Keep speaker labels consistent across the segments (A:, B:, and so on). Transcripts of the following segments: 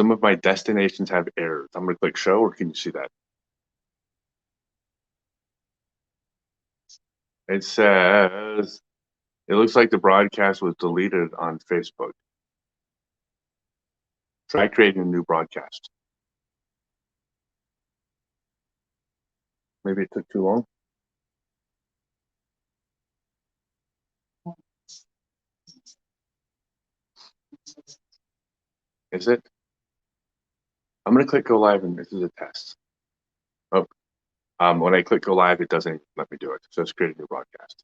A: Some of my destinations have errors. I'm going to click show, or can you see that? It says, it looks like the broadcast was deleted on Facebook. Try creating a new broadcast. Maybe it took too long. Is it? I'm going to click go live, and this is a test. Oh, when I click go live, it doesn't let me do it. So it's create a new broadcast.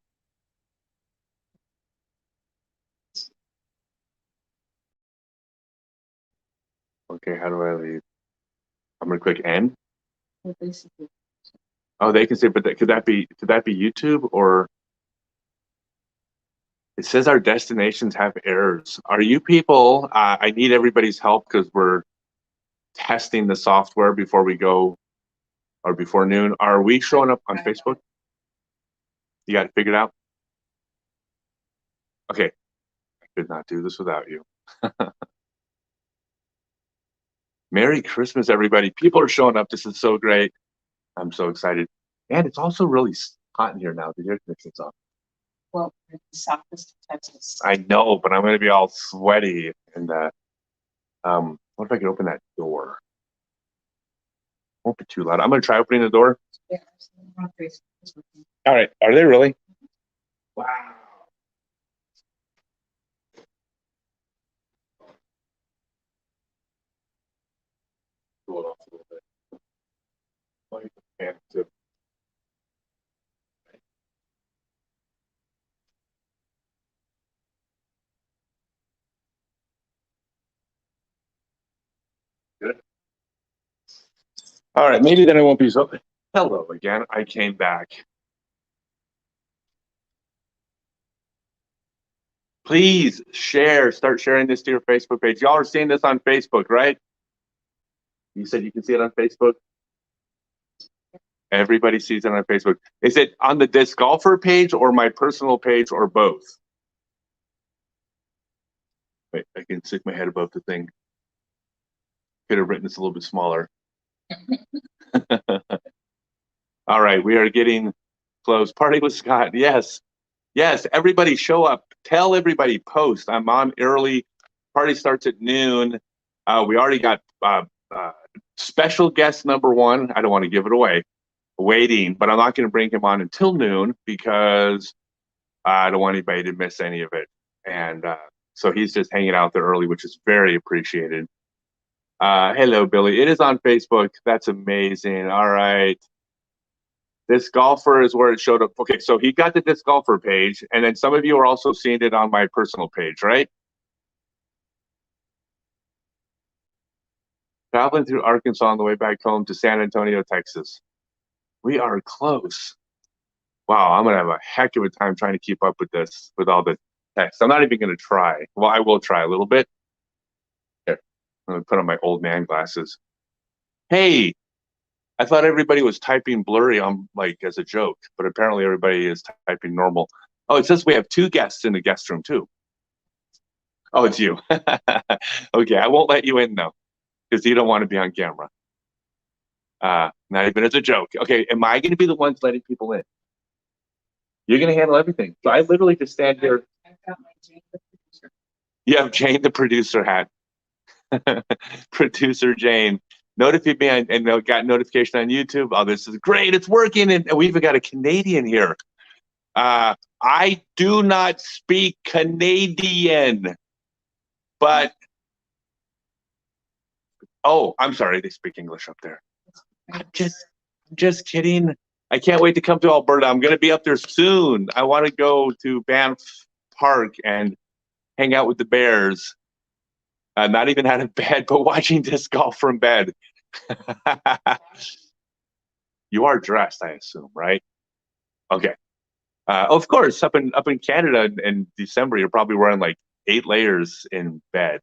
A: Okay, how do I leave? I'm going to click end. Oh, they can see, but could that be YouTube, or it says our destinations have errors. Are you people? I need everybody's help because we're testing the software before we go, or before noon. Are we showing up on Facebook? You got it figured out? Okay, I could not do this without you. Merry Christmas, everybody. People are showing up. This is so great. I'm so excited. And it's also really hot in here now. The air conditioning's off.
B: Well, the southwest of Texas.
A: I know, but I'm going to be all sweaty. And what if I could open that door? Won't be too loud. I'm going to try opening the door.
B: Yeah,
A: all right. Are they really? Wow. Cool it off a little bit. Like the fan too. Good. All right, maybe then I won't be so. Hello again. I came back. Please share. Start sharing this to your Facebook page. Y'all are seeing this on Facebook, right? You said you can see it on Facebook? Everybody sees it on Facebook. Is it on the disc golfer page or my personal page or both? Wait, I can stick my head above the thing. Could have written this a little bit smaller. All right, we are getting close. Party with Scott. Yes. Yes, everybody show up. Tell everybody, post. I'm on early. Party starts at noon. We already got special guest number one. I don't want to give it away. Waiting, but I'm not going to bring him on until noon because I don't want anybody to miss any of it. And so he's just hanging out there early, which is very appreciated. Hello, Billy. It is on Facebook. That's amazing. All right. Disc golfer is where it showed up. Okay, so he got the disc golfer page, and then some of you are also seeing it on my personal page, right? Traveling through Arkansas on the way back home to San Antonio, Texas. We are close. Wow, I'm going to have a heck of a time trying to keep up with this, with all the text. I'm not even going to try. Well, I will try a little bit. Here, I'm going to put on my old man glasses. Hey, I thought everybody was typing blurry on like as a joke, but apparently everybody is typing normal. Oh, it says we have 2 guests in the guest room too. Oh, it's you. Okay, I won't let you in though, because you don't want to be on camera. Not even as a joke. Okay, am I going to be the ones letting people in? You're going to handle everything. So I literally just stand here.
B: I've got my Jane the producer.
A: You have Jane the producer hat. Producer Jane. Notify me and got notification on YouTube. Oh, this is great. It's working. And we even got a Canadian here. I do not speak Canadian, but oh, I'm sorry. They speak English up there. I'm just kidding. I can't wait to come to Alberta. I'm going to be up there soon. I want to go to Banff Park and hang out with the Bears. Not even out of bed, but watching disc golf from bed. You are dressed, I assume, right? Okay. Of course, up in Canada in December, you're probably wearing like 8 layers in bed.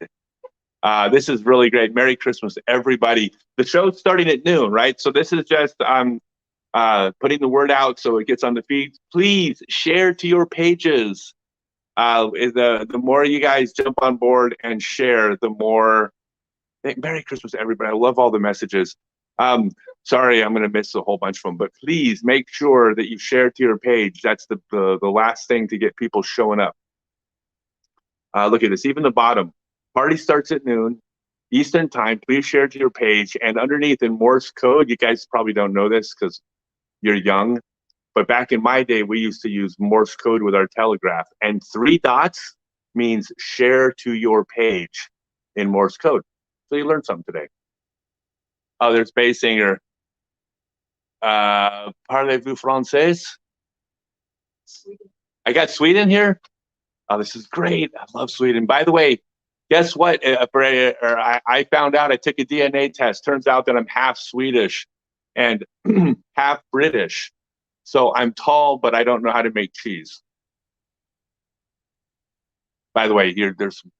A: This is really great. Merry Christmas, everybody. The show's starting at noon, right? So this is just putting the word out so it gets on the feed. Please share to your pages. The more you guys jump on board and share, the more Merry Christmas, everybody. I love all the messages. Sorry, I'm going to miss a whole bunch of them, but please make sure that you share to your page. That's the last thing to get people showing up. Look at this, even the bottom. Party starts at noon Eastern time. Please share to your page. And underneath in Morse code, you guys probably don't know this because you're young, but back in my day, we used to use Morse code with our telegraph. And 3 dots means share to your page in Morse code. So you learned something today. Oh, there's Bay Singer. Parlez-vous français?
B: Sweden.
A: I got Sweden here. Oh, this is great. I love Sweden. By the way, guess what? I found out I took a DNA test. Turns out that I'm half Swedish and half British. So I'm tall, but I don't know how to make cheese. By the way,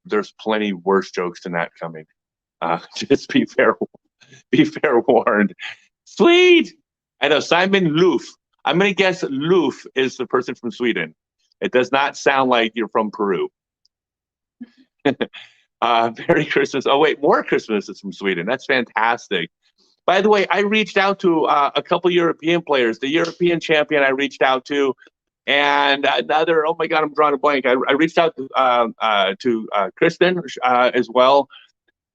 A: there's plenty worse jokes than that coming. Just be fair warned. Sweet. I know Simon Loof. I'm gonna guess Loof is the person from Sweden. It does not sound like you're from Peru. Merry Christmas. Oh wait, more Christmases from Sweden. That's fantastic. By the way, I reached out to a couple European players. The European champion I reached out to, and another. Oh my God, I'm drawing a blank. I reached out to Kristen as well,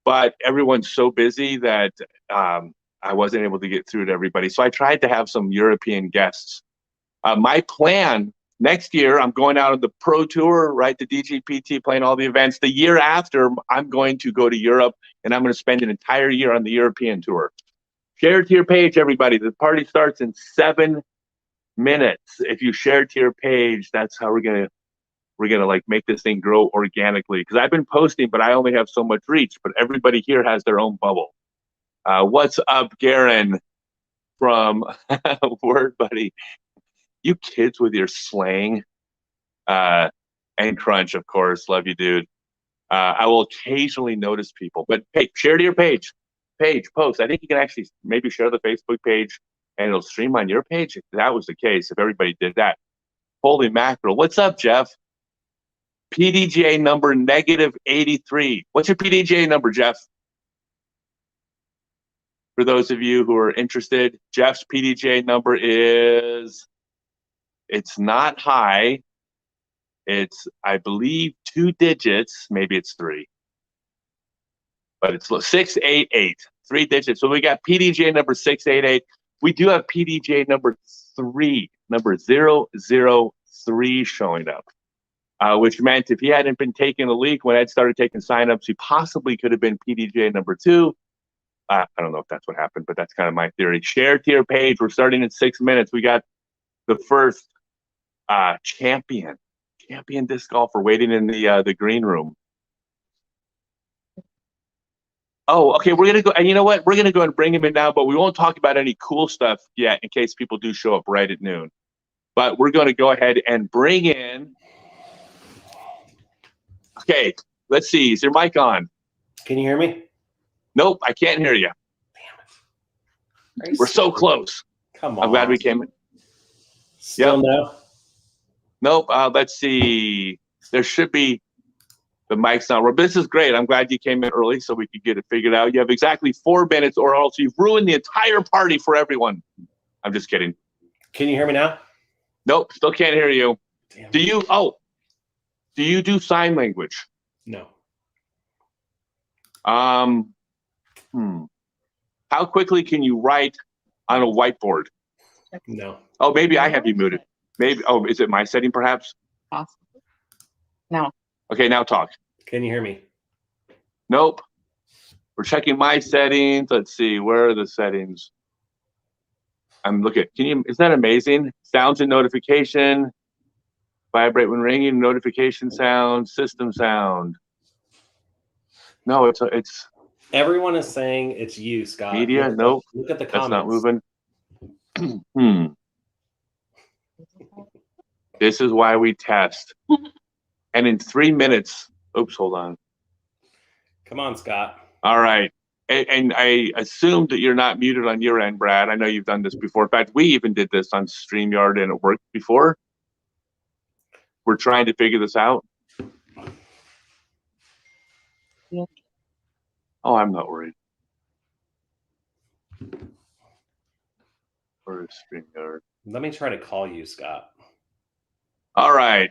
A: but everyone's so busy that I wasn't able to get through to everybody. So I tried to have some European guests. My plan next year, I'm going out on the Pro Tour, right? The DGPT, playing all the events. The year after, I'm going to go to Europe, and I'm going to spend an entire year on the European tour. Share it to your page, everybody. The party starts in 7 minutes. If you share it to your page, that's how we're gonna like make this thing grow organically. Because I've been posting, but I only have so much reach. But everybody here has their own bubble. What's up, Garen from Word Buddy? You kids with your slang. And Crunch, of course. Love you, dude. I will occasionally notice people, but hey, share to your page. Post. I think you can actually maybe share the Facebook page and it'll stream on your page. If that was the case, if everybody did that. Holy mackerel. What's up, Jeff? PDGA number -83. What's your PDGA number, Jeff? For those of you who are interested, Jeff's PDGA number is, it's not high. It's, I believe, 2 digits. Maybe it's 3. But it's 688, 3 digits. So we got PDGA number 688. We do have PDGA number 3, number 003 showing up, which meant if he hadn't been taking a leak when Ed started taking signups, he possibly could have been PDGA number 2. I don't know if that's what happened, but that's kind of my theory. Share to your page. We're starting in 6 minutes. We got the first champion disc golfer waiting in the green room. Oh, okay. We're gonna go, and you know what? We're gonna go and bring him in now, but we won't talk about any cool stuff yet in case people do show up right at noon. But we're gonna go ahead and bring in. Okay, let's see. Is your mic on?
C: Can you hear me?
A: Nope, I can't hear you.
C: Damn it.
A: We're so close.
C: Come on.
A: I'm glad we came in.
C: Still no?
A: Nope. Let's see. There should be. The mic's not working. This is great. I'm glad you came in early so we could get it figured out. You have exactly 4 minutes, or else you've ruined the entire party for everyone. I'm just kidding.
C: Can you hear me now?
A: Nope, still can't hear you.
C: Damn.
A: Do you do sign language?
C: No.
A: How quickly can you write on a whiteboard?
C: No.
A: Oh, maybe I have you muted. Maybe. Oh, is it my setting perhaps?
B: Possibly. No.
A: Okay, now talk.
C: Can you hear me?
A: Nope. We're checking my settings. Let's see. Where are the settings? I'm looking. Isn't that amazing? Sounds and notification. Vibrate when ringing. Notification sound. System sound. No, it's.
C: Everyone is saying it's you, Scott.
A: Media. Nope.
C: Look at the
A: That's
C: comments.
A: not moving. This is why we test. And in 3 minutes, oops, hold on.
C: Come on, Scott.
A: All right. And I assume that you're not muted on your end, Brad. I know you've done this before. In fact, we even did this on StreamYard and it worked before. We're trying to figure this out.
B: Yeah.
A: Oh, I'm not worried. Or StreamYard.
C: Let me try to call you, Scott.
A: All right.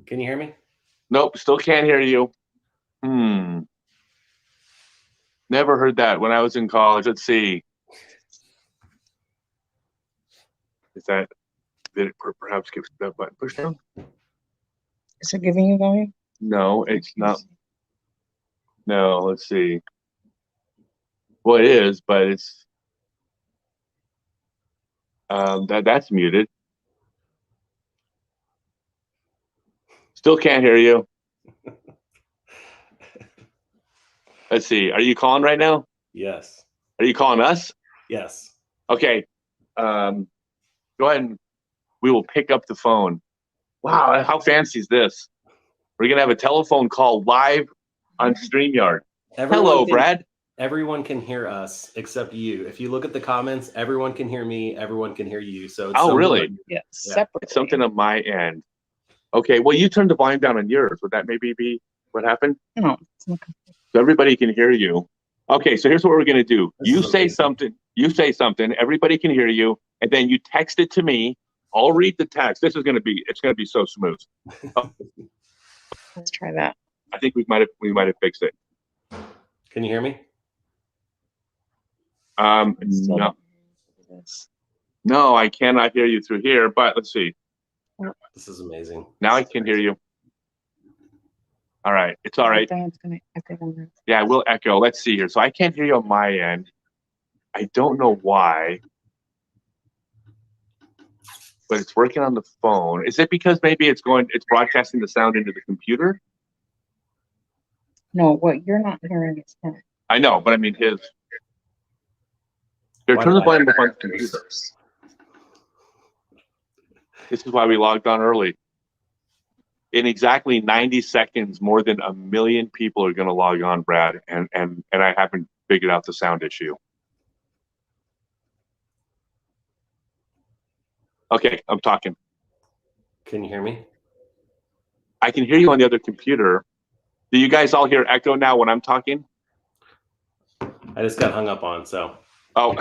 C: Can you hear me?
A: Nope, still can't hear you. Never heard that when I was in college. Let's see. Did it perhaps get that button pushed down?
B: Is it giving you volume?
A: No, it's not. No, let's see. Well, it is, but it's that's muted. Still can't hear you. Let's see. Are you calling right now?
C: Yes.
A: Are you calling us?
C: Yes.
A: Okay. Go ahead and we will pick up the phone. Wow, how fancy is this? We're gonna have a telephone call live on StreamYard. Hello, Brad.
C: Everyone can hear us except you. If you look at the comments, everyone can hear me. Everyone can hear you. So it's
A: Really?
B: Yes. Separately.
A: It's something on my end. Okay. Well, you turned the volume down on yours. Would that maybe be what happened?
B: No. It's not.
A: So everybody can hear you. Okay. So here's what we're gonna do. You say something. You say something. Everybody can hear you, and then you text it to me. I'll read the text. It's gonna be so smooth.
B: Let's try that.
A: I think we might have fixed it.
C: Can you hear me?
A: No, I cannot hear you through here. But let's see.
C: This is amazing.
A: Now I can hear you. All right, it's all right. Yeah, we'll echo. Let's see here. So I can't hear you on my end. I don't know why, but it's working on the phone. Is it because maybe it's broadcasting the sound into the computer?
B: No, what you're not hearing is him.
A: I know, but I mean his. Here, turn the volume up on the computer. This is why we logged on early. In exactly 90 seconds, more than 1 million people are going to log on, Brad, and I haven't figured out the sound issue. Okay, I'm talking.
C: Can you hear me?
A: I can hear you on the other computer. Do you guys all hear echo now when I'm talking?
C: I just got hung up on, so.
A: Oh.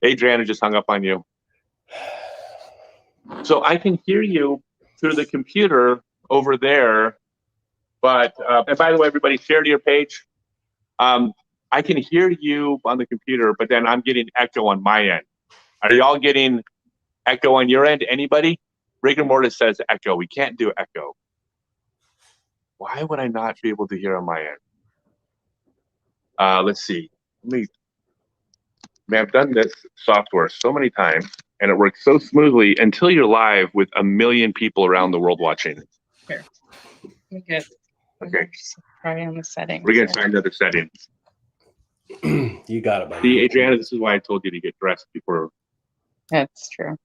A: Adriana just hung up on you. So I can hear you through the computer over there, but and by the way, everybody share to your page. I can hear you on the computer, but then I'm getting echo on my end. Are y'all getting echo on your end? Anybody? Rigor mortis says echo. We can't do echo. Why would I not be able to hear on my end? Let's see. Man, I've done this software so many times, and it works so smoothly until you're live with 1 million people around the world watching.
B: Here. Let me get.
A: Okay.
B: Try on the settings.
A: We're gonna try another setting.
C: You got it, buddy.
A: See, Adriana, this is why I told you to get dressed before.
B: That's true.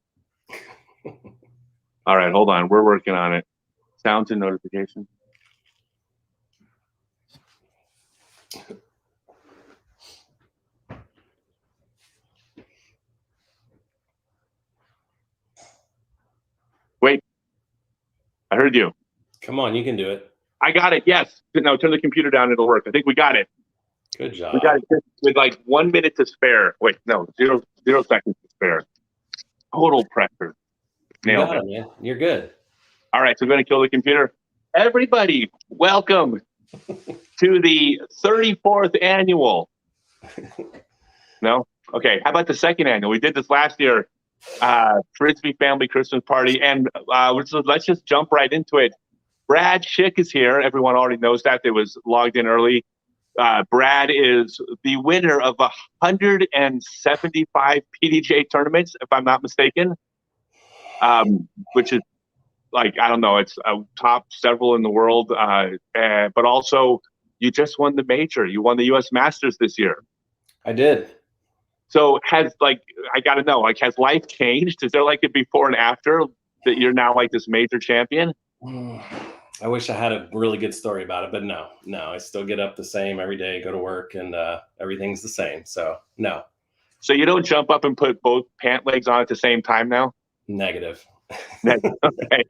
A: All right, hold on. We're working on it. Sounds and notifications. Wait, I heard you.
C: Come on, you can do it.
A: I got it. Yes. No, turn the computer down. It'll work. I think we got it.
C: Good job.
A: We got it with like 1 minute to spare. Wait, no, zero seconds to spare. Total pressure. Nailed it.
C: Man. You're good.
A: All right, so we're going to kill the computer. Everybody, welcome to the 34th annual. No? Okay, how about the second annual? We did this last year. Frisbee family Christmas party, and let's just jump right into it. Brad Schick is here. Everyone already knows that. They was logged in early. Brad is the winner of 175 PDJ tournaments, if I'm not mistaken, which is like, I don't know, it's top several in the world. But also, you just won the major. You won the U.S. Masters this year.
C: I did.
A: So I got to know, like, has life changed? Is there like a before and after that you're now like this major champion?
C: I wish I had a really good story about it, but no, I still get up the same every day, go to work, and everything's the same. So no.
A: So you don't jump up and put both pant legs on at the same time now?
C: Negative.
A: Okay.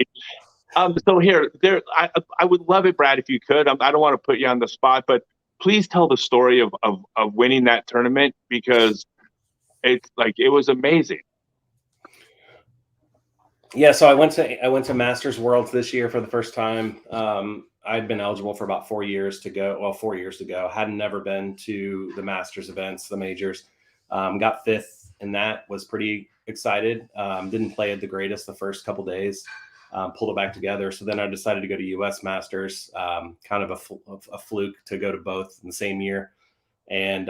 A: So here, I would love it, Brad, if you could. I don't want to put you on the spot, but please tell the story of winning that tournament, because it's like it was amazing.
C: Yeah, so I went to Masters Worlds this year for the first time. I'd been eligible for about 4 years to go. Well, 4 years to go. Hadn't never been to the Masters events, the majors. Got fifth in that. Was pretty excited. Didn't play at the greatest the first couple days. Pulled it back together. So then I decided to go to U.S. Masters. Kind of a fluke to go to both in the same year. And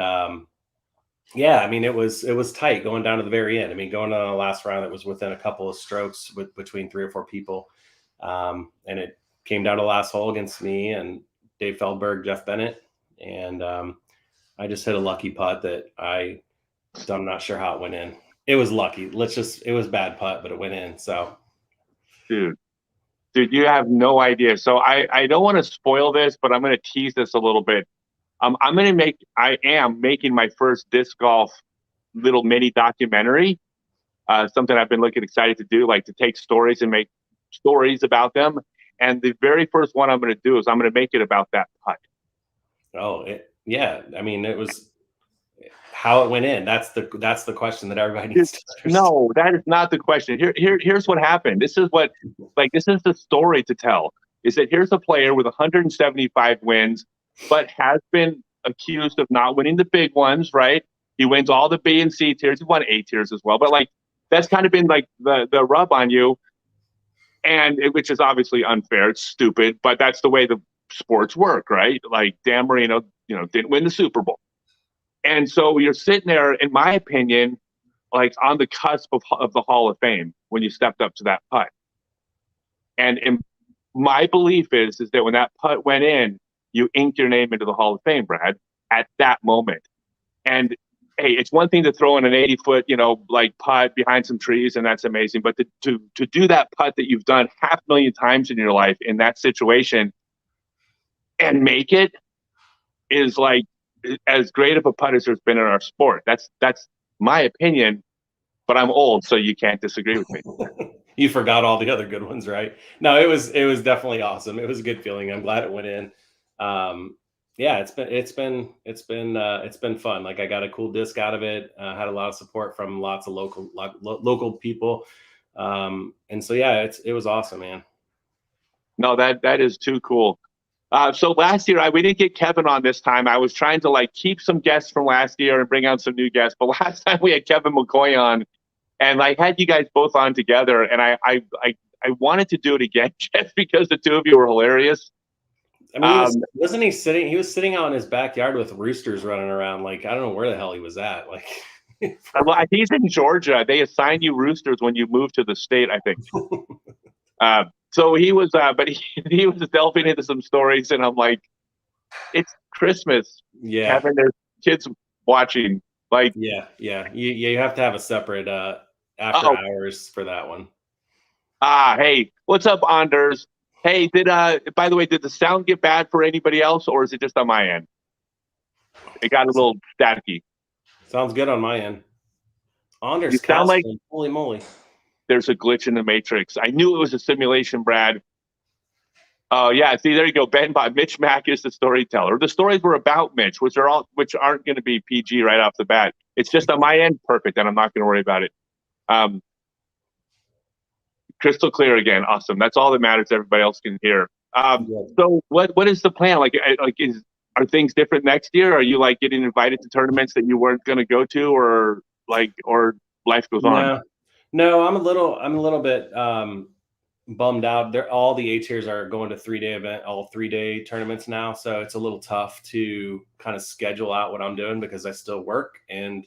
C: yeah, I mean, it was tight going down to the very end. I mean, going on the last round, it was within a couple of strokes between 3 or 4 people. And it came down to the last hole against me and Dave Feldberg, Jeff Bennett. And I just hit a lucky putt that I'm not sure how it went in. It was lucky. It was a bad putt, but it went in. So,
A: Dude, you have no idea. So I don't want to spoil this, but I'm going to tease this a little bit. I am making my first disc golf little mini documentary. Something I've been excited to do, like to take stories and make stories about them. And the very first one I'm going to do is I'm going to make it about that putt.
C: Yeah. I mean, it was how it went in. That's the question that everybody needs to understand.
A: No, that is not the question. Here's what happened. This is the story to tell. Is that here's a player with 175 wins, but has been accused of not winning the big ones, right? He wins all the B and C tiers. He won A tiers as well. But that's kind of been the rub on you. And which is obviously unfair. It's stupid, but that's the way the sports work, right? Like Dan Marino, didn't win the Super Bowl. And so you're sitting there, in my opinion, like on the cusp of the Hall of Fame when you stepped up to that putt. And my belief is that when that putt went in, you inked your name into the Hall of Fame, Brad, at that moment. And hey, it's one thing to throw in an 80-foot, putt behind some trees, and that's amazing. But to do that putt that you've done 500,000 times in your life in that situation and make it is like as great of a putt as there's been in our sport. That's my opinion, but I'm old, so you can't disagree with me.
C: You forgot all the other good ones, right? No, it was definitely awesome. It was a good feeling. I'm glad it went in. Yeah, it's been fun. Like I got a cool disc out of it. Had a lot of support from lots of local people. And so yeah, it was awesome, man.
A: No, that is too cool. So last year we didn't get Kevin on this time. I was trying to keep some guests from last year and bring on some new guests. But last time we had Kevin McCoy on, and I had you guys both on together, and I wanted to do it again just because the two of you were hilarious.
C: I mean, wasn't he sitting? He was sitting out in his backyard with roosters running around. I don't know where the hell he was at.
A: He's in Georgia. They assign you roosters when you move to the state, I think. So he was, but he was delving into some stories, and I'm like, it's Christmas.
C: Yeah,
A: Having their kids watching.
C: Yeah. You have to have a separate after hours for that one.
A: Hey, what's up, Anders? Hey, by the way, did the sound get bad for anybody else, or is it just on my end? It got a little staticky.
C: Sounds good on my end. Anders,
A: you sound like
C: holy moly.
A: There's a glitch in the matrix. I knew it was a simulation, Brad. Oh yeah, see, there you go. Mitch Mack is the storyteller. The stories were about Mitch, which aren't going to be PG right off the bat. It's just on my end, perfect, and I'm not going to worry about it. Crystal clear again, awesome. That's all that matters. Everybody else can hear. So what is the plan? Are things different next year? Are you getting invited to tournaments that you weren't going to go to, or life goes on?
C: No, I'm a little bit bummed out. All the A tiers are going to 3-day event, all 3-day tournaments now. So it's a little tough to kind of schedule out what I'm doing because I still work and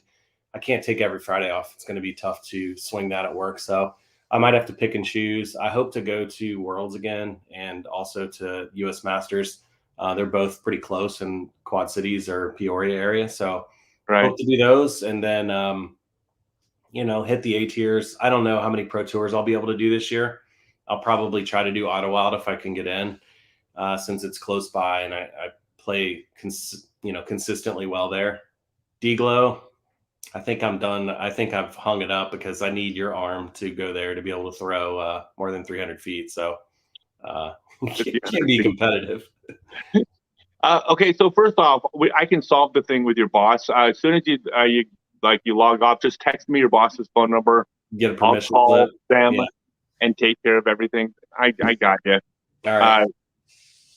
C: I can't take every Friday off. It's going to be tough to swing that at work. So I might have to pick and choose. I hope to go to Worlds again and also to US Masters. They're both pretty close in Quad Cities or Peoria area. So hope to do those and then, hit the A tiers. I don't know how many pro tours I'll be able to do this year. I'll probably try to do Auto if I can get in, since it's close by and I play, consistently well there. D-Glow, I think I'm done. I think I've hung it up because I need your arm to go there to be able to throw more than 300 feet. So Can be competitive.
A: Okay, so first off, I can solve the thing with your boss. As soon as you log off, just text me your boss's phone number.
C: Get a
A: I'll
C: permission
A: call
C: slip.
A: them
C: Yeah.
A: and take care of everything. I got you.
C: All right.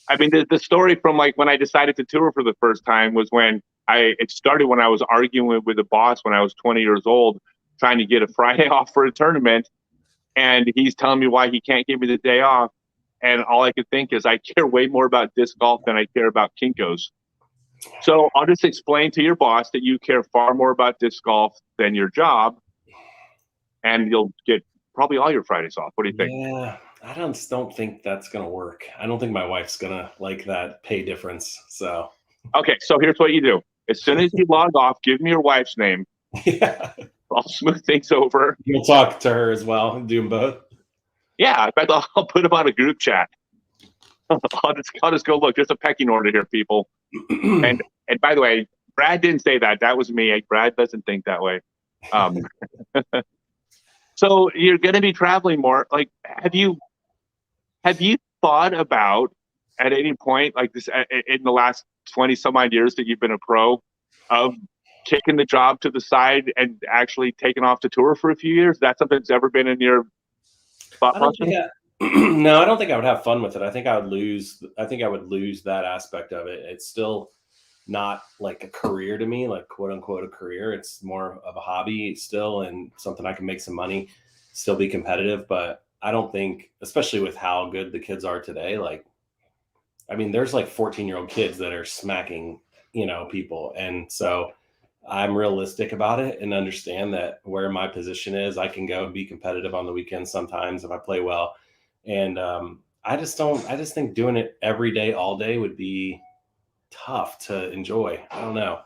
A: I mean, the story from like when I decided to tour for the first time was it started when I was arguing with the boss when I was 20 years old, trying to get a Friday off for a tournament. And he's telling me why he can't give me the day off. And all I could think is I care way more about disc golf than I care about Kinkos. So I'll just explain to your boss that you care far more about disc golf than your job, and you'll get probably all your Fridays off. What do you think?
C: Yeah, I don't think that's gonna work. I don't think my wife's gonna like that pay difference. So
A: Okay, so here's what you do. As soon as you log off, give me your wife's name.
C: yeah,
A: I'll smooth things over.
C: you'll talk to her as well. Do them both.
A: Yeah, in fact, I'll put them on a group chat. I'll just go look. There's a pecking order here, people. And by the way, Brad didn't say that. That was me. Brad doesn't think that way. So you're going to be traveling more. Like, have you thought about at any point like this in the last 20 some odd years that you've been a pro of kicking the job to the side and actually taking off to tour for a few years? That's something that's ever been in your thought process?
C: No, I don't think I would have fun with it. I think I would lose that aspect of it. It's still not like a career to me, like quote unquote a career. It's more of a hobby still, and something I can make some money, still be competitive. But I don't think, especially with how good the kids are today, like, I mean, there's like 14-year-old kids that are smacking, people. And so I'm realistic about it and understand that where my position is, I can go and be competitive on the weekends sometimes if I play well. And I just think doing it every day, all day would be tough to enjoy. I don't know.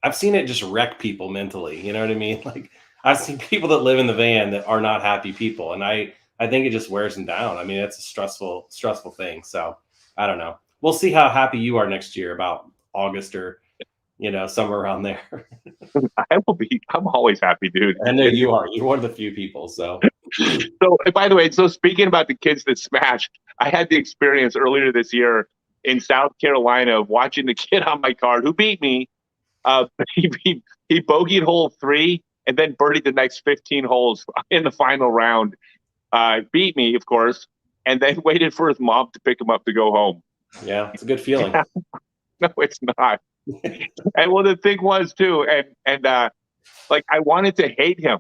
C: I've seen it just wreck people mentally. You know what I mean? Like, I've seen people that live in the van that are not happy people. And I think it just wears them down. I mean, it's a stressful thing. So I don't know. We'll see how happy you are next year, about August or, somewhere around there.
A: I will be. I'm always happy, dude.
C: I know you are. You're one of the few people. So
A: By the way, speaking about the kids that smash, I had the experience earlier this year in South Carolina of watching the kid on my card who beat me. He bogeyed hole 3 and then birdied the next 15 holes in the final round. Beat me, of course, and then waited for his mom to pick him up to go home.
C: Yeah, it's a good feeling.
A: No, it's not. And well, the thing was too, and like I wanted to hate him.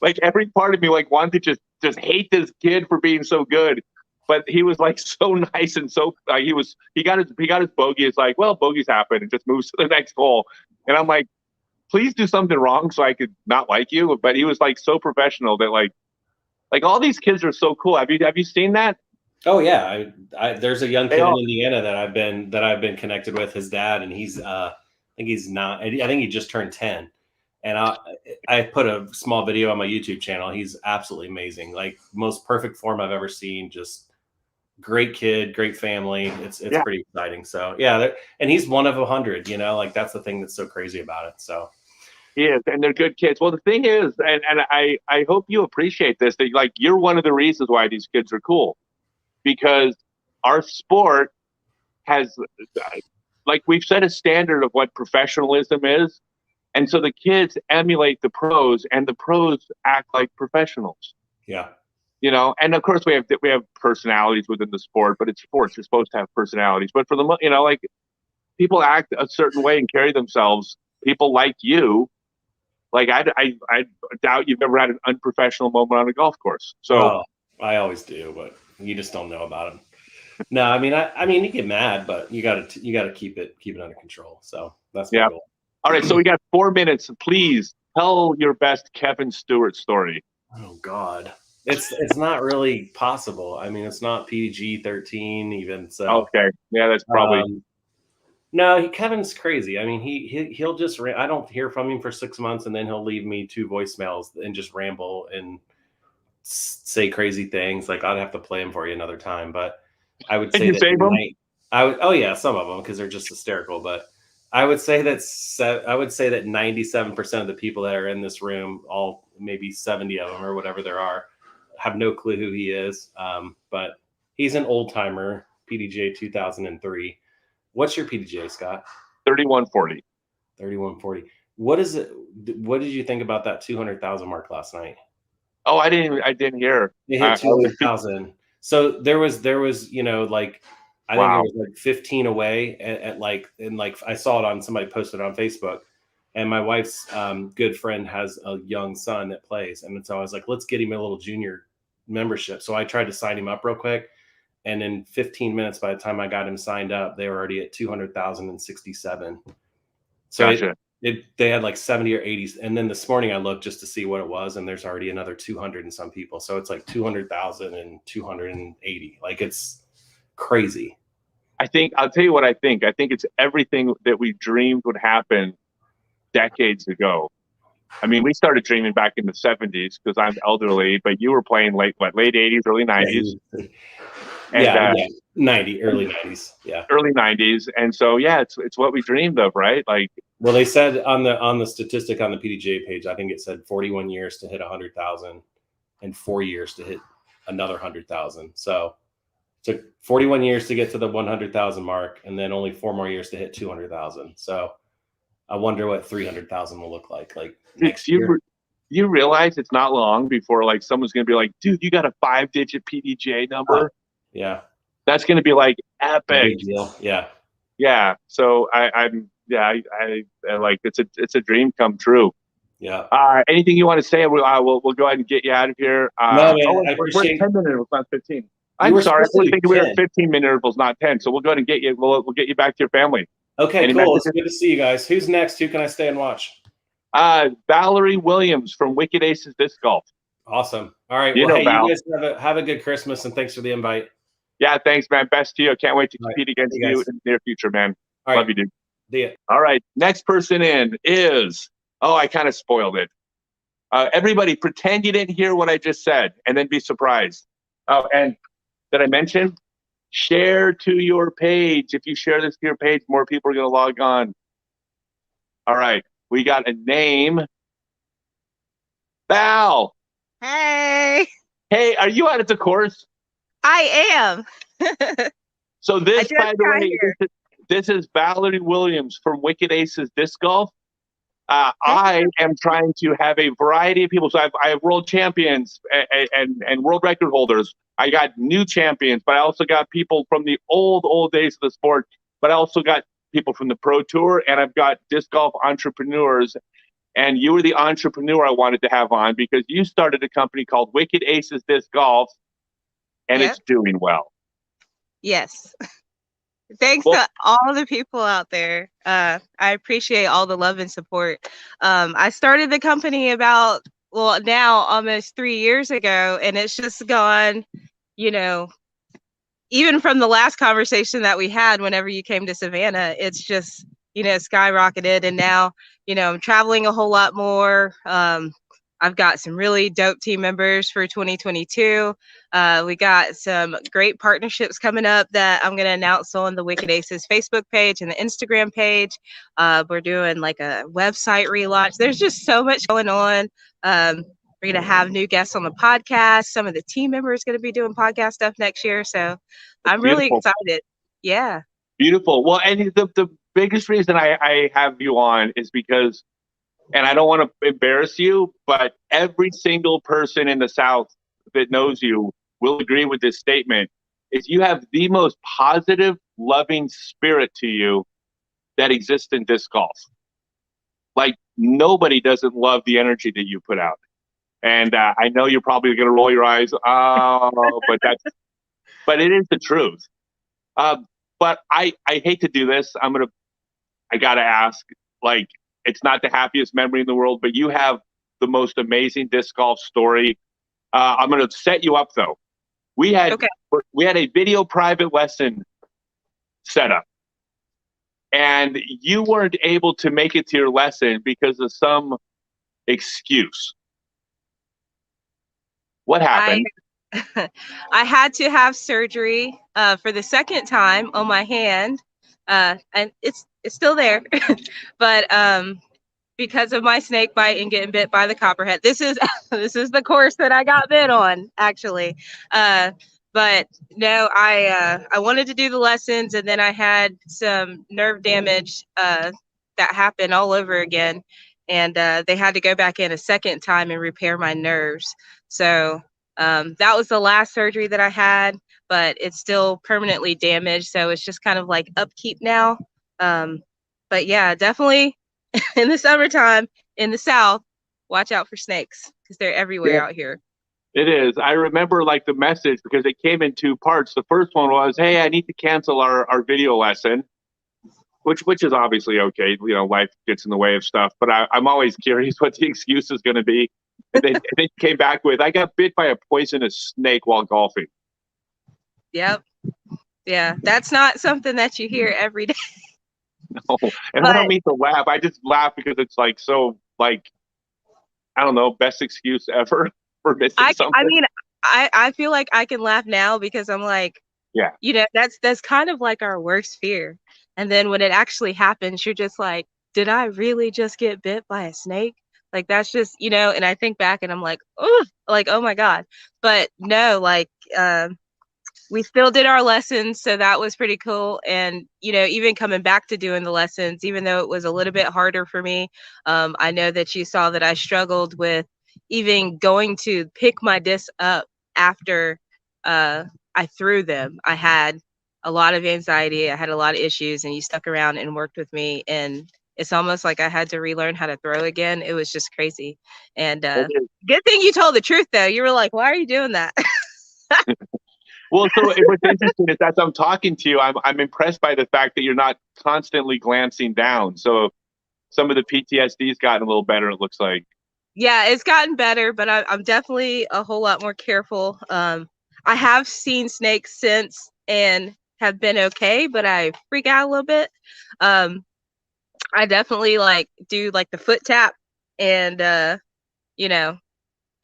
A: Like every part of me like wanted to just hate this kid for being so good. But he was like so nice and so he got his bogey. It's like, well, bogeys happen, and just moves to the next hole. And I'm like, please do something wrong so I could not like you. But he was like so professional that like all these kids are so cool. Have you seen that?
C: Oh yeah, there's a young kid in Indiana that I've been connected with. His dad, and he's I think he just turned 10. And I put a small video on my YouTube channel. He's absolutely amazing. Like, most perfect form I've ever seen. Just great kid, great family. It's pretty exciting. So yeah, and he's one of 100. Like, that's the thing that's so crazy about it. So
A: he is, and they're good kids. Well, the thing is, and I hope you appreciate this, that like you're one of the reasons why these kids are cool, because our sport has, like, we've set a standard of what professionalism is. And so the kids emulate the pros, and the pros act like professionals.
C: Yeah.
A: And of course we have personalities within the sport, but it's sports. You're supposed to have personalities. But for the, like, people act a certain way and carry themselves. People like you. Like, I doubt you've ever had an unprofessional moment on a golf course. So
C: I always do, but you just don't know about them. No, I mean, you get mad, but you gotta keep it under control. So that's my goal.
A: All right, so we got 4 minutes. Please tell your best Kevin Stewart story.
C: Oh God, it's not really possible. I mean, it's not PG-13 even. So
A: okay, yeah, that's probably.
C: No, Kevin's crazy. I mean, he'll just I don't hear from him for 6 months, and then he'll leave me 2 voicemails and just ramble and say crazy things. Like, I'd have to play him for you another time, but I would say that oh yeah, some of them, because they're just hysterical, but. I would say that 97% of the people that are in this room, all maybe 70 of them or whatever there are, have no clue who he is. But He's an old timer, PDGA 2003. What's your PDGA, Scott?
A: 3140.
C: 3140. What is it? What did you think about that 200,000 mark last night?
A: Oh, I didn't hear.
C: They hit 200,000. So there was, you know, like, I think it was like 15 away at like, and like I saw it on, somebody posted it on Facebook, and my wife's good friend has a young son that plays. And so I was like, let's get him a little junior membership. So I tried to sign him up real quick. And in 15 minutes, by the time I got him signed up, they were already at 200,067. So
A: Gotcha.
C: they had like 70 or 80. And then this morning I looked just to see what it was, and there's already another 200 and some people. So it's like 200,000 and 280. Like, it's crazy.
A: I'll tell you what I think. I think it's everything that we dreamed would happen decades ago. I mean, we started dreaming back in the 70s because I'm elderly, but you were playing late 80s, early 90s.
C: Yeah, 90, early 90s. Yeah.
A: Early 90s. And so, yeah, it's what we dreamed of, right? Like,
C: well, they said on the statistic on the PDGA page, I think it said 41 years to hit 100,000 and 4 years to hit another 100,000. So it took 41 years to get to the 100,000 mark, and then only 4 more years to hit 200,000. So I wonder what 300,000 will look like next year.
A: You realize it's not long before like someone's going to be like, dude, you got a 5-digit PDGA number?
C: Yeah.
A: That's going to be like epic.
C: Big deal. Yeah.
A: Yeah. So I like, it's a dream come true.
C: Yeah.
A: Anything you want to say? We'll go ahead and get you out of here.
C: No, man, I
A: we're
C: appreciate
A: 10 minute intervals, not 15. I'm sorry. I was thinking we were 15-minute intervals, not 10. So we'll go ahead and get you. We'll get you back to your family.
C: Okay, cool. It's good to see you guys. Who's next? Who can I stay and watch?
A: Valerie Williams from Wicked Aces Disc Golf.
C: Awesome. All right.
A: You
C: well,
A: know,
C: hey, you guys have a good Christmas, and thanks for the invite.
A: Yeah, thanks, man. Best to you. Can't wait to
C: All
A: compete
C: right.
A: against you in the near future, man.
C: All
A: Love
C: right.
A: you, dude.
C: See ya.
A: All right. Next person in is, I kind of spoiled it. Everybody pretend you didn't hear what I just said and then be surprised. Oh, and did I mention? Share to your page. If you share this to your page, more people are going to log on. All right. We got a name. Val.
D: Hey,
A: Hey, are you out at the course?
D: I am.
A: So this,
D: just
A: by the
D: got
A: way,
D: here.
A: this is Valerie Williams from Wicked Aces Disc Golf. I am trying to have a variety of people. So I have world champions and world record holders. I got new champions, but I also got people from the old days of the sport. But I also got people from the Pro Tour, and I've got disc golf entrepreneurs. And you were the entrepreneur I wanted to have on because you started a company called Wicked Aces Disc Golf, and it's doing well.
D: Yes. Thanks to all the people out there. I appreciate all the love and support. I started the company about, now almost 3 years ago, and it's just gone, even from the last conversation that we had whenever you came to Savannah, it's just, skyrocketed. And now, I'm traveling a whole lot more. I've got some really dope team members for 2022. We got some great partnerships coming up that I'm going to announce on the Wicked Aces Facebook page and the Instagram page. We're doing like a website relaunch. There's just so much going on. We're going to have new guests on the podcast. Some of the team members going to be doing podcast stuff next year. So I'm really excited. Yeah.
A: Beautiful. Well, and the biggest reason I have you on is because, and I don't want to embarrass you, but every single person in the South that knows you will agree with this statement, is you have the most positive, loving spirit to you that exists in disc golf. Like, nobody doesn't love the energy that you put out. And I know you're probably going to roll your eyes, but it is the truth. But I hate to do this. I got to ask, like, it's not the happiest memory in the world, but you have the most amazing disc golf story. I'm going to set you up, though. We had a video private lesson set up, and you weren't able to make it to your lesson because of some excuse. What happened?
D: I had to have surgery for the second time on my hand, and it's still there, but because of my snake bite and getting bit by the copperhead. This is the course that I got bit on, actually. But no, I wanted to do the lessons, and then I had some nerve damage that happened all over again, and they had to go back in a second time and repair my nerves. So that was the last surgery that I had, but it's still permanently damaged. So it's just kind of like upkeep now. But yeah, definitely in the summertime in the South, watch out for snakes because they're everywhere out here.
A: It is. I remember like the message because it came in two parts. The first one was, "Hey, I need to cancel our video lesson," which is obviously okay. You know, life gets in the way of stuff. But I'm always curious what the excuse is going to be. And then it came back with, "I got bit by a poisonous snake while golfing."
D: Yep. Yeah, that's not something that you hear every day.
A: No, and I don't mean to laugh. I just laugh because it's like so like I don't know, best excuse ever for missing something.
D: I mean, I feel like I can laugh now because I'm like,
A: yeah,
D: you know, that's kind of like our worst fear. And then when it actually happens, you're just like, did I really just get bit by a snake? Like that's just, you know, and I think back and I'm like, oh my God. But no, like we still did our lessons, so that was pretty cool. And you know, even coming back to doing the lessons, even though it was a little bit harder for me, I know that you saw that I struggled with even going to pick my discs up after I threw them. I had a lot of anxiety, I had a lot of issues, and you stuck around and worked with me, and it's almost like I had to relearn how to throw again. It was just crazy. And good thing you told the truth though. You were like, why are you doing that?
A: Well, so what's interesting is as I'm talking to you, I'm impressed by the fact that you're not constantly glancing down. So some of the PTSD's gotten a little better, it looks like.
D: Yeah, it's gotten better, but I'm definitely a whole lot more careful. I have seen snakes since and have been okay, but I freak out a little bit. I definitely like do like the foot tap and you know,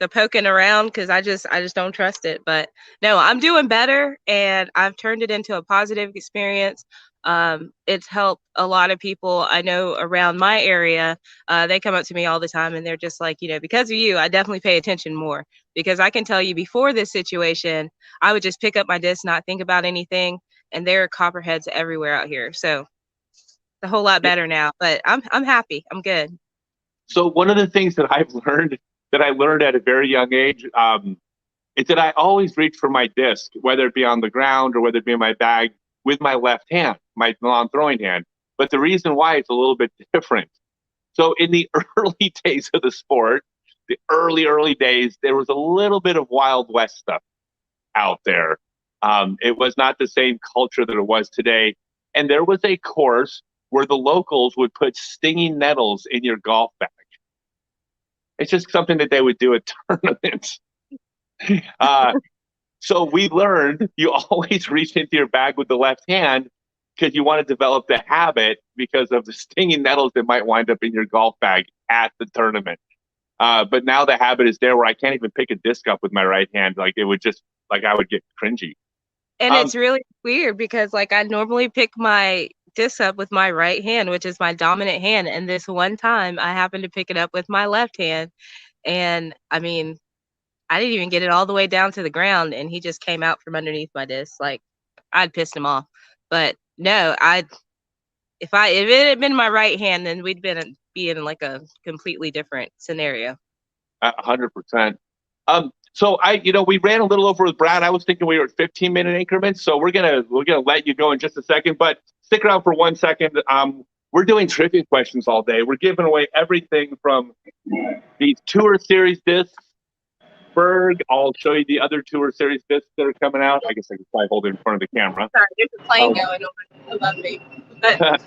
D: the poking around because I just don't trust it. But no, I'm doing better and I've turned it into a positive experience. It's helped a lot of people I know around my area. They come up to me all the time and they're just like, you know, because of you, I definitely pay attention more because I can tell you before this situation, I would just pick up my disc, not think about anything. And there are copperheads everywhere out here. So it's a whole lot better now, but I'm happy. I'm good.
A: So one of the things that I learned at a very young age, is that I always reach for my disc, whether it be on the ground or whether it be in my bag, with my left hand, my non-throwing hand. But the reason why it's a little bit different. So in the early days of the sport, the early days, there was a little bit of Wild West stuff out there. It was not the same culture that it was today. And there was a course where the locals would put stinging nettles in your golf bag. It's just something that they would do at tournaments. So we learned you always reach into your bag with the left hand because you want to develop the habit because of the stinging nettles that might wind up in your golf bag at the tournament. But now the habit is there where I can't even pick a disc up with my right hand. Like it would just like I would get cringy.
D: And it's really weird because like I normally pick my disc up with my right hand, which is my dominant hand. And this one time I happened to pick it up with my left hand. And I mean, I didn't even get it all the way down to the ground. And he just came out from underneath my disc. Like I'd pissed him off. But no, if it had been my right hand, then we'd be in like a completely different scenario.
A: 100%. So we ran a little over with Brad. I was thinking we were at 15-minute increments. So we're gonna let you go in just a second, but stick around for 1 second. We're doing trivia questions all day. We're giving away everything from these Tour Series discs. Berg, I'll show you the other Tour Series discs that are coming out. I guess I can probably hold it in front of the camera.
D: Sorry, there's a plane going on above me. But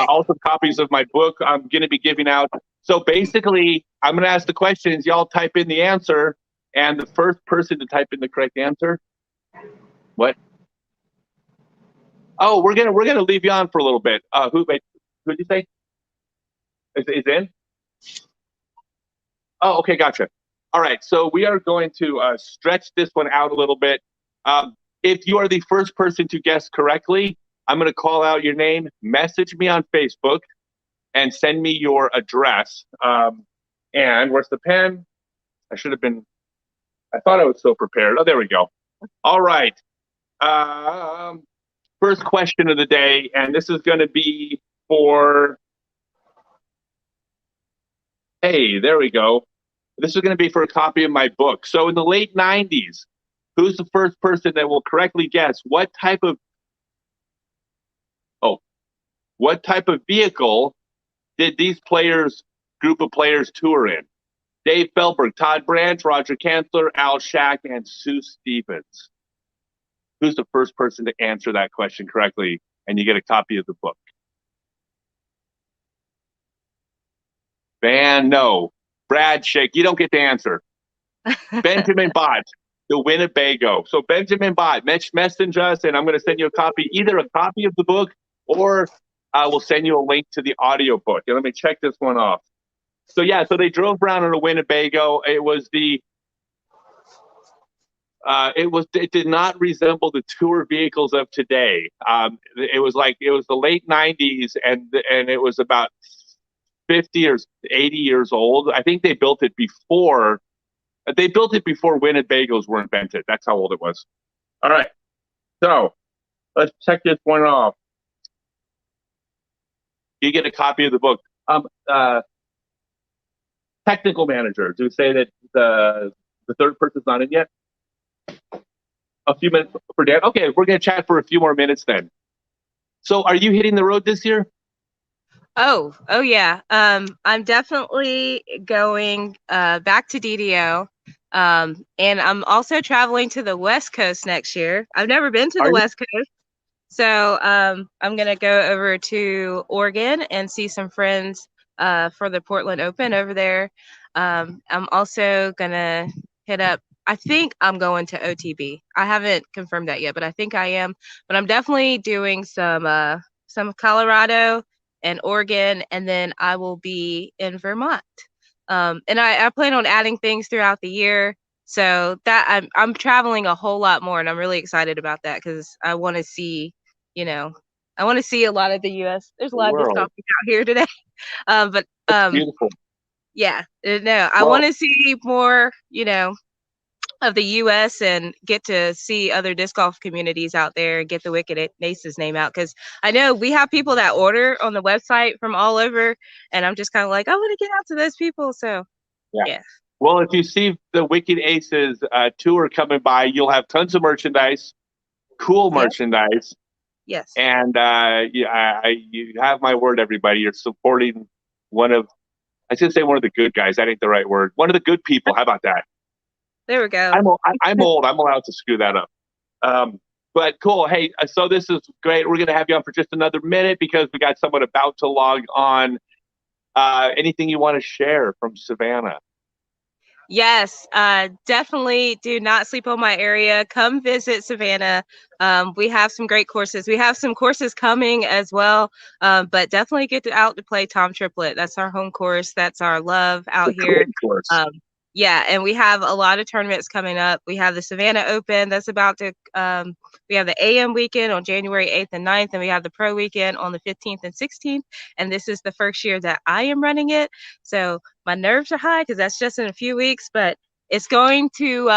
A: also copies of my book I'm going to be giving out. So basically, I'm going to ask the questions. Y'all type in the answer, and the first person to type in the correct answer. What? Oh, we're gonna leave you on for a little bit. Who'd you say? Is in? Oh, okay, gotcha. All right, so we are going to stretch this one out a little bit. If you are the first person to guess correctly, I'm going to call out your name, message me on Facebook, and send me your address. And where's the pen? I thought I was so prepared. Oh, there we go. All right. First question of the day, and this is going to be for. Hey, there we go. This is going to be for a copy of my book. So in the late 90s, who's the first person that will correctly guess what type of vehicle did these group of players tour in? Dave Feldberg, Todd Branch, Roger Kanzler, Al Shack, and Sue Stevens. Who's the first person to answer that question correctly? And you get a copy of the book. No. Brad Shake, you don't get the answer. Benjamin Bott, the Winnebago. So Benjamin Bott, message us, and I'm going to send you a copy, either a copy of the book, or I will send you a link to the audio book. And let me check this one off. So yeah, so they drove around in a Winnebago. It did not resemble the tour vehicles of today. It was the late 90s, and it was about 50 or 80 years old. I think they built it before Winnebagos were invented. That's how old it was. All right. So let's check this one off. You get a copy of the book. Technical manager. Do we say that the third person's not in yet? A few minutes for Dan. Okay, we're going to chat for a few more minutes then. So are you hitting the road this year?
D: Oh yeah. I'm definitely going back to DDO. And I'm also traveling to the West Coast next year. I've never been to the West Coast. So I'm going to go over to Oregon and see some friends for the Portland Open over there. I'm also going to hit up, I think I'm going to OTB. I haven't confirmed that yet, but I think I am. But I'm definitely doing some Colorado and Oregon, and then I will be in Vermont. And I plan on adding things throughout the year. So that I'm traveling a whole lot more, and I'm really excited about that because I want to see, I want to see a lot of the U.S. There's a lot of disc golfing out here today, but
A: beautiful.
D: Yeah, no, I want to see more, of the U.S. and get to see other disc golf communities out there and get the Wicked Aces name out, because I know we have people that order on the website from all over, and I'm just kind of like, I want to get out to those people. So yeah.
A: Well, if you see the Wicked Aces tour coming by, you'll have tons of merchandise, cool merchandise.
D: Yes.
A: And you have my word, everybody. You're supporting I should say one of the good guys. That ain't the right word. One of the good people. How about that?
D: There we go.
A: I'm old. I'm allowed to screw that up. But cool. Hey, so this is great. We're going to have you on for just another minute because we got someone about to log on. Anything you want to share from Savannah?
D: Yes, definitely do not sleep on my area. Come visit Savannah. We have some great courses. We have some courses coming as well, but definitely get out to play Tom Triplet. That's our home course. That's our love out here. Yeah, and we have a lot of tournaments coming up. We have the Savannah Open that's about to, we have the AM weekend on January 8th and 9th, and we have the Pro weekend on the 15th and 16th. And this is the first year that I am running it. So my nerves are high because that's just in a few weeks, but it's going to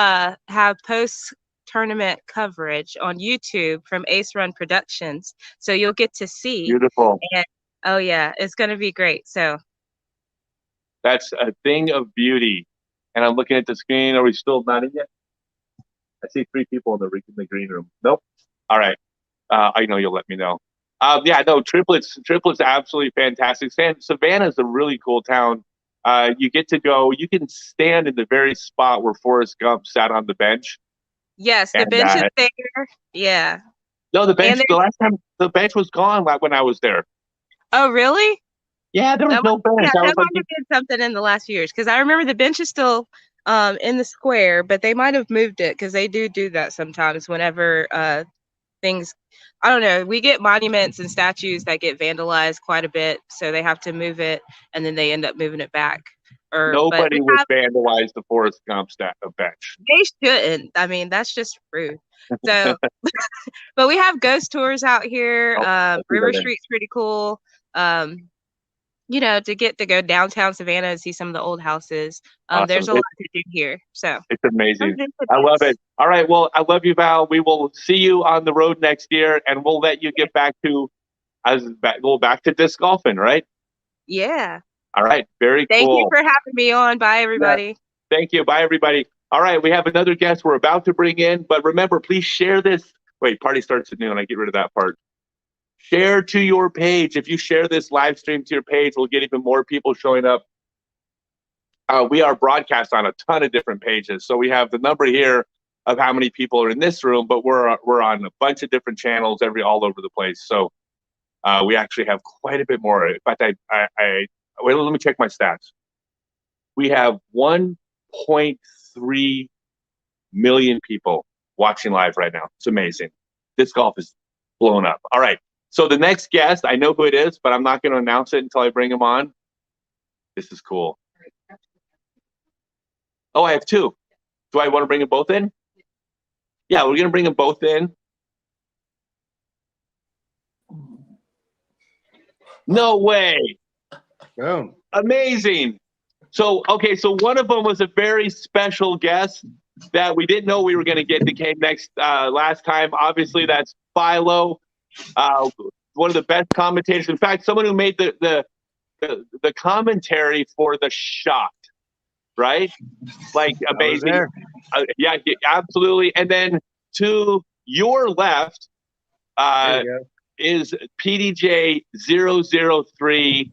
D: have post-tournament coverage on YouTube from Ace Run Productions. So you'll get to see.
A: Beautiful.
D: And, oh, yeah, it's going to be great. So
A: that's a thing of beauty. And I'm looking at the screen. Are we still not in yet? I see 3 people in the green room. Nope. All right. I know you'll let me know. Triplets absolutely fantastic. Savannah's a really cool town. You get to go. You can stand in the very spot where Forrest Gump sat on the bench.
D: Yes, the bench is there. Yeah.
A: No, the bench. The last time the bench was gone when I was there.
D: Oh, really?
A: Yeah, there was no bench.
D: Yeah, that might have been something in the last few years, because I remember the bench is still in the square, but they might have moved it because they do that sometimes whenever things, I don't know, we get monuments and statues that get vandalized quite a bit, so they have to move it and then they end up moving it back.
A: Nobody would vandalize the Forrest Gump bench.
D: They shouldn't. I mean, that's just rude. So, but we have ghost tours out here. River Street's pretty cool. to get to go downtown Savannah and see some of the old houses.
A: Awesome.
D: There's a lot to do here. So
A: It's amazing.
D: I'm
A: I love it. All right. Well, I love you, Val. We will see you on the road next year, and we'll let you get back to back to disc golfing, right?
D: Yeah.
A: All right. Very
D: Thank
A: cool.
D: you for having me on. Bye, everybody.
A: Thank you. Bye, everybody. All right. We have another guest we're about to bring in, but remember, please share this. Wait, party starts at noon. I get rid of that part. Share to your page. If you share this live stream to your page, we'll get even more people showing up. We are broadcast on a ton of different pages. So we have the number here of how many people are in this room, but we're on a bunch of different channels all over the place. So we actually have quite a bit more. In fact, wait, let me check my stats. We have 1.3 million people watching live right now. It's amazing. Disc golf is blown up. All right. So the next guest, I know who it is, but I'm not going to announce it until I bring him on. This is cool. Oh, I have two. Do I want to bring them both in? Yeah, we're going to bring them both in. No way.
E: Boom.
A: Amazing. So, okay, so one of them was a very special guest that we didn't know we were going to get that came last time. Obviously, that's Philo, one of the best commentators. In fact, someone who made the commentary for The Shot, right? Like, amazing. Yeah, absolutely. And then to your left is PDJ 003,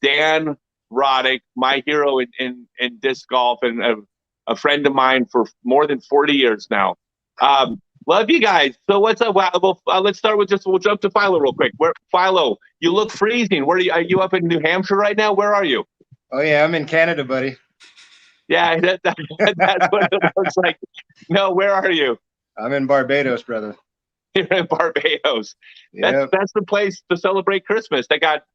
A: Dan Roddick, my hero in disc golf and a friend of mine for more than 40 years now. Love you guys. So what's up? Well, let's start with we'll jump to Philo real quick. Philo, you look freezing. Where are you up in New Hampshire right now? Where are you?
E: Oh yeah, I'm in Canada, buddy.
A: Yeah, that's what it looks like. No, where are you?
E: I'm in Barbados, brother.
A: You're in Barbados.
E: Yep.
A: That's the place to celebrate Christmas. They got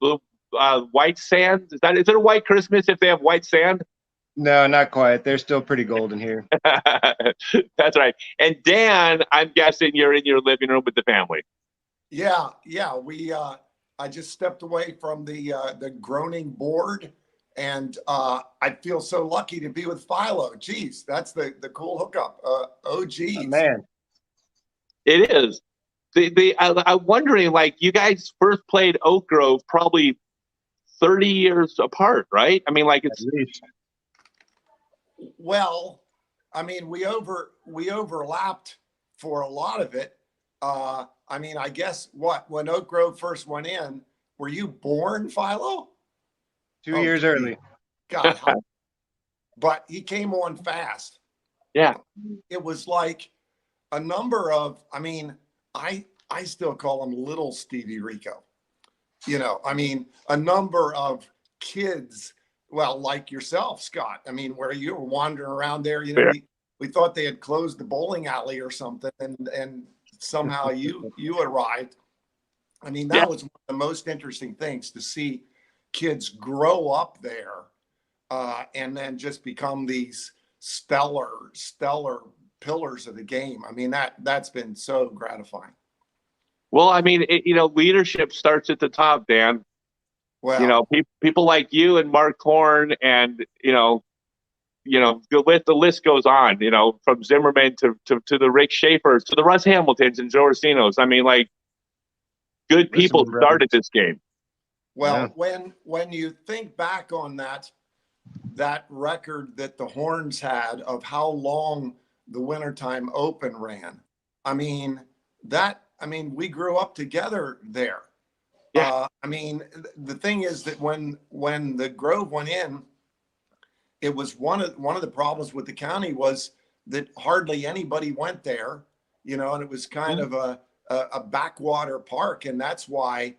A: white sand. Is it a white Christmas if they have white sand?
E: No, not quite. They're still pretty golden here.
A: That's right. And Dan, I'm guessing you're in your living room with the family.
F: Yeah. We I just stepped away from the groaning board, and I feel so lucky to be with Philo. Geez, that's the cool hookup. Geez.
E: Oh, man.
A: It is. I'm wondering, like, you guys first played Oak Grove probably 30 years apart, right? I mean, like, it's.
F: Well, I mean, we overlapped for a lot of it. I mean, I guess when Oak Grove first went in, were you born, Philo?
E: 2 years early.
F: God, but he came on fast.
A: Yeah.
F: It was like a number of, I mean, I still call him little Stevie Rico. I mean, a number of kids, well, like yourself, Scott. I mean, where you were wandering around there, we thought they had closed the bowling alley or something, and somehow you arrived. I mean, that was one of the most interesting things, to see kids grow up there and then just become these stellar pillars of the game. I mean, that's been so gratifying.
A: Well, I mean, leadership starts at the top, Dan. Well, people like you and Mark Horn, and the list goes on. From Zimmerman to the Rick Schaefers to the Russ Hamiltons and Joe Orsinos. I mean, like, good people started this game.
F: Well, when you think back on that record that the Horns had of how long the Wintertime Open ran, I mean, we grew up together there. Yeah. I mean, the thing is that when the Grove went in, it was one of the problems with the county was that hardly anybody went there, and it was kind of a backwater park, and that's why,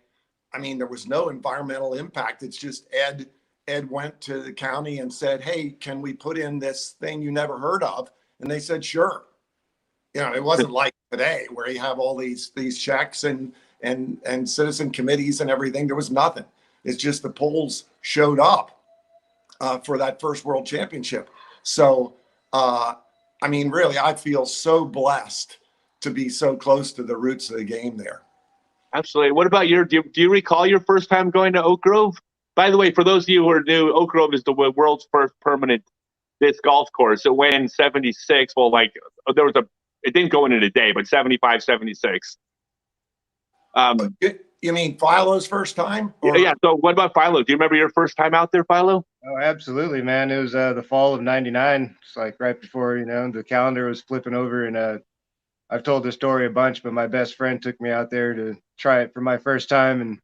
F: I mean, there was no environmental impact. It's just Ed went to the county and said, "Hey, can we put in this thing you never heard of?" And they said, "Sure." It wasn't like today where you have all these checks and citizen committees and everything. There was nothing. It's just the polls showed up for that first World Championship. So, I mean, really, I feel so blessed to be so close to the roots of the game there.
A: Absolutely. What about do you recall your first time going to Oak Grove? By the way, for those of you who are new, Oak Grove is the world's first permanent disc golf course. It went in 76. Well, like it didn't go in a day, but 75, 76.
F: You mean Philo's first time?
A: Yeah. So what about Philo? Do you remember your first time out there, Philo?
E: Oh, absolutely, man. It was the fall of '99. It's like right before, the calendar was flipping over. And I've told this story a bunch, but my best friend took me out there to try it for my first time. And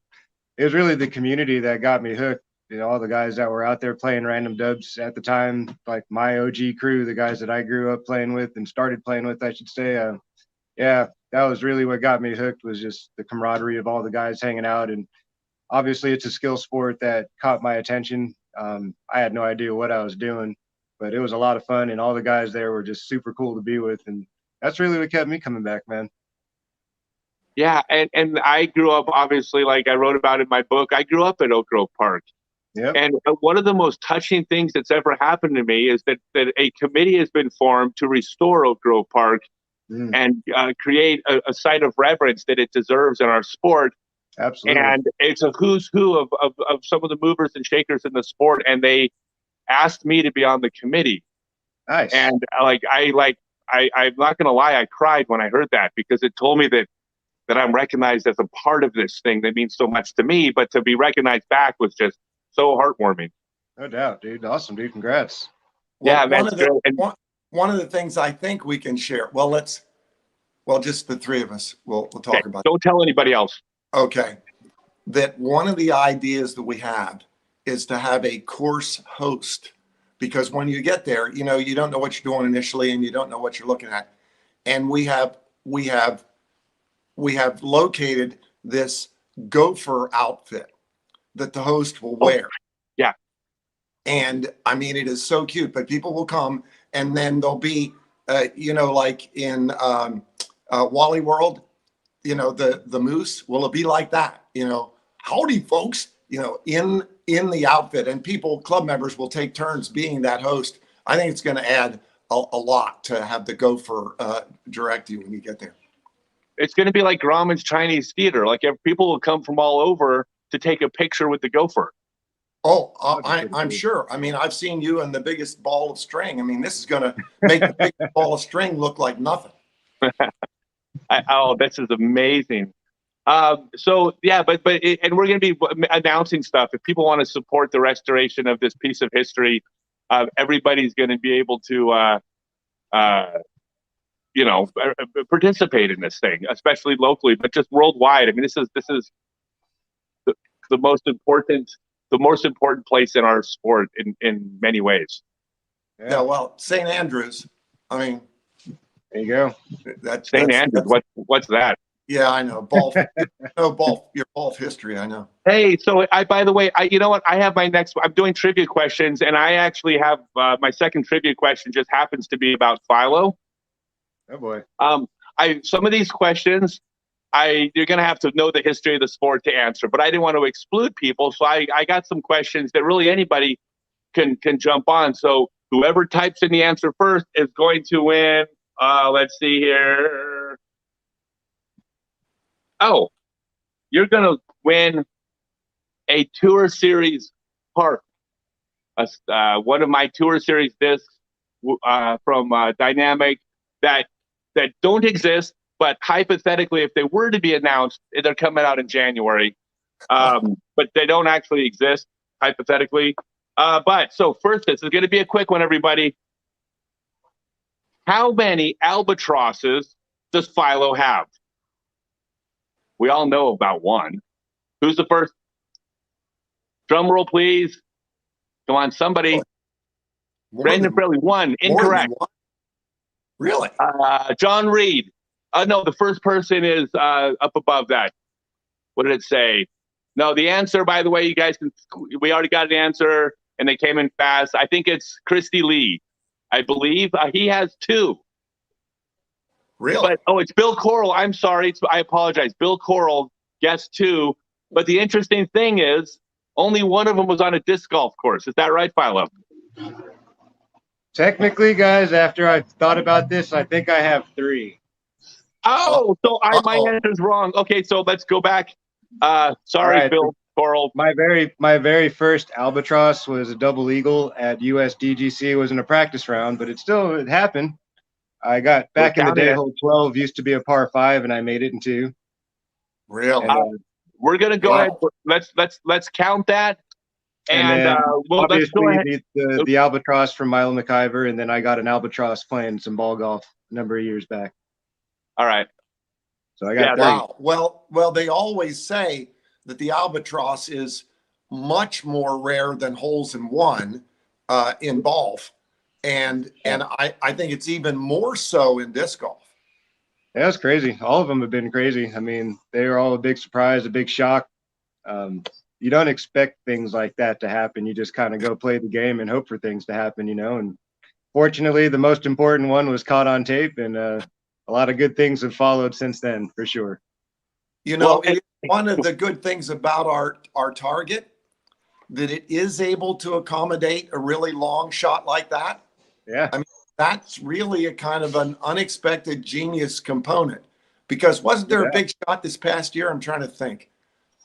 E: it was really the community that got me hooked. All the guys that were out there playing random dubs at the time, like my OG crew, the guys that I grew up playing with and started playing with, I should say. Yeah, that was really what got me hooked, was just the camaraderie of all the guys hanging out. And obviously it's a skill sport that caught my attention. I had no idea what I was doing, but it was a lot of fun. And all the guys there were just super cool to be with. And that's really what kept me coming back, man.
A: Yeah. And I grew up, obviously, like I wrote about in my book, I grew up at Oak Grove Park.
E: Yep.
A: And one of the most touching things that's ever happened to me is that a committee has been formed to restore Oak Grove Park and create a site of reverence that it deserves in our sport.
E: Absolutely.
A: And it's a who's who of some of the movers and shakers in the sport. And they asked me to be on the committee.
E: Nice.
A: And I'm not going to lie, I cried when I heard that, because it told me that I'm recognized as a part of this thing that means so much to me, but to be recognized back was just so heartwarming.
E: No doubt, dude. Awesome, dude. Congrats.
F: Well,
A: yeah, man.
F: One of the things I think we can share. Well, just the three of us. We'll talk about.
A: Don't tell anybody else.
F: Okay. That one of the ideas that we had is to have a course host, because when you get there, you don't know what you're doing initially, and you don't know what you're looking at. And we have located this gopher outfit that the host will wear.
A: Yeah.
F: And I mean, it is so cute, but people will come, and then they'll be, like in Wally World, the moose, will it be like that? Howdy folks, in the outfit, and club members will take turns being that host. I think it's going to add a lot to have the gopher direct you when you get there.
A: It's going to be like Grauman's Chinese theater. Like people will come from all over to take a picture with the gopher.
F: Oh, I'm sure. I mean, I've seen you in the biggest ball of string. I mean, this is going to make the biggest ball of string look like nothing.
A: This is amazing. So yeah, but and we're going to be announcing stuff. If people want to support the restoration of this piece of history, everybody's going to be able to, participate in this thing, especially locally, but just worldwide. I mean, this is the most important place in our sport in many ways.
F: Yeah. Well, St. Andrews. I mean,
E: there you go.
F: That's
A: St. Andrews. What's that?
F: Yeah, I know. Your golf history. I know.
A: Hey, so by the way, you know what? I have I'm doing trivia questions, and I actually have my second trivia question just happens to be about Philo.
E: Oh boy.
A: Some of these questions, you're going to have to know the history of the sport to answer, but I didn't want to exclude people. So I got some questions that really anybody can jump on. So whoever types in the answer first is going to win. Let's see here. Oh, you're going to win a Tour Series park. One of my Tour Series discs from Dynamic that don't exist. But hypothetically, if they were to be announced, they're coming out in January. But they don't actually exist, hypothetically. But so first, this is going to be a quick one, everybody. How many albatrosses does Philo have? We all know about one. Who's the first? Drum roll, please. Come on, somebody. Brandon Fraley, one. Incorrect.
F: One. Really?
A: John Reed. No, the first person is up above that. What did it say? No, the answer, by the way, you guys we already got an answer, and they came in fast. I think it's Christy Lee. I believe he has two.
F: Really?
A: But it's Bill Coral. I'm sorry. I apologize. Bill Coral guessed two. But the interesting thing is, only one of them was on a disc golf course. Is that right, Philo?
E: Technically, guys, after I've thought about this, I think I have three.
A: Oh, so my
F: Uh-oh.
A: answer's wrong. Okay, so let's go back. Sorry,
E: right.
A: Phil, Coral.
E: My very first albatross was a double eagle at USDGC. It wasn't a practice round, but it happened. I got back in the day.
A: counted it.
E: Hole 12 used to be a par 5, and I made it in 2.
F: Really?
E: And,
A: We're gonna go
F: Wow.
A: ahead. Let's count that.
E: and
A: And
E: then
A: well, let's go
E: obviously
A: ahead.
E: the albatross from Milo McIver, and then I got an albatross playing some ball golf a number of years back.
A: All right.
E: So I got
A: Yeah,
E: 3.
F: Wow. Well, they always say that the albatross is much more rare than holes in one in golf, and I think it's even more so in disc golf.
E: Yeah, it's crazy. All of them have been crazy. I mean, they were all a big surprise, a big shock. You don't expect things like that to happen. You just kind of go play the game and hope for things to happen, And fortunately, the most important one was caught on tape, and a lot of good things have followed since then, for sure.
F: It is one of the good things about our target, that it is able to accommodate a really long shot like that.
E: Yeah.
F: I mean, that's really a kind of an unexpected genius component, because wasn't there a big shot this past year? I'm trying to think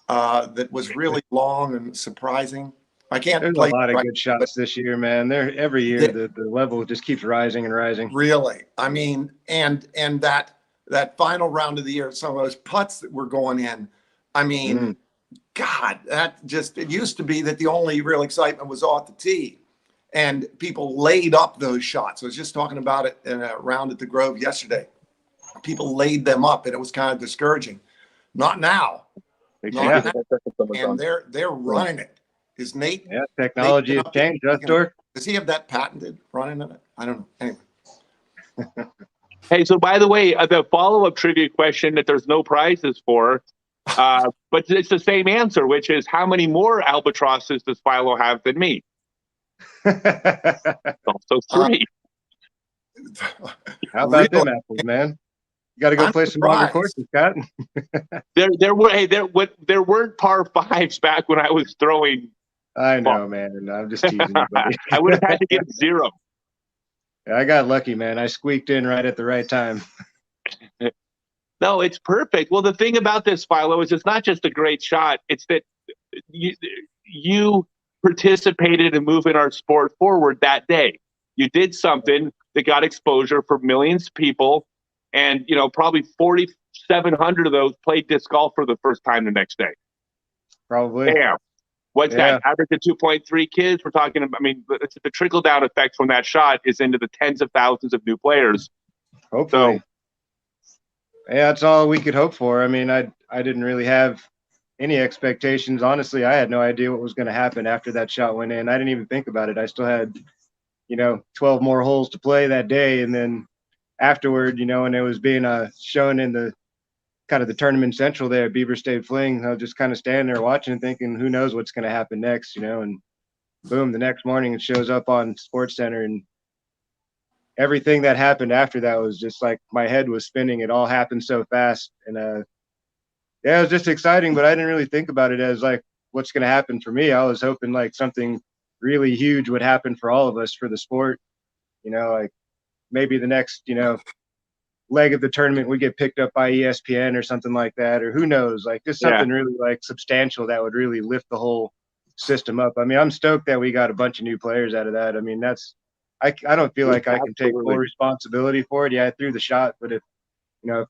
F: that was really long and surprising. I can't
E: There's
F: play
E: a lot of
F: right,
E: good shots this year, man. There every year the level just keeps rising and rising.
F: really. I mean, and that final round of the year, some of those putts that were going in. I mean, God, it used to be that the only real excitement was off the tee, and people laid up those shots. I was just talking about it in a round at the Grove yesterday. People laid them up, and it was kind of discouraging. Not now. Not now. And they're running it. Is Nate?
E: Yeah, technology has changed, Dork.
F: Does he have that patented running in it? I don't know. Anyway.
A: Hey, so by the way, the follow-up trivia question that there's no prizes for, but it's the same answer, which is how many more albatrosses does Philo have than me? Also 3.
E: How about them apples, man? You got to go play some longer courses, Scott.
A: There weren't par 5s back when I was throwing.
E: I know, man. I'm just teasing you, buddy.
A: I would have had to get 0.
E: Yeah, I got lucky, man. I squeaked in right at the right time.
A: No, it's perfect. Well, the thing about this, Philo, is it's not just a great shot. It's that you participated in moving our sport forward that day. You did something that got exposure for millions of people, and probably 4,700 of those played disc golf for the first time the next day.
E: Probably.
A: Damn. What's that? Average of 2.3 kids. We're talking about, it's the trickle down effect from that shot is into the tens of thousands of new players.
E: Hopefully. Yeah, that's all we could hope for. I mean, I didn't really have any expectations. Honestly, I had no idea what was going to happen after that shot went in. I didn't even think about it. I still had, 12 more holes to play that day. And then afterward, when it was being shown in the kind of the tournament central there at Beaver State Fling, I was just kind of standing there watching and thinking, who knows what's going to happen next, and boom, the next morning it shows up on Sports Center, and everything that happened after that was just like my head was spinning. It all happened so fast, and it was just exciting, but I didn't really think about it as like what's going to happen for me. I was hoping like something really huge would happen for all of us for the sport, like maybe the next, leg of the tournament would get picked up by ESPN or something like that, or who knows, like just something really like substantial that would really lift the whole system up. I mean, I'm stoked that we got a bunch of new players out of that. I mean, I don't feel like I can take full responsibility for it. Yeah, I threw the shot, but if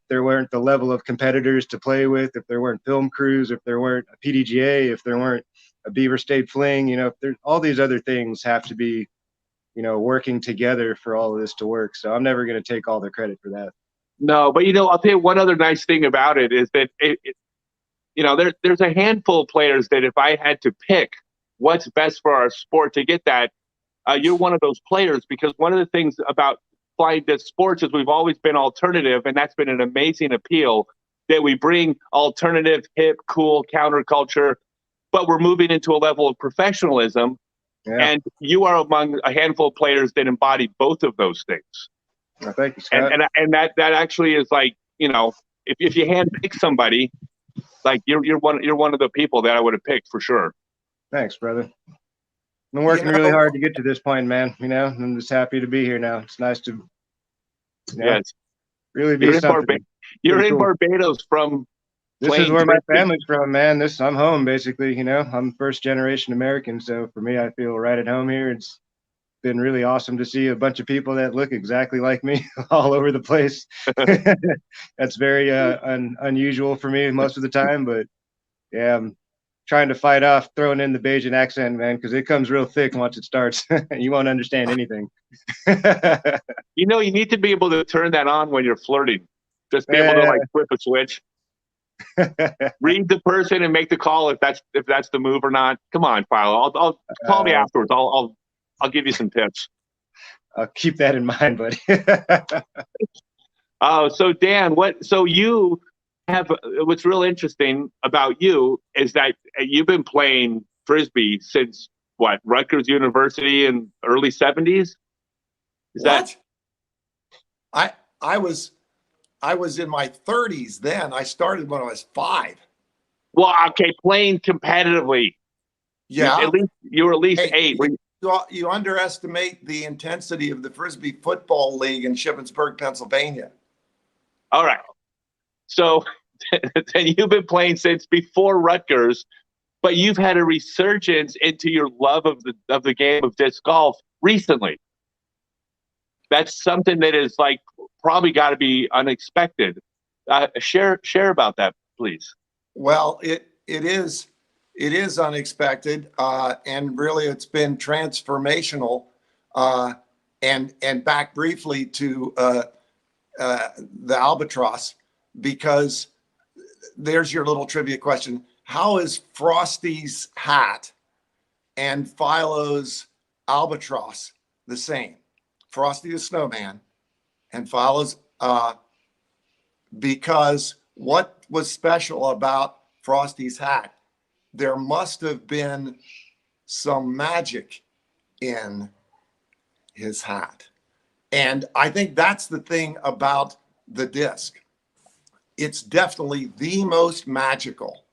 E: there weren't the level of competitors to play with, if there weren't film crews, if there weren't a PDGA, if there weren't a Beaver State Fling, if there's all these other things have to be, working together for all of this to work. So I'm never going to take all the credit for that.
A: No, but I'll tell you one other nice thing about it is that there's a handful of players that if I had to pick what's best for our sport to get that, you're one of those players, because one of the things about flying disc sports is we've always been alternative, and that's been an amazing appeal that we bring alternative, hip, cool counterculture, but we're moving into a level of professionalism, and you are among a handful of players that embody both of those things.
E: Well, thank you, Scott.
A: And that actually is like, if you hand pick somebody, like you're one of the people that I would have picked for sure.
E: Thanks, brother. I've been working really hard to get to this point, man. I'm just happy to be here now. It's nice to really be something.
A: You're
E: Pretty
A: in
E: cool.
A: Barbados from
E: This is
A: playing
E: where my
A: Frisbee.
E: family's from, man. I'm home basically, you know. I'm first generation American, so for me, I feel right at home here. It's been really awesome to see a bunch of people that look exactly like me all over the place. That's very unusual for me most of the time, but yeah, I'm trying to fight off throwing in the Bajan accent, man, because it comes real thick once it starts. You won't understand anything.
A: You know, you need to be able to turn that on when you're flirting. Just be able to like flip a switch, read the person, and make the call if that's the move or not. Come on, Philo. I'll call me afterwards. I'll give you some tips.
E: I'll keep that in mind, buddy.
A: Oh, so Dan, so you have, what's real interesting about you is that you've been playing Frisbee since what, Rutgers University in early 70s?
F: What? I was in my 30s then. I started when I was 5.
A: Well, okay, playing competitively.
F: Yeah.
A: You were at least
F: Hey,
A: 8.
F: you underestimate the intensity of the Frisbee Football League in Shippensburg, Pennsylvania.
A: All right. So then you've been playing since before Rutgers, but you've had a resurgence into your love of the game of disc golf recently. That's something that is like probably got to be unexpected. Share about that, please.
F: Well, it is unexpected, and really it's been transformational. And back briefly to the albatross, because there's your little trivia question. How is Frosty's hat and Philo's albatross the same? Frosty the Snowman and Philo's, because what was special about Frosty's hat? There must have been some magic in his hat. And I think that's the thing about the disc. It's definitely the most magical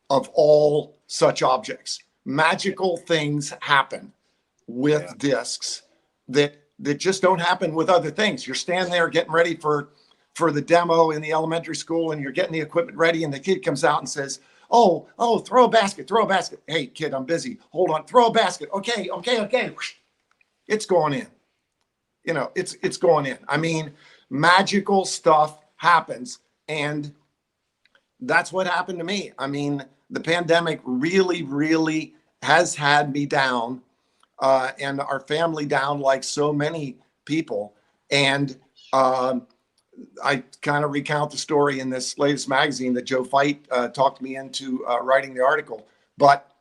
F: of all such objects. Magical things happen with discs that just don't happen with other things. You're standing there getting ready for the demo in the elementary school, and you're getting the equipment ready, and the kid comes out and says, oh, throw a basket. Hey, kid, I'm busy. Hold on, throw a basket. Okay. It's going in. You know, it's going in. I mean, magical stuff happens, and that's what happened to me. I mean, the pandemic really, really has had me down, and our family down, like so many people. And I kind of recount the story in this latest magazine that Joe Fight talked me into writing the article. But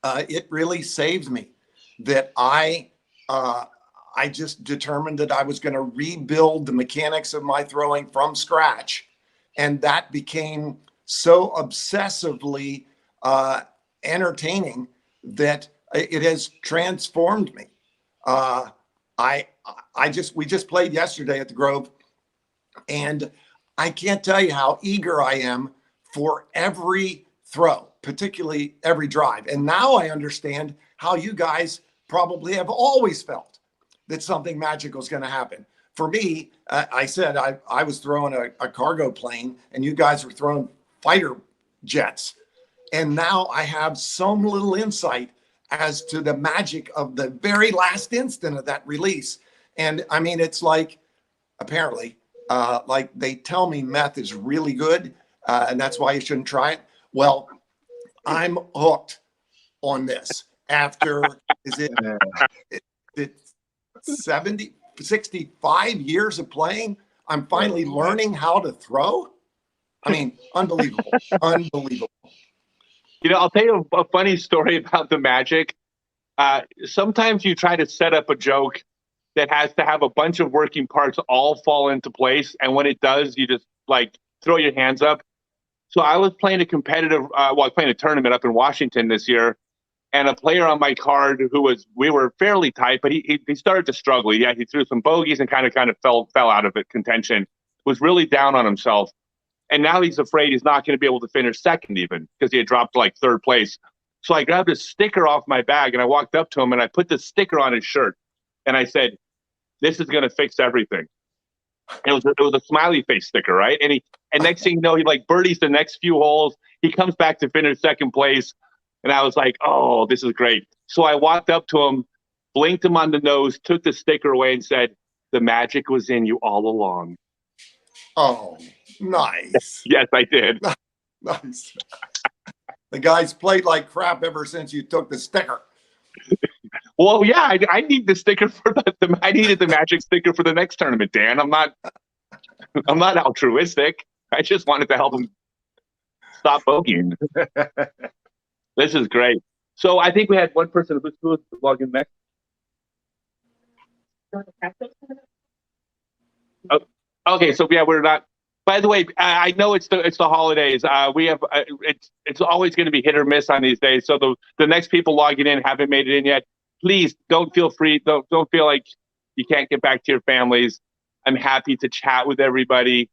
F: it really saved me that I just determined that I was going to rebuild the mechanics of my throwing from scratch. And that became so obsessively entertaining that it has transformed me. We just played yesterday at the Grove, and I can't tell you how eager I am for every throw, particularly every drive. And now I understand how you guys probably have always felt that something magical is going to happen. For me, I said I was throwing a cargo plane, and you guys were throwing fighter jets. And now I have some little insight as to the magic of the very last instant of that release. And I mean, it's like, apparently, like they tell me meth is really good, and that's why you shouldn't try it. Well, I'm hooked on this after, is it 65 years of playing? I'm finally learning how to throw. I mean, unbelievable.
A: You know, I'll tell you a funny story about the magic. Sometimes you try to set up a joke that has to have a bunch of working parts all fall into place. And when it does, you just like throw your hands up. So I was playing I was playing a tournament up in Washington this year. And a player on my card we were fairly tight, but he started to struggle. He threw some bogeys and kind of fell out of it, contention, was really down on himself. And now he's afraid he's not going to be able to finish second even because he had dropped to like third place. So I grabbed a sticker off my bag and I walked up to him and I put the sticker on his shirt. And I said, "This is going to fix everything." It was a smiley face sticker, right? And next thing you know, he like birdies the next few holes. He comes back to finish second place, and I was like, "Oh, this is great." So I walked up to him, blinked him on the nose, took the sticker away, and said, "The magic was in you all along."
F: Oh, nice.
A: Yes, I did.
F: Nice. The guy's played like crap ever since you took the sticker.
A: Well, yeah, I need the sticker for I needed the magic sticker for the next tournament, Dan. I'm not altruistic. I just wanted to help him stop bogeying. This is great. So I think we had one person who's logging next. Oh, okay, so yeah, we're not. By the way, I know it's the holidays. We have it's always going to be hit or miss on these days. So the next people logging in haven't made it in yet. Please don't feel free. Don't feel like you can't get back to your families. I'm happy to chat with everybody.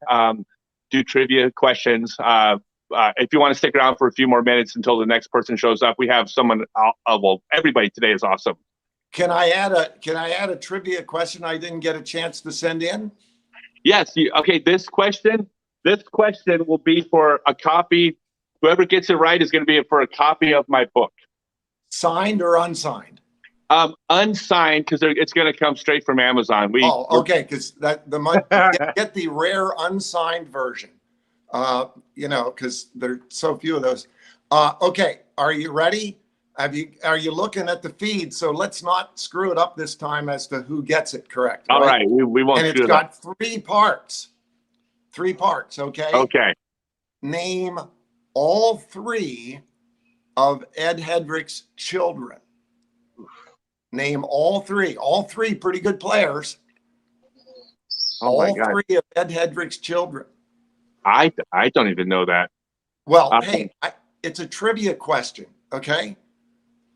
A: Do trivia questions. If you want to stick around for a few more minutes until the next person shows up, we have someone. Well, everybody today is awesome.
F: Can I add a trivia question I didn't get a chance to send in?
A: Yes. Okay. This question will be for a copy. Whoever gets it right is going to be for a copy of my book.
F: Signed or unsigned?
A: Unsigned, because it's going to come straight from Amazon.
F: Okay, because get the rare unsigned version. Because there are so few of those. Okay, are you ready? Are you looking at the feed? So let's not screw it up this time as to who gets it correct.
A: All right, we won't.
F: And it's got 3 parts. 3 parts. Okay.
A: Okay.
F: Name all 3 of Ed Hedrick's children. Name all 3. All 3 pretty good players.
A: Oh my God.
F: All 3 of Ed Hedrick's children.
A: I don't even know that.
F: Well, hey, it's a trivia question, okay?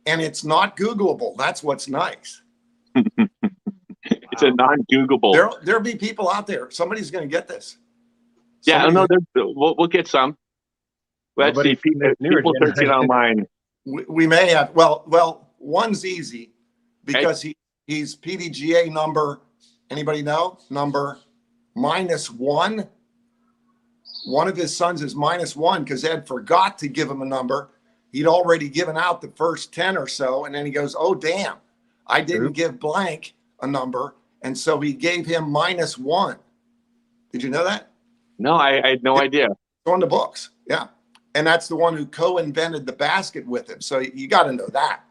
F: And it's not Googleable. That's what's nice.
A: It's a non-Googleable.
F: There'll be people out there. Somebody's going to get this.
A: Yeah, no, we'll get some. Let's see. People searching online.
F: We may have. Well, one's easy because he's PDGA number. Anybody know? Number -1. One of his sons is -1 because Ed forgot to give him a number. He'd already given out the first 10 or so. And then he goes, oh, damn, I didn't give blank a number. And so he gave him -1. Did you know that?
A: No, I had no idea.
F: It's on the books. Yeah. And that's the one who co-invented the basket with him. So you got to know that.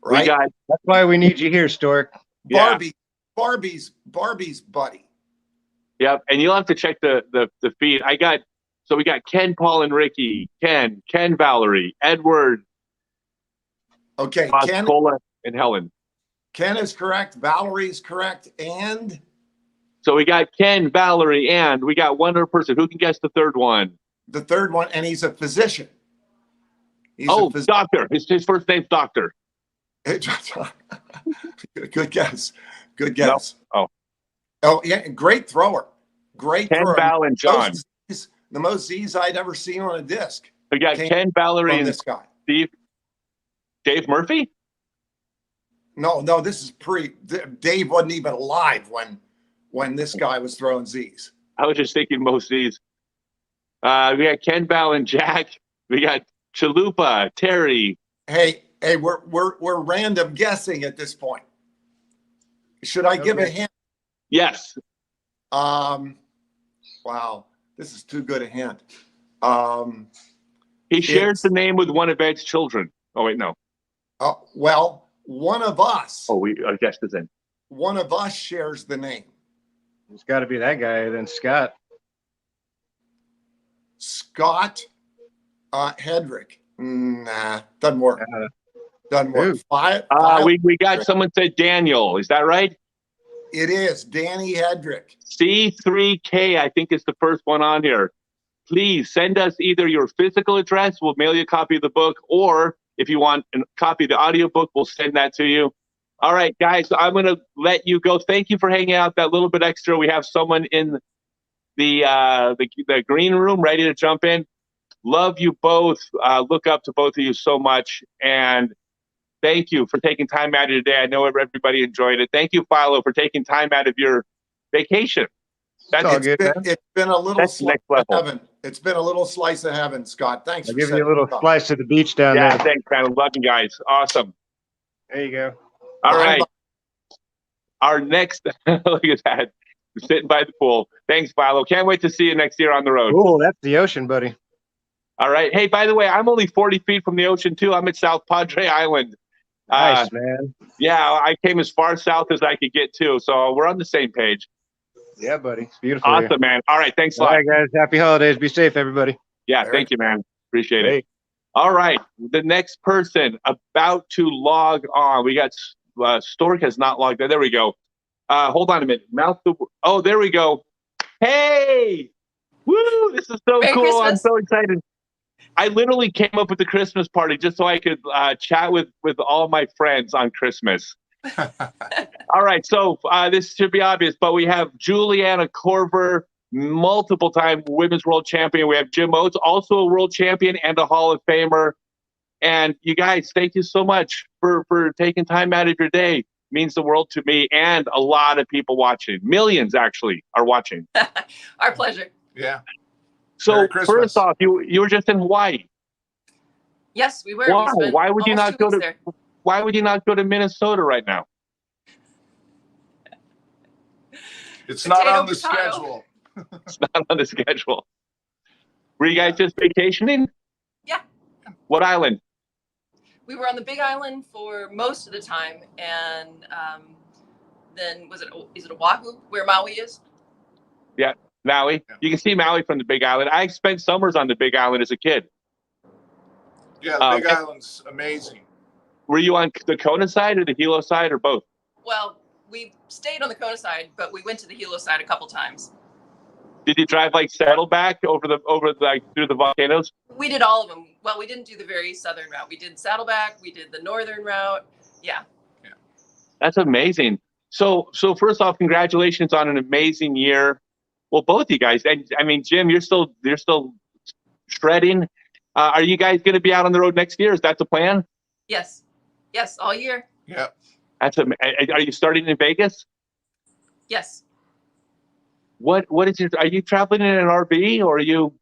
F: Right.
E: That's why we need you here, Stork.
F: Barbie's buddy.
A: Yep. And you'll have to check the feed. So we got Ken, Paul, and Ricky. Ken, Valerie, Edward.
F: Okay. Ken,
A: Cola, and Helen.
F: Ken is correct. Valerie's correct. And
A: so we got Ken, Valerie, and we got one other person. Who can guess the third one?
F: The third one, and he's a physician.
A: Doctor. His first name's Doctor.
F: Good guess. Good guess.
A: No.
F: Oh, yeah. Great thrower. Great
A: Ken,
F: thrower.
A: Val, and John.
F: The most Z's I'd ever seen on a disc.
A: We got Ken, Valerie, and
F: this guy.
A: Steve. Dave Murphy?
F: No, this is Dave wasn't even alive when this guy was throwing Z's.
A: I was just thinking most Z's. We got Ken, Val, and Jack. We got Chalupa, Terry.
F: Hey, we're random guessing at this point. Should I give a hint?
A: Yes.
F: Wow, this is too good a hint.
A: He shares the name with one of Ed's children. Oh wait, no.
F: Oh well, one of us.
A: Oh, our guest is in.
F: One of us shares the name.
E: It's got to be that guy, then Scott.
F: Scott Hedrick. Nah, doesn't work. Doesn't work. Five,
A: we got someone said Daniel. Is that right?
F: It is Danny Hedrick.
A: C3K, I think, is the first one on here. Please send us either your physical address. We'll mail you a copy of the book, or if you want a copy of the audiobook, we'll send that to you. All right, guys, I'm going to let you go. Thank you for hanging out that little bit extra. We have someone in the green room ready to jump in. Love you both. Look up to both of you so much. And thank you for taking time out of your day. I know everybody enjoyed it. Thank you, Philo, for taking time out of your vacation.
E: It's all
A: That's
E: good, man.
F: It's been a little
A: That's
F: slice
A: next
F: of
A: level.
F: heaven. It's been a little slice of heaven, Scott. Thanks
E: I'll
F: for
E: give you a
F: setting
E: little
F: it up.
E: slice of the beach down
A: Yeah,
E: there.
A: thanks, man. Love you guys. Awesome.
E: There you go.
A: All
F: Bye,
A: right. Our next, look at that. Sitting by the pool. Thanks, Philo. Can't wait to see you next year on the road.
E: Cool. That's the ocean, buddy.
A: All right. Hey, by the way, I'm only 40 feet from the ocean, too. I'm at South Padre Island.
E: Nice, man.
A: Yeah, I came as far south as I could get, too. So we're on the same page.
E: Yeah, buddy. It's beautiful here.
A: Awesome, man. All right. Thanks a
E: All
A: lot.
E: right, guys. Happy holidays. Be safe, everybody.
A: Yeah,
F: Very
A: thank you, man. Appreciate it.
E: Hey.
A: All right. The next person about to log on. We got Stork has not logged on. There we go. Hold on a minute. Oh, there we go. Hey! Woo! This is so
G: Merry
A: cool. I'm
G: Christmas.
A: so excited. I literally came up with the Christmas party just so I could chat with all my friends on Christmas. All right. So this should be obvious, but we have Juliana Korver, multiple-time women's world champion. We have Jim Oates, also a world champion and a Hall of Famer. And you guys, thank you so much for taking time out of your day. Means the world to me and a lot of people watching. Millions actually are watching.
G: Our pleasure.
H: Yeah.
A: So
H: Merry Christmas.
A: first off, you were just in Hawaii.
G: Yes, we were.
A: Wow.
G: We spent
A: Why would you
G: almost
A: not
G: 2
A: go
G: weeks
A: to
G: there.
A: Why would you not go to Minnesota right now?
H: It's not
G: Potato,
H: on the
G: potato.
H: schedule.
A: It's not on the schedule. Were you guys just vacationing?
G: Yeah.
A: What island?
G: We were on the Big Island for most of the time, and then is it Oahu where Maui is?
A: Maui.
H: Yeah.
A: You can see Maui from the Big Island. I spent summers on the Big Island as a kid.
H: Yeah, the Big
A: and-
H: Island's amazing.
A: Were you on the Kona side or the Hilo side or both?
G: Well, we stayed on the Kona side, but we went to the Hilo side a couple times.
A: Did you drive like Saddleback over like through the volcanoes?
G: We did all of them. Well, we didn't do the very southern route. We did Saddleback. We did the northern route. Yeah.
A: That's amazing. So first off, congratulations on an amazing year. Well, both you guys. And I mean, Jim, you're still shredding. Are you guys going to be out on the road next year? Is that the plan?
G: Yes. Yes, all year.
H: Yeah.
A: Are you starting in Vegas?
G: Yes.
A: What is your? Are you traveling in an RV or are you?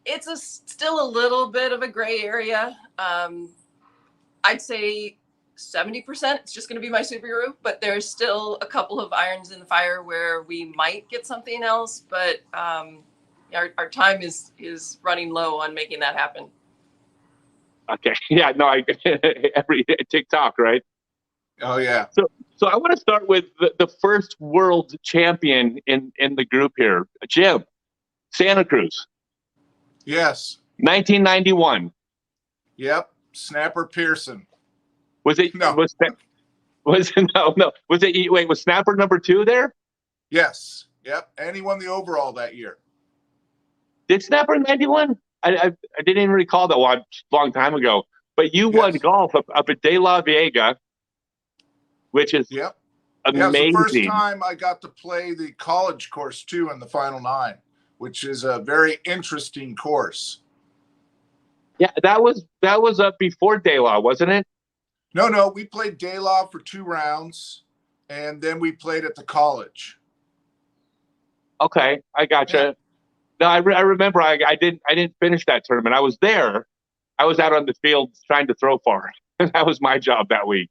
G: It's still a little bit of a gray area. I'd say 70%. It's just going to be my Subaru, but there's still a couple of irons in the fire where we might get something else. But our time is running low on making that happen.
A: Okay. Yeah. No. Every TikTok, right?
H: Oh, yeah.
A: So I want to start with the first world champion in the group here, Jim, Santa Cruz,
H: Yes.
A: 1991.
H: Yep. Snapper Pearson.
A: Was it?
H: No.
A: Was no? Was it? Wait, was Snapper number 2 there?
H: Yes. Yep. And he won the overall that year.
A: Did Snapper in 91? I didn't even recall that one a long time ago. But you won
H: Yes.
A: golf up at De La Vega, which is
H: Yep. Yeah, it was
A: amazing.
H: the first time I got to play the college course too in the final 9, which is a very interesting course.
A: Yeah, that was up before De La, wasn't it?
H: No, we played De La for 2 rounds, and then we played at the college.
A: Okay, I gotcha.
H: Yeah.
A: No, I remember. I didn't finish that tournament. I was there. I was out on the field trying to throw far. That was my job that week.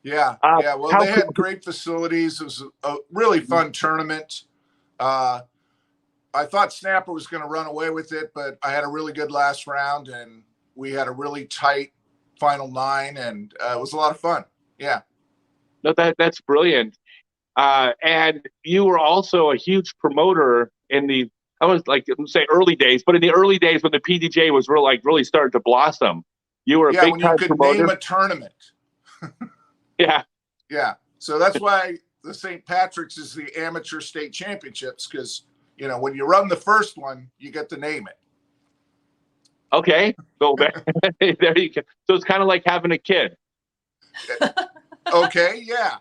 H: Yeah,
A: how
H: Well, they
A: cool-
H: had great facilities. It was a really fun tournament. I thought Snapper was going to run away with it, but I had a really good last round, and we had a really tight final 9, and it was a lot of fun. Yeah.
A: No, that's brilliant. And you were also a huge promoter in the, I was like, say early days, but in the early days when the PDJ was really starting to blossom, you were a
H: Yeah,
A: big
H: when you
A: time
H: could
A: promoter.
H: name a tournament.
A: Yeah.
H: Yeah. So that's why the St. Patrick's is the amateur state championships, because, when you run the first one, you get to name it.
A: Okay. So there you go. So it's kind of like having a kid.
H: Okay. Yeah.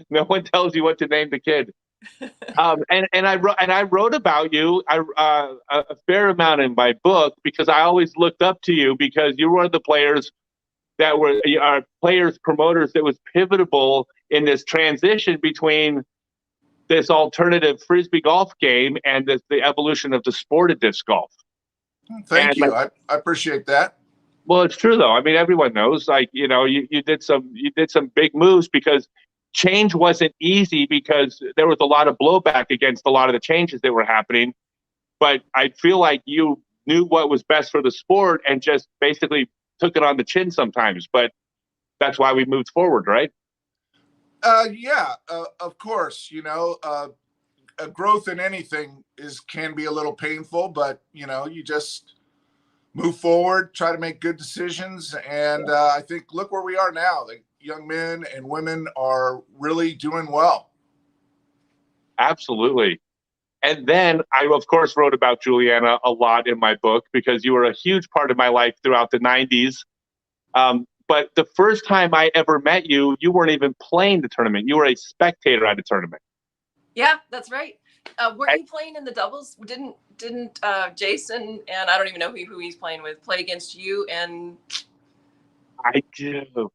A: No one tells you what to name the kid. And I wrote about you a fair amount in my book because I always looked up to you because you were one of the players that were promoters that was pivotal in this transition between this alternative Frisbee golf game and the evolution of the sport of disc golf.
H: Thank
A: And
H: you. I appreciate that.
A: Well, it's true though. I mean, everyone knows, like, you know, you did some big moves because change wasn't easy because there was a lot of blowback against a lot of the changes that were happening. But I feel like you knew what was best for the sport and just basically took it on the chin sometimes. But that's why we moved forward, right?
H: Yeah, of course. You know, a growth in anything can be a little painful, but you know, you just move forward, try to make good decisions, and I think look where we are now. The young men and women are really doing well.
A: Absolutely. And then I, of course, wrote about Juliana a lot in my book because you were a huge part of my life throughout the 90s. But the first time I ever met you, you weren't even playing the tournament. You were a spectator at the tournament.
G: Yeah, that's right. Weren't you playing in the doubles? Didn't Jason, and I don't even know who he's playing with, play against you? And
A: I do.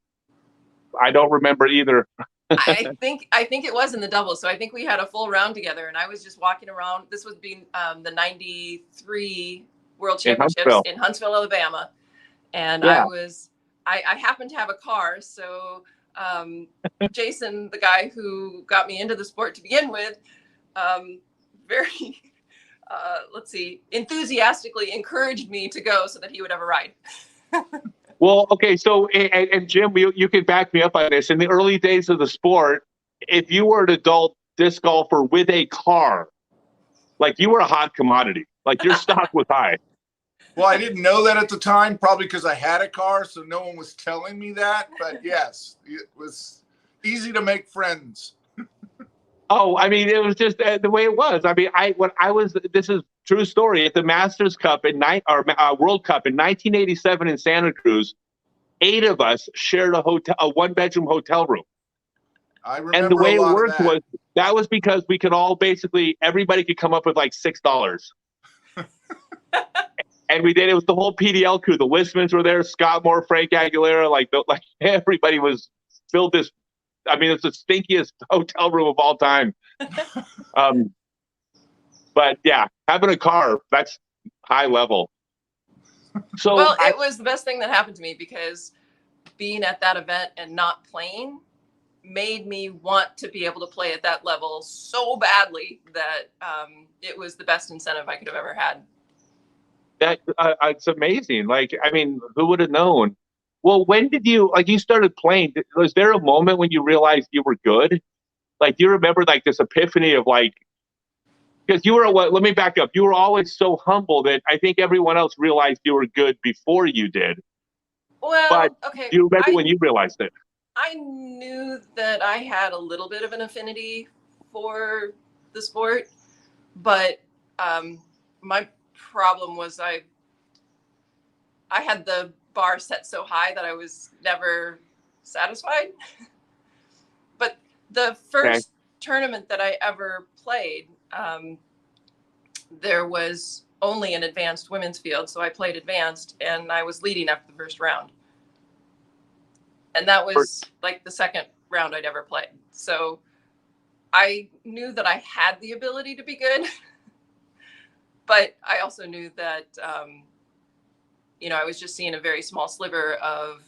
A: I don't remember either.
G: I think it was in the doubles. So I think we had a full round together, and I was just walking around. This was being the '93 World Championships in Huntsville, Alabama, and
A: Yeah.
G: I happened to have a car, so Jason, the guy who got me into the sport to begin with, very enthusiastically encouraged me to go so that he would have a ride.
A: Well, okay, so, and Jim, you can back me up on this. In the early days of the sport, if you were an adult disc golfer with a car, like, you were a hot commodity. Like, your stock was high.
H: Well, I didn't know that at the time, probably because I had a car, so no one was telling me that. But yes, it was easy to make friends.
A: Oh, I mean, it was just the way it was. I mean, this is true story, at the Masters Cup World Cup in 1987 in Santa Cruz, 8 of us shared a 1-bedroom hotel room.
H: I remember
A: And the way
H: a
A: it
H: lot
A: worked
H: of that.
A: was because we could all everybody could come up with like $6. And we did. It was the whole PDL crew. The Wismans were there. Scott Moore, Frank Aguilera, like everybody was filled this. I mean, it's the stinkiest hotel room of all time. But yeah, having a car, that's high level. So
G: Well, it was the best thing that happened to me because being at that event and not playing made me want to be able to play at that level so badly that it was the best incentive I could have ever had.
A: That it's amazing. Like, I mean, who would have known? Well, when did you started playing? Was there a moment when you realized you were good? Like, do you remember like this epiphany of like, because you were let me back up. You were always so humble that I think everyone else realized you were good before you did.
G: Well,
A: but
G: okay.
A: Do you remember when you realized it?
G: I knew that I had a little bit of an affinity for the sport, but my problem was I had the bar set so high that I was never satisfied. But the first tournament that I ever played, there was only an advanced women's field, so I played advanced, and I was leading after the first round. And that was like the second round I'd ever played. So I knew that I had the ability to be good, but I also knew that, I was just seeing a very small sliver of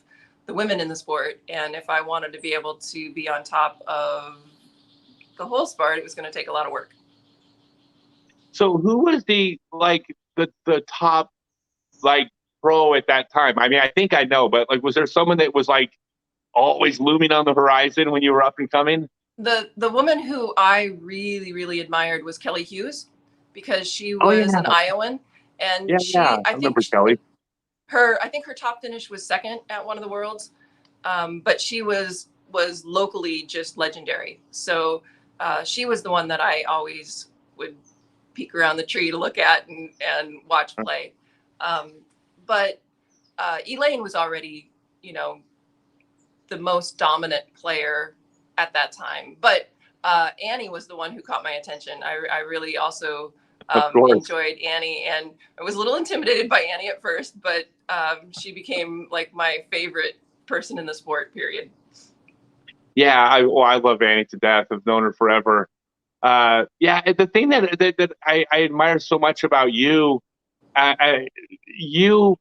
G: the women in the sport. And if I wanted to be able to be on top of the whole sport, it was going to take a lot of work.
A: So who was the top like pro at that time? I mean, I think I know, but like, was there someone that was like always looming on the horizon when you were up and coming?
G: The woman who I really, really admired was Kelly Hughes, because she was an Iowan, and
A: I remember Kelly.
G: I think her top finish was second at one of the worlds, but she was locally just legendary. So she was the one that I always would peek around the tree to look at and watch play. But Elaine was already, the most dominant player at that time. But Annie was the one who caught my attention. I really also enjoyed Annie, and I was a little intimidated by Annie at first, but she became like my favorite person in the sport, period.
A: Yeah, I love Annie to death. I've known her forever. Yeah, the thing that I admire so much about you, you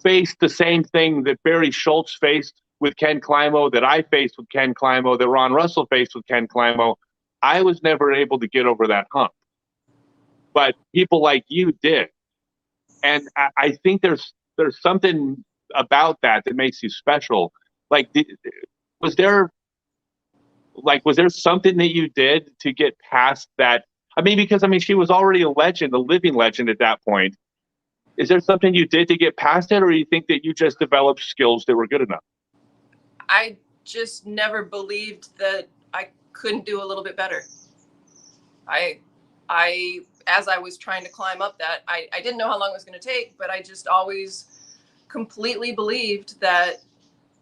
A: faced the same thing that Barry Schultz faced with Ken Climo, that I faced with Ken Climo, that Ron Russell faced with Ken Climo. I was never able to get over that hump, but people like you did, and I think there's something about that makes you special. Like, was there something that you did to get past that? I mean, because she was already a legend, a living legend at that point. Is there something you did to get past it, or you think that you just developed skills that were good enough?
G: I just never believed that I couldn't do a little bit better. As I was trying to climb up that, I didn't know how long it was going to take, but I just always completely believed that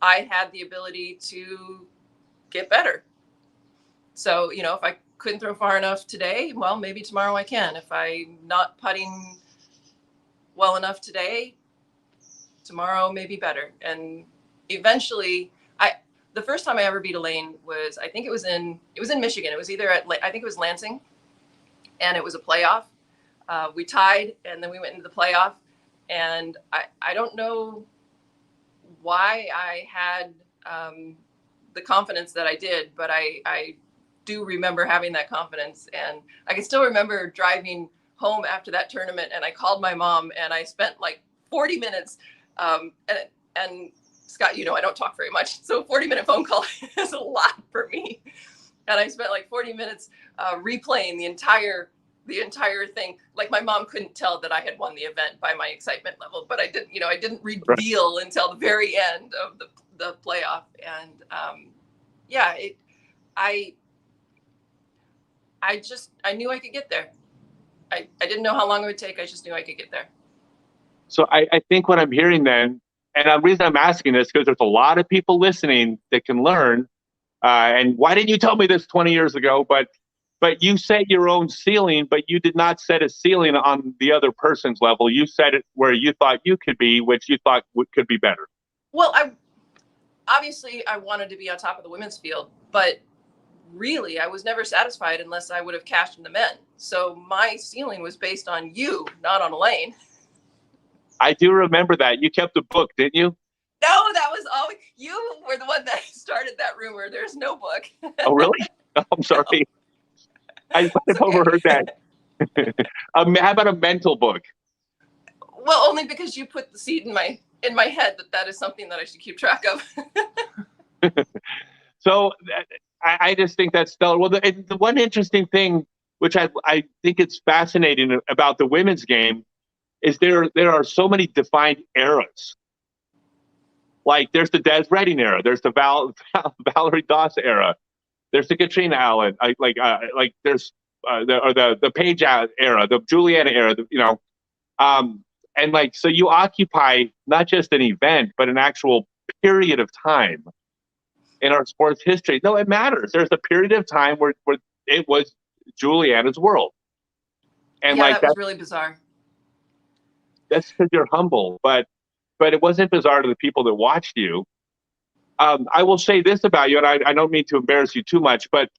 G: I had the ability to get better. So, if I couldn't throw far enough today, well, maybe tomorrow I can. If I'm not putting well enough today, tomorrow may be better. And eventually, the first time I ever beat Elaine was, I think it was in Michigan. It was either I think it was Lansing, and it was a playoff. We tied, and then we went into the playoff. And I don't know why I had the confidence that I did, but I do remember having that confidence. And I can still remember driving home after that tournament, and I called my mom, and I spent like 40 minutes. And Scott, I don't talk very much, so a 40-minute phone call is a lot for me. And I spent like 40 minutes replaying the entire thing. Like, my mom couldn't tell that I had won the event by my excitement level, but I didn't reveal until the very end of the playoff. And I knew I could get there. I didn't know how long it would take. I just knew I could get there.
A: So I think what I'm hearing then, and the reason I'm asking this, because there's a lot of people listening that can learn. And why didn't you tell me this 20 years ago? But you set your own ceiling, but you did not set a ceiling on the other person's level. You set it where you thought you could be, which you thought could be better.
G: Well, I wanted to be on top of the women's field, but really, I was never satisfied unless I would have cashed in the men. So my ceiling was based on you, not on Elaine.
A: I do remember that. You kept a book, didn't you?
G: No, that was always, you were the one that started that rumor. There's no book.
A: Oh, really? Oh, I'm sorry. I might have overheard that. How about a mental book?
G: Well, only because you put the seed in my head that is something that I should keep track of.
A: So I just think that's stellar. Well, the one interesting thing, which I think it's fascinating about the women's game, is there are so many defined eras. Like, there's the Des Redding era, there's the Valerie Doss era, there's the Katrina Allen, there's the Paige era, the Juliana era, and like, so you occupy not just an event, but an actual period of time in our sports history. No, it matters. There's a period of time where it was Juliana's world, and
G: that was really bizarre.
A: That's because you're humble, but it wasn't bizarre to the people that watched you. I will say this about you, and I don't mean to embarrass you too much, but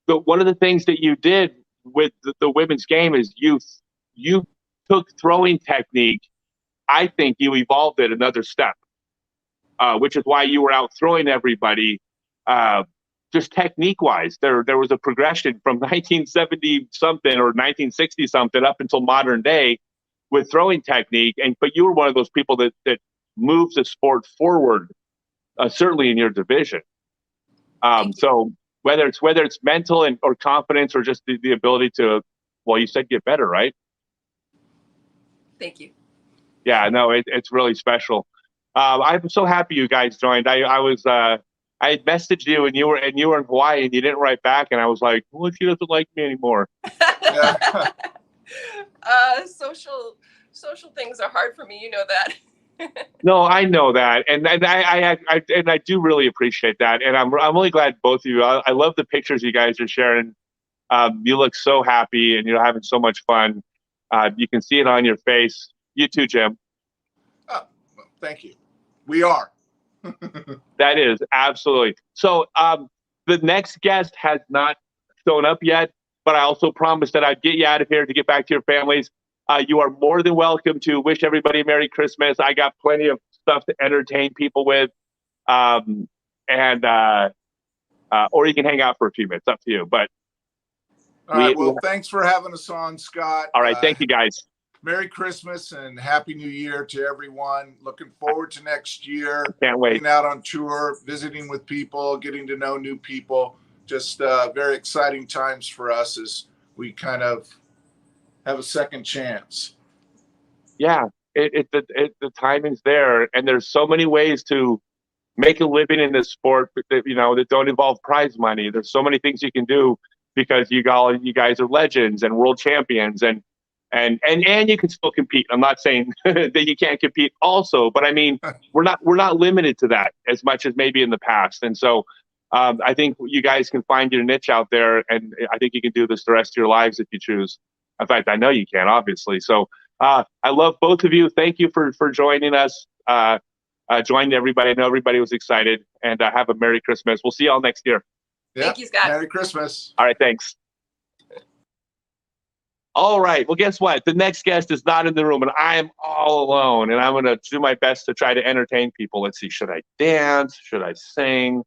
A: one of the things that you did with the women's game is you took throwing technique. I think you evolved it another step, which is why you were out throwing everybody. Just technique-wise, there was a progression from 1970 something or 1960 something up until modern day with throwing technique, but you were one of those people that moves the sport forward, certainly in your division. So whether it's mental or confidence or just the ability to, well, you said get better, right?
G: Thank you.
A: Yeah, no, it's really special. I'm so happy you guys joined. I had messaged you and you were in Hawaii and you didn't write back, and I was like, well, she doesn't like me anymore.
G: Social things are hard for me, you know that.
A: No, I know that, and I do really appreciate that, and I'm really glad both of you. I love the pictures you guys are sharing. You look so happy, and you're having so much fun. You can see it on your face. You too, Jim.
H: Oh, well, thank you. We are.
A: That is absolutely. So the next guest has not shown up yet. but I also promised that I'd get you out of here to get back to your families. You are more than welcome to wish everybody a Merry Christmas. I got plenty of stuff to entertain people with. Or you can hang out for a few minutes. Up to you. But
H: All right. Well, thanks for having us on, Scott.
A: All right. Thank you, guys.
H: Merry Christmas and Happy New Year to everyone. Looking forward to next year.
A: Can't wait.
H: Being out on tour, visiting with people, getting to know new people. Just very exciting times for us as we kind of have a second chance.
A: Yeah, the timing's there, and there's so many ways to make a living in this sport that don't involve prize money. There's so many things you can do because you guys are legends and world champions, and you can still compete. I'm not saying that you can't compete also, but I mean we're not limited to that as much as maybe in the past. And so I think you guys can find your niche out there, and I think you can do this the rest of your lives if you choose. In fact, I know you can, obviously. So I love both of you. Thank you for joining us. Joining everybody. I know everybody was excited, and have a Merry Christmas. We'll see y'all next year.
H: Yeah.
G: Thank you, Scott.
H: Merry Christmas.
A: All right, thanks. All right. Well, guess what? The next guest is not in the room, and I am all alone, and I'm going to do my best to try to entertain people. Let's see. Should I dance? Should I sing?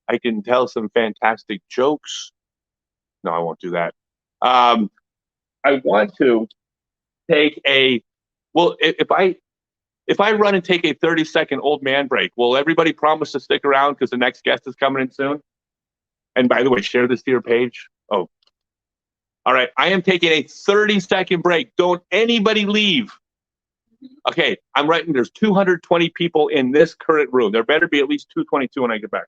A: I can tell some fantastic jokes. No, I won't do that. I want to take if I run and take a 30-second old man break, will everybody promise to stick around because the next guest is coming in soon? And by the way, share this to your page. Oh, all right. I am taking a 30-second break. Don't anybody leave. Okay, I'm writing. There's 220 people in this current room. There better be at least 222 when I get back.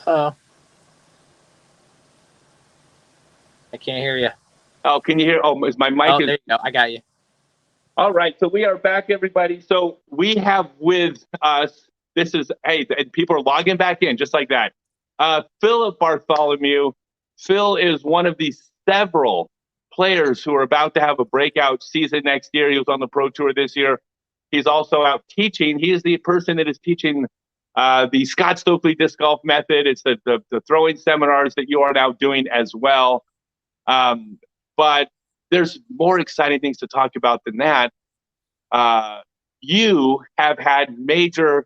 I: Oh, I can't hear you.
A: Oh, can you hear? Oh, is my mic?
I: Oh, there you go. I got you.
A: All right, so we are back, everybody. So we have with us, and people are logging back in just like that. Philip Bartholomew. Phil is one of the several players who are about to have a breakout season next year. He was on the Pro Tour this year. He's also out teaching. He is the person that is teaching the Scott Stokely disc golf method. It's the throwing seminars that you are now doing as well. But there's more exciting things to talk about than that. You have had major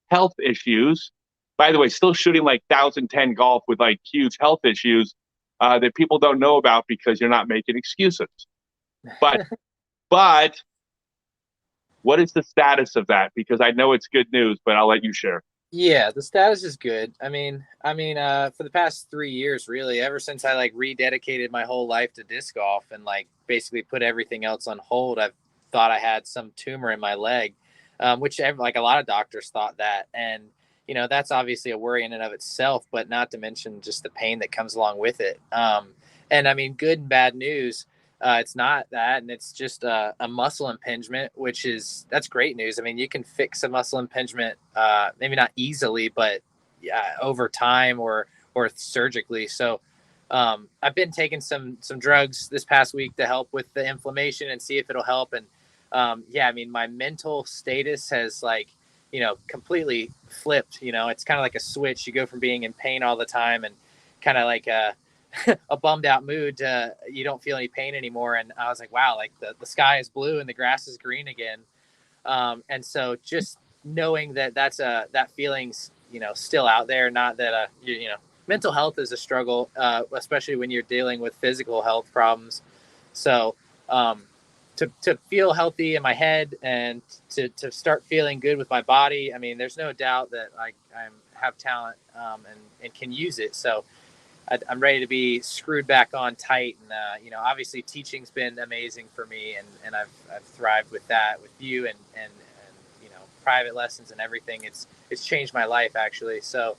A: health issues. By the way, still shooting like 1,010 golf with like huge health issues that people don't know about because you're not making excuses. But what is the status of that? Because I know it's good news, but I'll let you share.
I: Yeah, the status is good. I mean, for the past 3 years, really, ever since I like rededicated my whole life to disc golf and like basically put everything else on hold, I've thought I had some tumor in my leg, which like a lot of doctors thought that. And, that's obviously a worry in and of itself, but not to mention just the pain that comes along with it. And I mean, good and bad news. It's not that, and it's just a muscle impingement, that's great news. I mean, you can fix a muscle impingement, maybe not easily, but over time or surgically. So I've been taking some drugs this past week to help with the inflammation and see if it'll help. And I mean, my mental status has completely flipped. It's kind of like a switch. You go from being in pain all the time and kind of like a bummed out mood to you don't feel any pain anymore. And I was like, wow, like the sky is blue and the grass is green again. And so just knowing that that feeling's still out there. Not that, mental health is a struggle, especially when you're dealing with physical health problems. So to feel healthy in my head and to start feeling good with my body, I mean, there's no doubt that I have talent and can use it. So I'm ready to be screwed back on tight. And, obviously teaching's been amazing for me, and I've thrived with that, with you and private lessons and everything. It's changed my life, actually. So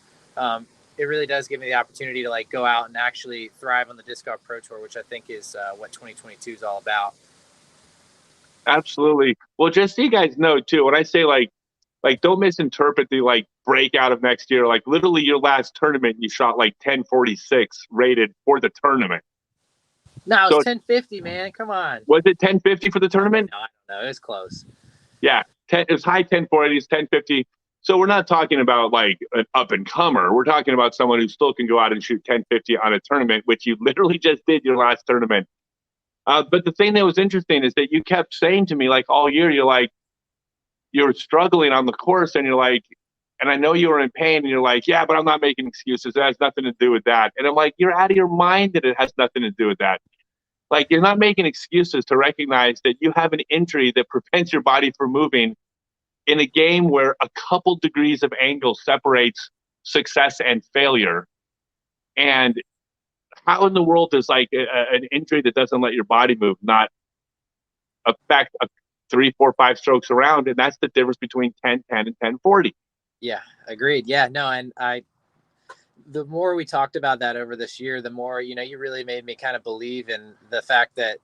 I: it really does give me the opportunity to like go out and actually thrive on the Disc Golf Pro Tour, which I think is what 2022 is all about.
A: Absolutely. Well, just so you guys know too, when I say like don't misinterpret the like breakout of next year. Like literally your last tournament, you shot like 1046 rated for the tournament.
I: No, it was 1050, man. Come on.
A: Was it 1050 for the tournament?
I: No, I don't know. It was close.
A: Yeah. It was high 1040s, 1050. So we're not talking about like an up and comer. We're talking about someone who still can go out and shoot 1050 on a tournament, which you literally just did your last tournament. But the thing that was interesting is that you kept saying to me like all year, you're struggling on the course, and you're like, and I know you were in pain, and you're like, yeah, but I'm not making excuses. It has nothing to do with that. And I'm like, you're out of your mind that it has nothing to do with that. Like, you're not making excuses to recognize that you have an injury that prevents your body from moving in a game where a couple degrees of angle separates success and failure. And how in the world does like an injury that doesn't let your body move not affect 3, 4, 5 strokes around? And that's the difference between 10-10 and 1040.
I: Yeah, agreed. Yeah, no, and the more we talked about that over this year, the more, you really made me kind of believe in the fact that,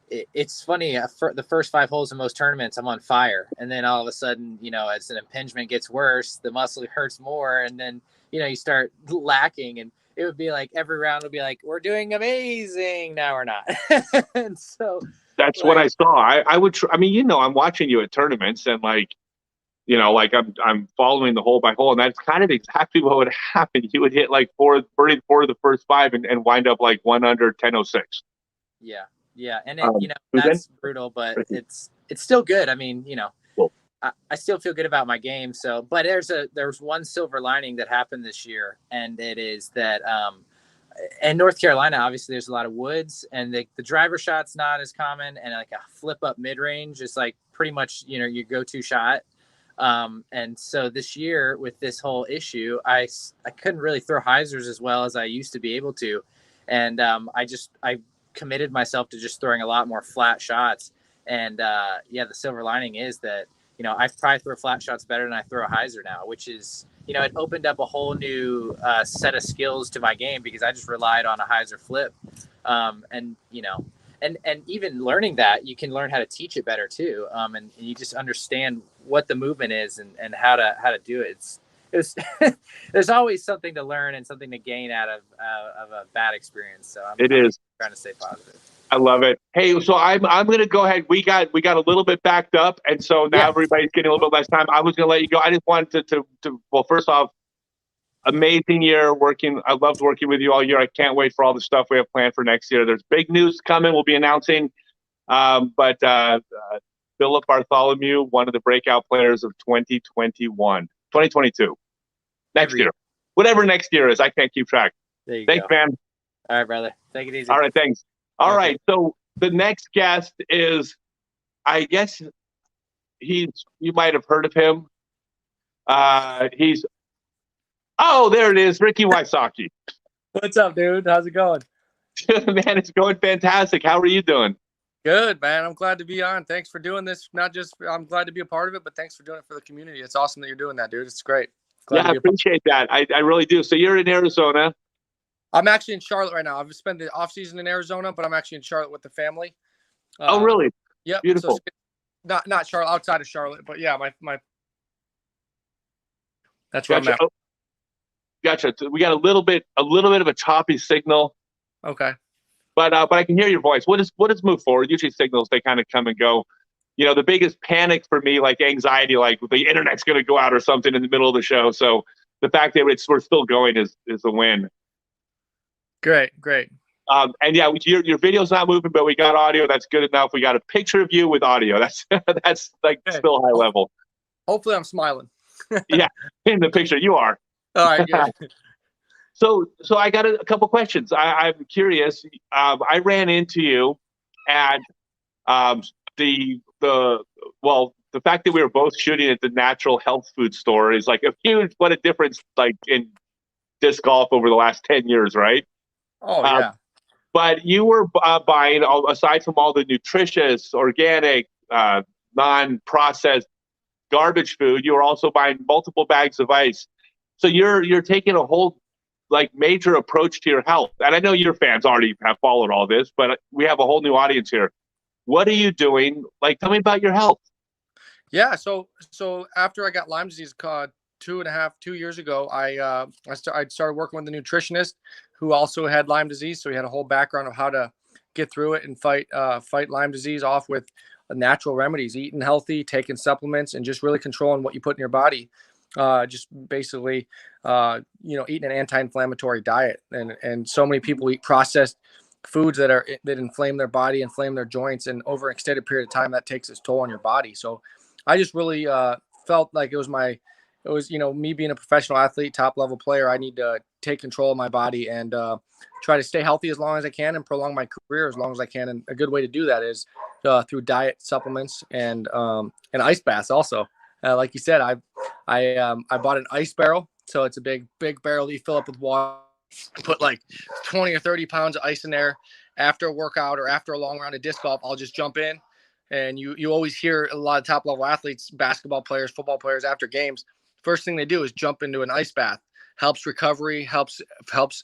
I: it's funny. The first 5 holes in most tournaments, I'm on fire. And then all of a sudden, as an impingement gets worse, the muscle hurts more. And then, you start lacking, and it would be like every round would be like, we're doing amazing. Now we're not. And so
A: that's what I saw. I would, I'm watching you at tournaments, and like, I'm following the hole by hole, and that's kind of exactly what would happen. You would hit like 4 of the first 5 and wind up like 1 under 1006.
I: Yeah. Yeah. And that's brutal, but it's still good. I mean,
A: cool.
I: I still feel good about my game. So, but there's one silver lining that happened this year. And it is that, in North Carolina, obviously there's a lot of woods, and the driver shot's not as common, and like a flip up mid range is like pretty much, your go-to shot. And so this year with this whole issue, I couldn't really throw hyzers as well as I used to be able to. And, I committed myself to just throwing a lot more flat shots. And, the silver lining is that, I probably throw flat shots better than I throw a hyzer now, which is, it opened up a whole new, set of skills to my game, because I just relied on a hyzer flip. And even learning that, you can learn how to teach it better too. And you just understand what the movement is and how to do it. There's always something to learn and something to gain out of a bad experience. So I'm trying to stay positive.
A: I love it. Hey, so I'm going to go ahead. We got a little bit backed up, and so now everybody's getting a little bit less time. I was going to let you go. I just wanted to well, first off, amazing year working. I loved working with you all year. I can't wait for all the stuff we have planned for next year. There's big news coming. We'll be announcing. But Philip Bartholomew, one of the breakout players of 2022. Next year. Whatever next year is. I can't keep track. Thanks, man.
I: All right, brother. Take it easy.
A: All right, thanks. All right, so the next guest is, I guess you might have heard of him. There it is, Ricky Wysocki.
J: What's up, dude? How's it going?
A: Man, it's going fantastic. How are you doing?
J: Good, man. I'm glad to be on. Thanks for doing this. I'm glad to be a part of it, but thanks for doing it for the community. It's awesome that you're doing that, dude. It's great.
A: I appreciate that. I really do. So you're in Arizona.
J: I'm actually in Charlotte right now. I've spent the off season in Arizona, but I'm actually in Charlotte with the family.
A: Oh, really?
J: Yep.
A: Beautiful.
J: So not Charlotte, outside of Charlotte, but yeah, my that's where I'm at.
A: Gotcha. We got a little bit of a choppy signal.
J: Okay.
A: But I can hear your voice. What is move forward? Usually signals, they kind of come and go. The biggest panic for me, like anxiety, like the internet's going to go out or something in the middle of the show. So the fact that we're still going is a win.
J: Great.
A: And yeah, your video's not moving, but we got audio. That's good enough. We got a picture of you with audio. That's like still high level.
J: Hopefully I'm smiling.
A: Yeah, in the picture you are.
J: All right, good.
A: So I got a couple questions. I'm curious. I ran into you at the the fact that we were both shooting at the natural health food store is like a huge what a difference like in disc golf over the last 10 years, right?
J: Oh yeah.
A: But you were buying, aside from all the nutritious, organic, non-processed garbage food, you were also buying multiple bags of ice. So you're taking a whole like major approach to your health. And I know your fans already have followed all this, but we have a whole new audience here. What are you doing? Like, tell me about your health.
J: Yeah. So after I got Lyme disease 2 years ago, I started working with a nutritionist who also had Lyme disease. So he had a whole background of how to get through it and fight Lyme disease off with natural remedies, eating healthy, taking supplements, and just really controlling what you put in your body. Just basically, eating an anti-inflammatory diet. And so many people eat processed foods that inflame their body, inflame their joints, and over an extended period of time, that takes its toll on your body. So I just really felt like it was me being a professional athlete, top level player. I need to take control of my body and try to stay healthy as long as I can and prolong my career as long as I can. And a good way to do that is through diet, supplements, and ice baths. Also, like you said, I bought an ice barrel, so it's a big barrel that you fill up with water, put like 20 or 30 pounds of ice in there. After a workout or after a long round of disc golf, I'll just jump in. And you always hear a lot of top level athletes, basketball players, football players, after games, first thing they do is jump into an ice bath. Helps recovery, helps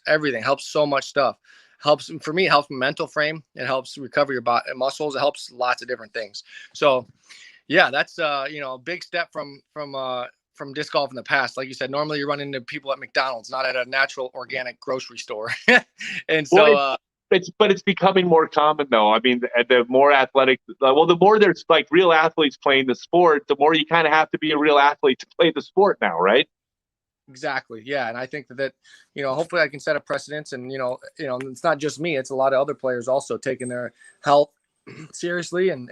J: everything, helps so much stuff. Helps for me, helps mental frame. It helps recover your body muscles. It helps lots of different things. So yeah, that's a big step from disc golf in the past. Like you said, normally you run into people at McDonald's, not at a natural organic grocery store. And so
A: it's becoming more common though. I mean, the more athletic, the more there's like real athletes playing the sport, the more you kind of have to be a real athlete to play the sport now, right?
J: Exactly. Yeah. And I think that hopefully I can set a precedence, and, it's not just me, it's a lot of other players also taking their health seriously and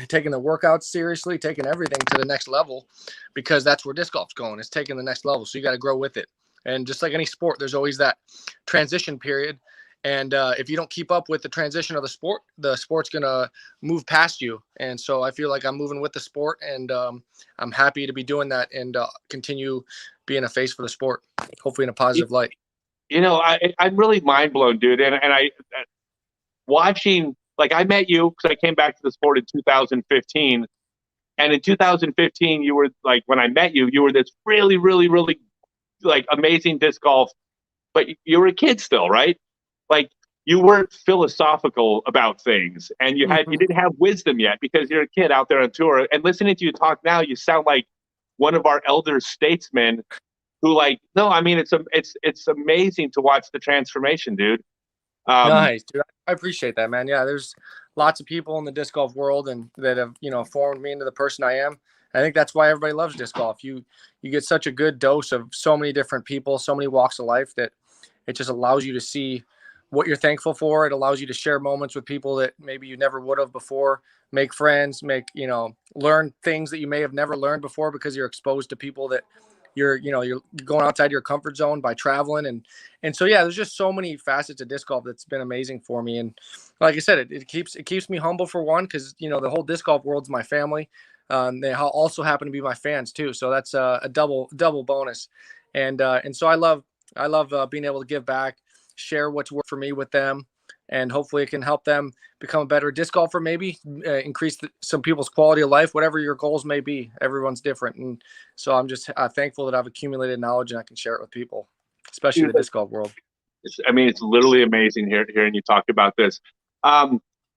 J: taking the workouts seriously, taking everything to the next level, because that's where disc golf's going. It's taking the next level. So you got to grow with it. And just like any sport, there's always that transition period. And if you don't keep up with the transition of the sport's going to move past you. And so I feel like I'm moving with the sport, and I'm happy to be doing that and continue being a face for the sport, hopefully in a positive light.
A: I'm really mind blown, dude. And I watching, like, I met you because I came back to the sport in 2015. And in 2015, you were like, when I met you, you were this really, really, really like amazing disc golf, but you were a kid still, right? Like, you weren't philosophical about things, and you didn't have wisdom yet because you're a kid out there on tour. And listening to you talk now, you sound like one of our elder statesmen who, like, no, I mean, it's amazing to watch the transformation, dude.
J: Nice, dude. I appreciate that, man. Yeah, there's lots of people in the disc golf world and that have, formed me into the person I am. I think that's why everybody loves disc golf. You get such a good dose of so many different people, so many walks of life, that it just allows you to see what you're thankful for. It allows you to share moments with people that maybe you never would have before, make friends, learn things that you may have never learned before because you're exposed to people that you're going outside your comfort zone by traveling. And so, yeah, there's just so many facets of disc golf that's been amazing for me. And like I said, it keeps me humble, for one, because, the whole disc golf world's my family. They also happen to be my fans too. So that's a double bonus. And so I love being able to give back, share what's worked for me with them, and hopefully it can help them become a better disc golfer, maybe increase some people's quality of life, whatever your goals may be. Everyone's different. And so I'm just thankful that I've accumulated knowledge and I can share it with people, especially in the disc golf world.
A: It's literally amazing hearing you talk about this.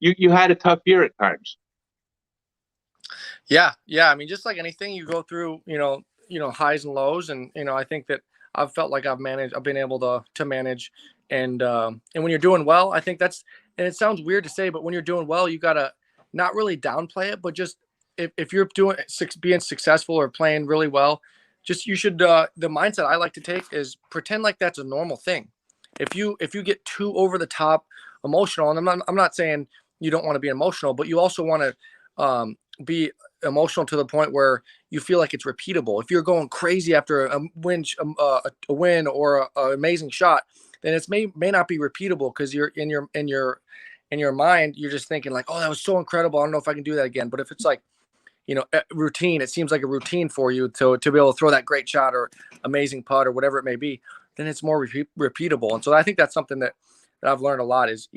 A: You had a tough year at times.
J: Yeah. I mean, just like anything, you go through, highs and lows. And, I think that I've felt like I've been able to manage. And when you're doing well, I think and it sounds weird to say, but when you're doing well, you got to not really downplay it, but just if you're being successful or playing really well, just you should, the mindset I like to take is pretend like that's a normal thing. If you get too over the top emotional, and I'm not saying you don't want to be emotional, but you also want to be emotional to the point where you feel like it's repeatable. If you're going crazy after a win or an amazing shot, then it may not be repeatable because you're in your mind, you're just thinking like, oh, that was so incredible. I don't know if I can do that again. But if it's like, routine, it seems like a routine for you to be able to throw that great shot or amazing putt or whatever it may be, then it's more repeatable. And so I think that's something that I've learned a lot is,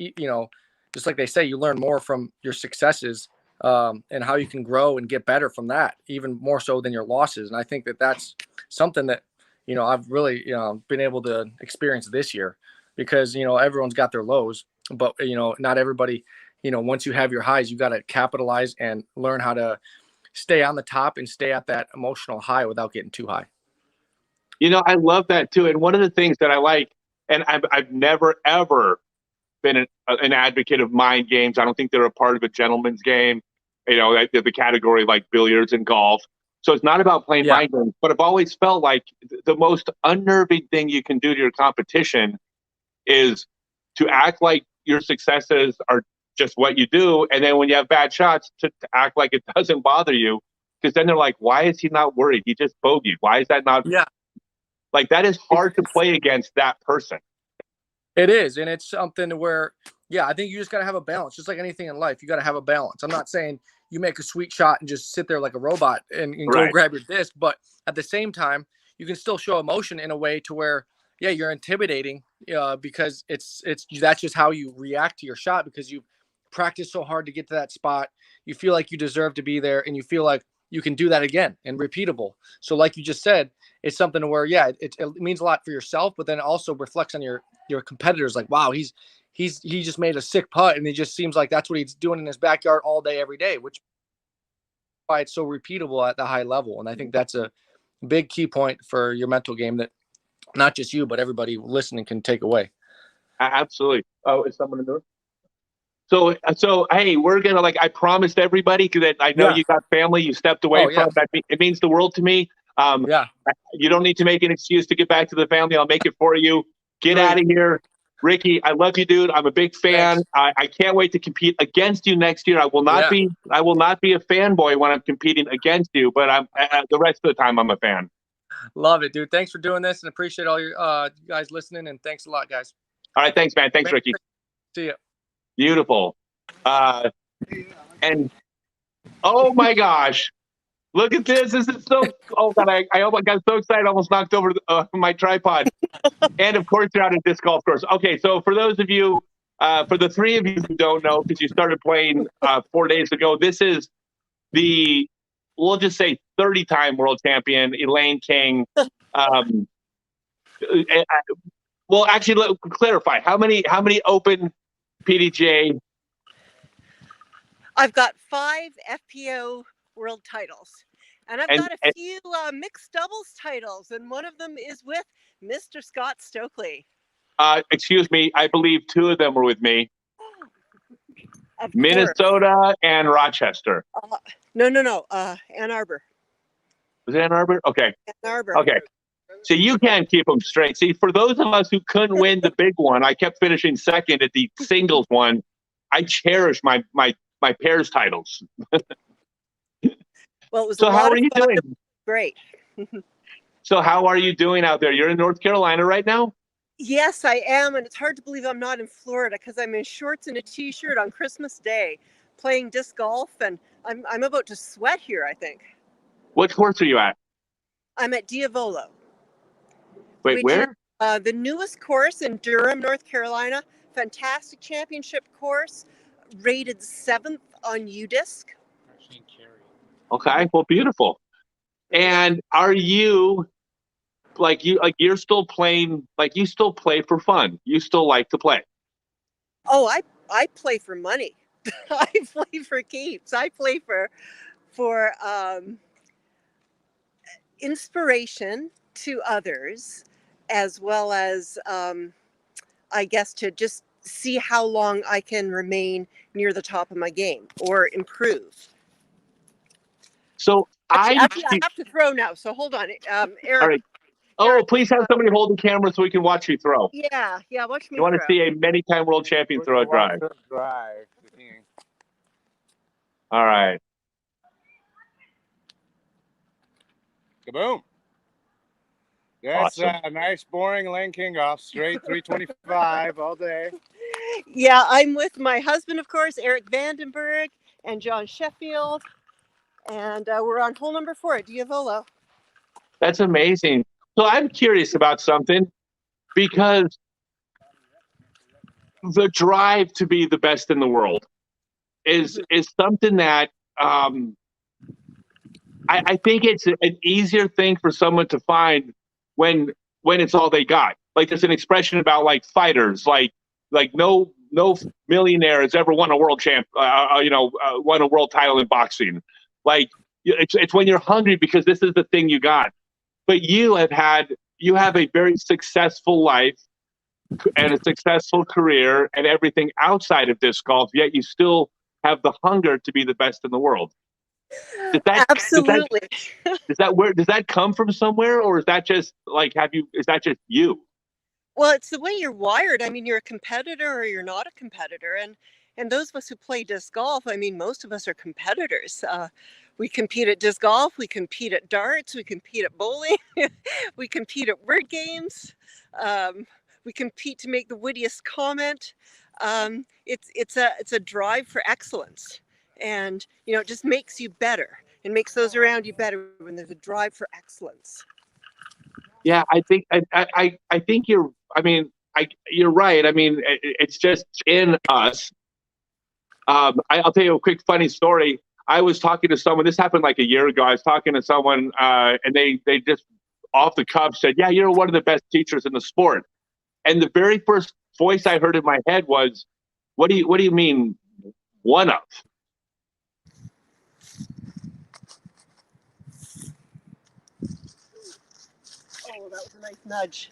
J: just like they say, you learn more from your successes and how you can grow and get better from that, even more so than your losses. And I think that that's something that, I've really, been able to experience this year because, everyone's got their lows, but, not everybody, once you have your highs, you got to capitalize and learn how to stay on the top and stay at that emotional high without getting too high.
A: I love that too. And one of the things that I like, and I've never, ever been an advocate of mind games. I don't think they're a part of a gentleman's game, the category like billiards and golf. So it's not about playing mind games, but I've always felt like the most unnerving thing you can do to your competition is to act like your successes are just what you do. And then when you have bad shots to act like it doesn't bother you, because then they're like, why is he not worried? He just bogeyed. Why is that not?
J: Yeah.
A: Like that is hard to play against that person.
J: It is. And it's something where, I think you just got to have a balance, just like anything in life. You got to have a balance. I'm not saying you make a sweet shot and just sit there like a robot and go grab your disc. But at the same time, you can still show emotion in a way to where, you're intimidating because that's just how you react to your shot because you practice so hard to get to that spot. You feel like you deserve to be there and you feel like you can do that again and repeatable. So like you just said, it's something where, it means a lot for yourself, but then it also reflects on your competitors. Like, wow, he just made a sick putt and it just seems like that's what he's doing in his backyard all day, every day, which is why it's so repeatable at the high level. And I think that's a big key point for your mental game that not just you, but everybody listening can take away.
A: Absolutely. Oh, is someone in the room? So, hey, we're going to I promised everybody that I know you got family you stepped away from. That it means the world to me. You don't need to make an excuse to get back to the family. I'll make it for you. Get out of here. Ricky, I love you, dude. I'm a big fan. I can't wait to compete against you next year. I will not be a fanboy when I'm competing against you, but I'm the rest of the time I'm a fan.
J: Love it, dude. Thanks for doing this and appreciate all you guys listening. And thanks a lot, guys.
A: All right. Thanks, man. Thanks, Ricky.
J: See ya.
A: Beautiful. And oh my gosh, look at this. This is so, oh God, I almost got so excited. I almost knocked over my tripod. And of course, you're out at disc golf course. Okay. So for those of you, for the three of you who don't know, because you started playing 4 days ago, this is we'll just say 30-time world champion, Elaine King. Well, actually, let clarify. How many open PDGA?
K: I've got 5 FPO world titles, and I've got a few mixed doubles titles, and one of them is with Mr. Scott Stokely.
A: Excuse me, I believe 2 of them were with me. Minnesota and Rochester.
K: No. Ann Arbor.
A: Was it Ann Arbor? Okay.
K: Ann Arbor.
A: Okay. So you can't keep them straight. See, for those of us who couldn't win the big one, I kept finishing second at the singles one. I cherish my pairs titles.
K: Well, it was
A: so how are you doing?
K: Great.
A: So how are you doing out there? You're in North Carolina right now?
K: Yes, I am, and it's hard to believe I'm not in Florida because I'm in shorts and a t-shirt on Christmas Day playing disc golf, and I'm about to sweat here, I think.
A: What course are you at?
K: I'm at Diavolo.
A: Wait, where?
K: The newest course in Durham, North Carolina. Fantastic championship course, rated 7th on UDisc.
A: Okay, well, beautiful. And are you you're still playing, you still play for fun? You still like to play?
K: Oh, I play for money. I play for keeps. I play for inspiration to others, as well as I guess to just see how long I can remain near the top of my game or improve.
A: So
K: I have to throw now. So hold on, Eric.
A: All right. Oh, Eric, please have somebody hold the camera so we can watch you throw.
K: Yeah, watch me.
A: You want to see a many-time world champion throw a drive? All right.
L: Kaboom. That's
A: Awesome.
L: a nice, boring lane king off, straight 325 all day.
K: Yeah, I'm with my husband, of course, Eric Vandenberg, and John Sheffield, and we're on hole number 4 at Diavolo.
A: That's amazing. So I'm curious about something, because the drive to be the best in the world is something that I think it's an easier thing for someone to find when it's all they got. Like, there's an expression about like fighters, like no millionaire has ever won a world won a world title in boxing. Like, it's when you're hungry because this is the thing you got. But you have a very successful life and a successful career and everything outside of disc golf, yet you still have the hunger to be the best in the world.
K: Absolutely.
A: Does that come from somewhere, or is that just like, is that just you?
K: Well, it's the way you're wired. I mean, you're a competitor or you're not a competitor. And those of us who play disc golf, I mean, most of us are competitors. We compete at disc golf, we compete at darts, we compete at bowling, we compete at word games, we compete to make the wittiest comment. It's a drive for excellence. And, it just makes you better. It makes those around you better when there's a drive for excellence.
A: Yeah, I think you're right. I mean, it's just in us. I'll tell you a quick funny story. I was talking to someone. This happened like a year ago. I was talking to someone, and they just off the cuff said, "Yeah, you're one of the best teachers in the sport." And the very first voice I heard in my head was, "What do you mean, one of?"
K: Oh, that was a nice nudge.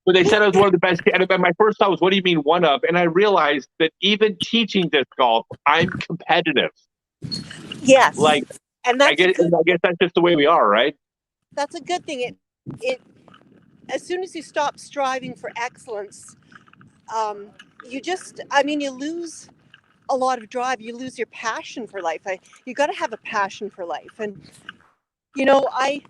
A: But they said I was one of the best. And my first thought was, what do you mean one of? And I realized that even teaching disc golf, I'm competitive.
K: Yes.
A: Like,
K: and that's
A: I guess that's just the way we are, right?
K: That's a good thing. It as soon as you stop striving for excellence, you lose a lot of drive. You lose your passion for life. You got to have a passion for life. And, I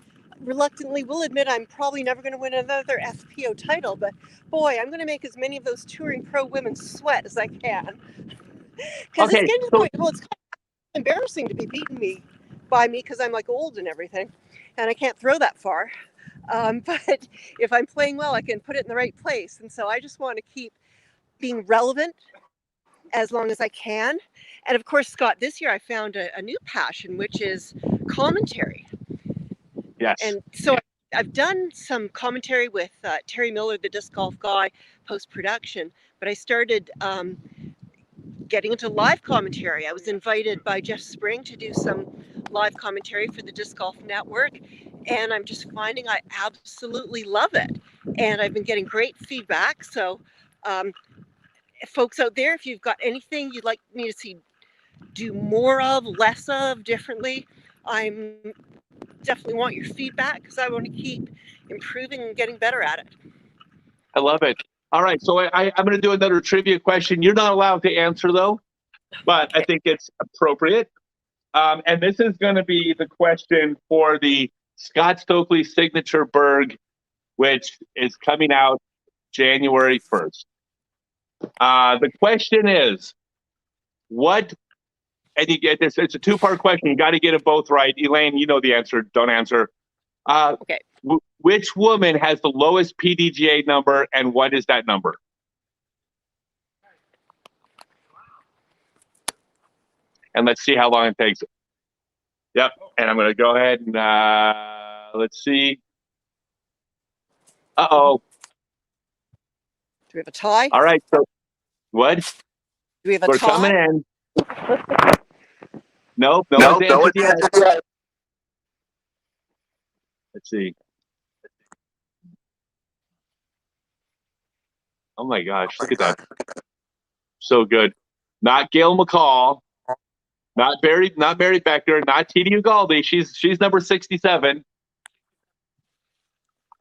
K: reluctantly will admit I'm probably never going to win another FPO title, but boy, I'm going to make as many of those touring pro women sweat as I can. Because it's getting to the point, it's kind of embarrassing to be beaten by me because I'm like old and everything, and I can't throw that far. But if I'm playing well, I can put it in the right place. And so I just want to keep being relevant as long as I can. And of course, Scott, this year I found a new passion, which is commentary.
A: Yes.
K: And so I've done some commentary with Terry Miller, the disc golf guy, post-production, but I started getting into live commentary. I was invited by Jeff Spring to do some live commentary for the Disc Golf Network, and I'm just finding I absolutely love it. And I've been getting great feedback. So folks out there, if you've got anything you'd like me to see do more of, less of, differently, I'm definitely want your feedback because I want to keep improving and getting better at it.
A: I love it. All right, so I'm going to do another trivia question. You're not allowed to answer, though, but I think it's appropriate. And this is going to be the question for the Scott Stokely Signature Berg, which is coming out January 1st. The question is, and you get this, it's a two-part question. You got to get it both right. Elaine, you know the answer. Don't answer.
K: Okay.
A: Which woman has the lowest PDGA number, and what is that number? And let's see how long it takes. Yep. And I'm going to go ahead and let's see. Uh-oh.
K: Do we have a tie?
A: All right. So what?
K: Do we have a
A: We're
K: tie?
A: coming in. Nope. No one's answered yet. Let's see. Oh my gosh, look at that. So good. Not Gail McCall, not Barry Becker, not T.D. Ugaldi. She's number 67.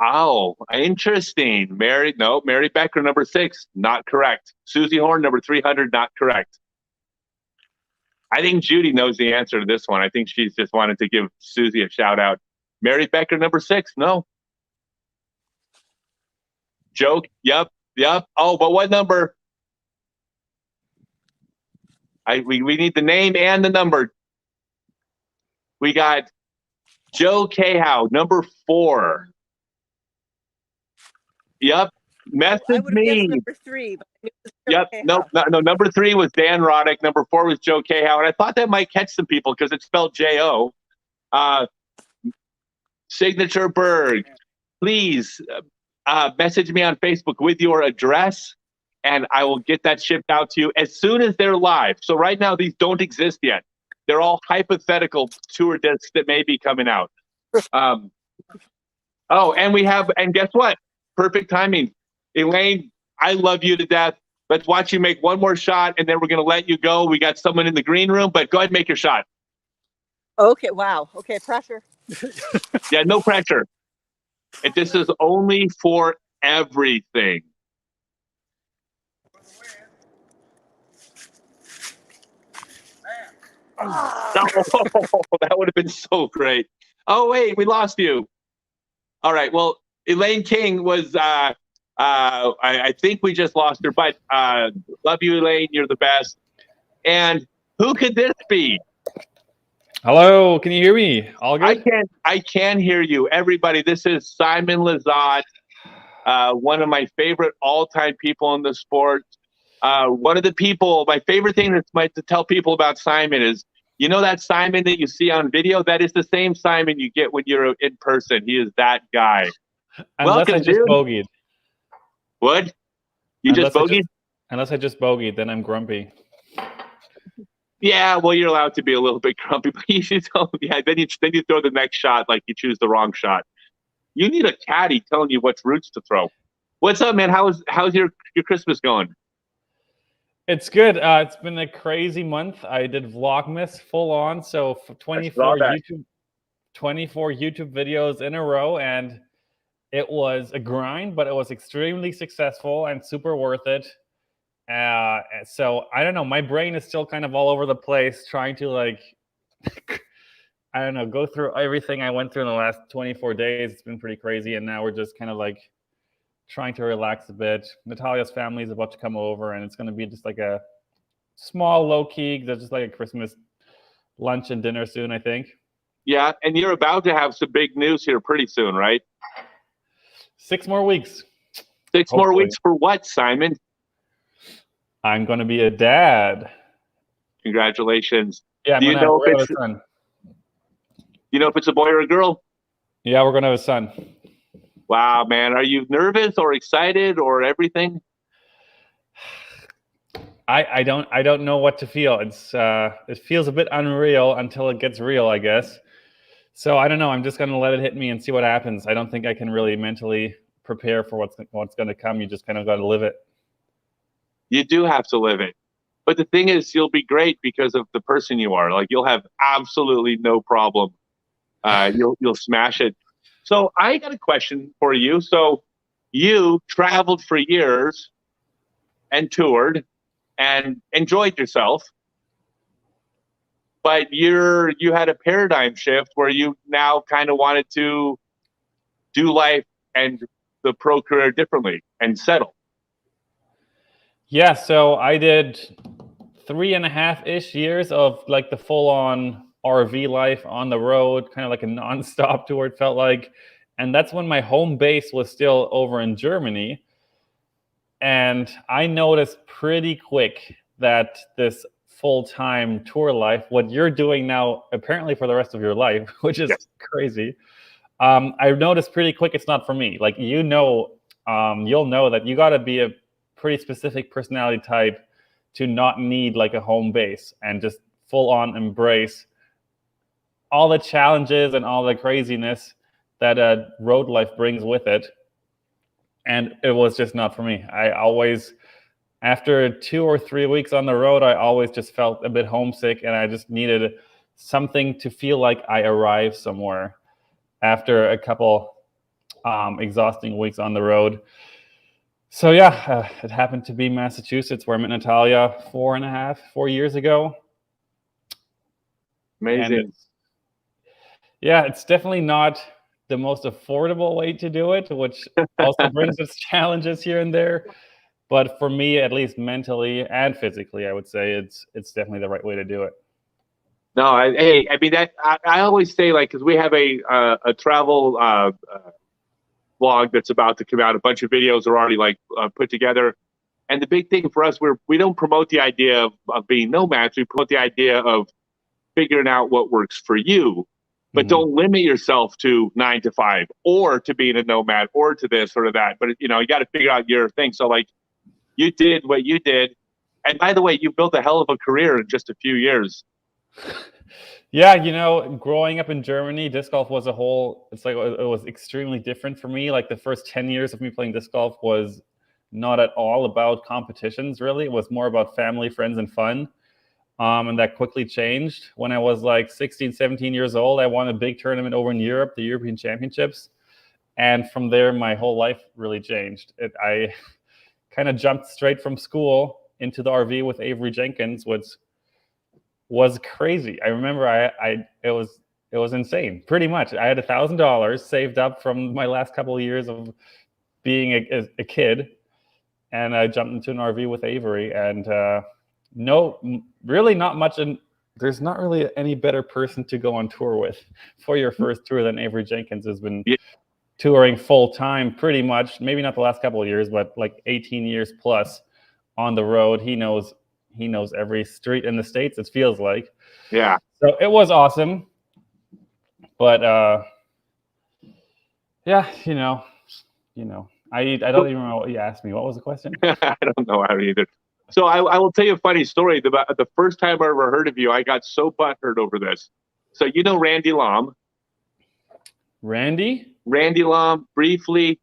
A: Oh, interesting. Mary Becker, number 6, not correct. Susie Horn, number 300, not correct. I think Judy knows the answer to this one. I think she's just wanted to give Susie a shout out. Mary Becker, number 6. No. Joke. Yep. Oh, but what number? We need the name and the number. We got Joe Cahow, number 4. Yep. Message
K: I would have guessed
A: me.
K: number 3, but I knew it was Joe
A: Yep.
K: Cahow.
A: No. Number 3 was Dan Roddick. Number 4 was Joe Cahow. And I thought that might catch some people because it's spelled J-O. Signature Berg. Please message me on Facebook with your address, and I will get that shipped out to you as soon as they're live. So right now, these don't exist yet. They're all hypothetical tour discs that may be coming out. And guess what? Perfect timing. Elaine, I love you to death. Let's watch you make one more shot, and then we're going to let you go. We got someone in the green room, but go ahead and make your shot.
K: Okay, wow. Okay, pressure.
A: Yeah, no pressure. And this is only for everything. Oh, that would have been so great. Oh, wait, we lost you. All right. Well, Elaine King was, I think we just lost her, but love you, Elaine. You're the best. And who could this be?
M: Hello, can you hear me? All good?
A: I can hear you. Everybody, this is Simon Lizotte, one of my favorite all-time people in the sport. One of the people, my favorite thing to tell people about Simon is, you know that Simon that you see on video? That is the same Simon you get when you're in person. He is that guy.
M: Unless I just bogeyed.
A: What? Unless
M: I just bogeyed, then I'm grumpy.
A: Yeah, well, you're allowed to be a little bit grumpy, but you should tell me. Yeah, then you throw the next shot like you choose the wrong shot. You need a caddy telling you what routes to throw. What's up, man? How's your Christmas going?
M: It's good. It's been a crazy month. I did Vlogmas full on, so for 24 YouTube videos in a row, and it was a grind, but it was extremely successful and super worth it. So I don't know. My brain is still kind of all over the place, trying to I don't know, go through everything I went through in the last 24 days. It's been pretty crazy, and now we're just kind of trying to relax a bit. Natalia's family is about to come over, and it's going to be just like a small, low-key, just like a Christmas lunch and dinner soon, I think.
A: Yeah, and you're about to have some big news here pretty soon, right?
M: 6 more weeks.
A: 6 more weeks for what, Simon?
M: I'm going to be a dad.
A: Congratulations.
M: Yeah,
A: Do you know if it's a son? You know if it's a boy or a girl?
M: Yeah, we're going to have a son.
A: Wow, man. Are you nervous or excited or everything?
M: I don't know what to feel. It feels a bit unreal until it gets real, I guess. So I don't know. I'm just going to let it hit me and see what happens. I don't think I can really mentally prepare for what's going to come. You just kind of got to live it.
A: You do have to live it. But the thing is, you'll be great because of the person you are. Like, you'll have absolutely no problem. You'll smash it. So I got a question for you. So you traveled for years and toured and enjoyed yourself, but you had a paradigm shift where you now kind of wanted to do life and the pro career differently and settle.
M: Yeah, so I did 3.5-ish years of like the full-on RV life on the road, kind of like a non-stop tour, it felt like. And that's when my home base was still over in Germany. And I noticed pretty quick that this full-time tour life, what you're doing now, apparently for the rest of your life, which is crazy. I noticed pretty quick it's not for me. Like, you'll know that you got to be a pretty specific personality type to not need like a home base and just full-on embrace all the challenges and all the craziness that road life brings with it. And it was just not for me. I always, after 2 or 3 weeks on the road, I always just felt a bit homesick, and I just needed something to feel like I arrived somewhere after a couple exhausting weeks on the road. So yeah, it happened to be Massachusetts, where I met Natalia 4 years ago.
A: Amazing.
M: Yeah, it's definitely not the most affordable way to do it, which also brings its challenges here and there. But for me, at least mentally and physically, I would say it's definitely the right way to do it.
A: No, I mean that I always say, like, because we have a travel vlog that's about to come out. A bunch of videos are already like put together, and the big thing for us, we don't promote the idea of being nomads. We promote the idea of figuring out what works for you, but don't limit yourself to 9 to 5 or to being a nomad or to this or to that. But you got to figure out your thing. So like, you did what you did, and by the way, you built a hell of a career in just a few years.
M: Yeah, growing up in Germany, disc golf was it's like it was extremely different for me. Like the first 10 years of me playing disc golf was not at all about competitions, really. It was more about family, friends, and fun. And that quickly changed. When I was like 16, 17 years old, I won a big tournament over in Europe, the European Championships. And from there, my whole life really changed. I kind of jumped straight from school into the RV with Avery Jenkins, which was crazy. I remember it was insane. Pretty much, I had $1,000 saved up from my last couple of years of being a kid, and I jumped into an RV with Avery. And really not much. And there's not really any better person to go on tour with for your first tour than Avery Jenkins has been touring full time, pretty much. Maybe not the last couple of years, but like 18 years plus on the road. He knows every street in the States, it feels like.
A: Yeah.
M: So it was awesome. But yeah, I don't even know what you asked me. What was the question?
A: I don't know how either. So I will tell you a funny story. The first time I ever heard of you, I got so butthurt over this. So Randy Lom.
M: Randy
A: Lom, briefly.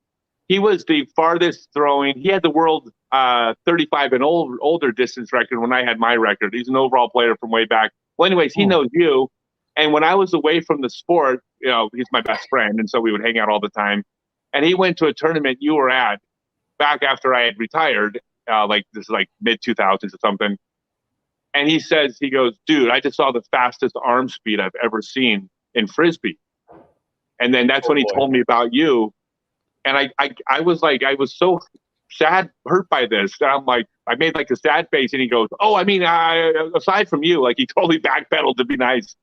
A: He was the farthest throwing. He had the world 35 and older distance record when I had my record. He's an overall player from way back. Well, anyways, he knows you. And when I was away from the sport, he's my best friend, and so we would hang out all the time. And he went to a tournament you were at back after I had retired. Like this is like mid 2000s or something. And he goes, dude, I just saw the fastest arm speed I've ever seen in Frisbee. And then that's when he told me about you. And I was so sad, hurt by this. And I'm like, I made like a sad face, and he goes, oh, I mean, aside from you, like he totally backpedaled to be nice.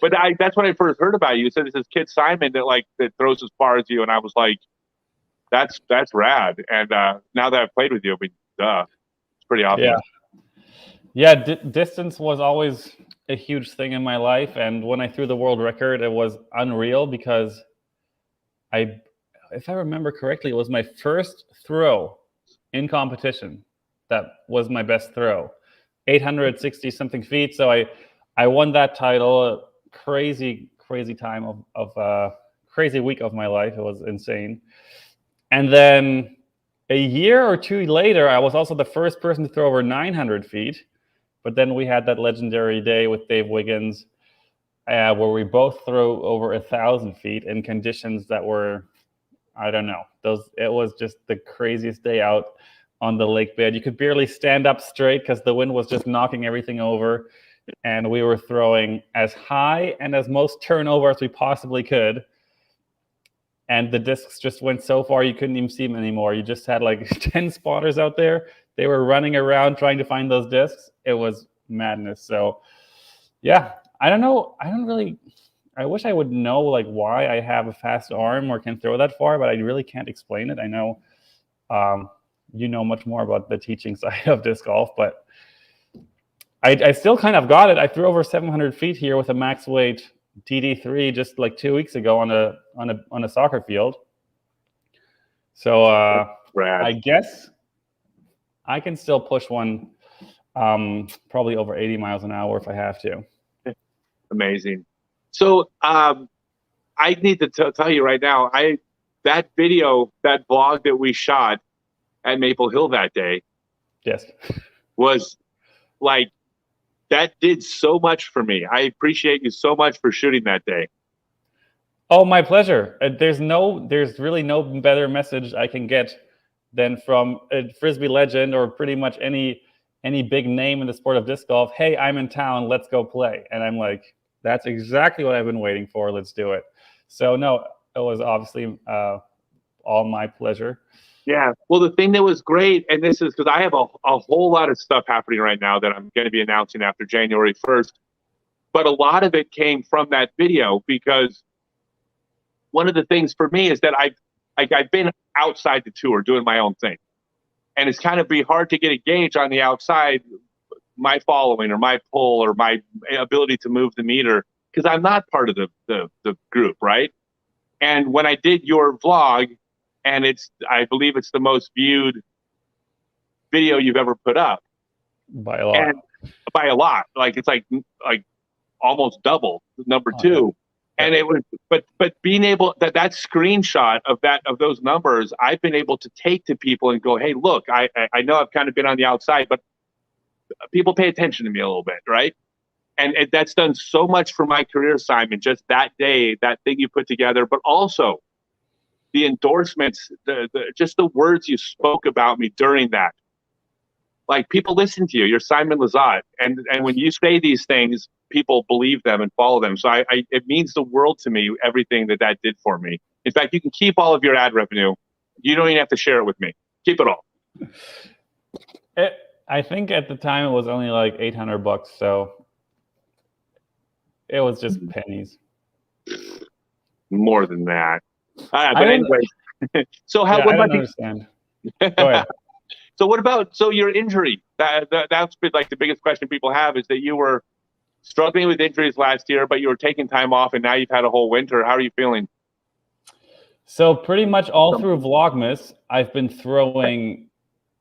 A: But that's when I first heard about you. He said it's this kid Simon that throws as far as you. And I was like, that's rad. And now that I've played with you, I mean, it's pretty obvious.
M: Yeah, distance was always a huge thing in my life. And when I threw the world record, it was unreal because if I remember correctly, it was my first throw in competition. That was my best throw, 860 something feet. So I won that title. Crazy time of crazy week of my life. It was insane. And then a year or two later, I was also the first person to throw over 900 feet. But then we had that legendary day with Dave Wiggins, where we both threw over 1,000 feet in conditions that were, I don't know. It was just the craziest day out on the lake bed. You could barely stand up straight because the wind was just knocking everything over. And we were throwing as high and as most turnover as we possibly could. And the discs just went so far you couldn't even see them anymore. You just had like 10 spotters out there. They were running around trying to find those discs. It was madness. So yeah, I don't know. I wish I would know like why I have a fast arm or can throw that far, but I really can't explain it. I know you know much more about the teaching side of disc golf, but I still kind of got it. I threw over 700 feet here with a max weight TD3 just like 2 weeks ago on a soccer field. So I guess I can still push one probably over 80 miles an hour if I have to.
A: Amazing. So I need to tell you right now, that video, that vlog that we shot at Maple Hill that day,
M: yes,
A: was like, that did so much for me. I appreciate you so much for shooting that day.
M: Oh, my pleasure. There's really no better message I can get than from a Frisbee legend or pretty much any big name in the sport of disc golf. Hey, I'm in town. Let's go play. And I'm like, That's exactly what I've been waiting for. Let's do it. So no, it was obviously all my pleasure.
A: Yeah. Well, the thing that was great, and this is because I have a whole lot of stuff happening right now that I'm going to be announcing after January 1st. But a lot of it came from that video, because one of the things for me is that I've been outside the tour doing my own thing. And it's kind of be hard to get a gauge on the outside, my following or my pull or my ability to move the meter, because I'm not part of the group, right? And when I did your vlog, and I believe it's the most viewed video you've ever put up.
M: By a lot.
A: And by a lot. Like it's like almost double number two. And it was, but being able that screenshot of those numbers, I've been able to take to people and go, hey, look, I know I've kind of been on the outside, but people pay attention to me a little bit, right? And that's done so much for my career, Simon. Just that day, that thing you put together, but also the endorsements, just the words you spoke about me during that. Like, people listen to you. You're Simon Lizotte, and when you say these things, people believe them and follow them. So it means the world to me, everything that did for me. In fact, you can keep all of your ad revenue. You don't even have to share it with me. Keep it all.
M: I think at the time it was only like $800, so it was just pennies.
A: More than that. But anyway, so how?
M: Yeah,
A: what
M: I
A: about
M: don't understand. Go ahead.
A: So what about your injury? That's been like the biggest question people have, is that you were struggling with injuries last year, but you were taking time off, and now you've had a whole winter. How are you feeling?
M: So pretty much all through Vlogmas, I've been throwing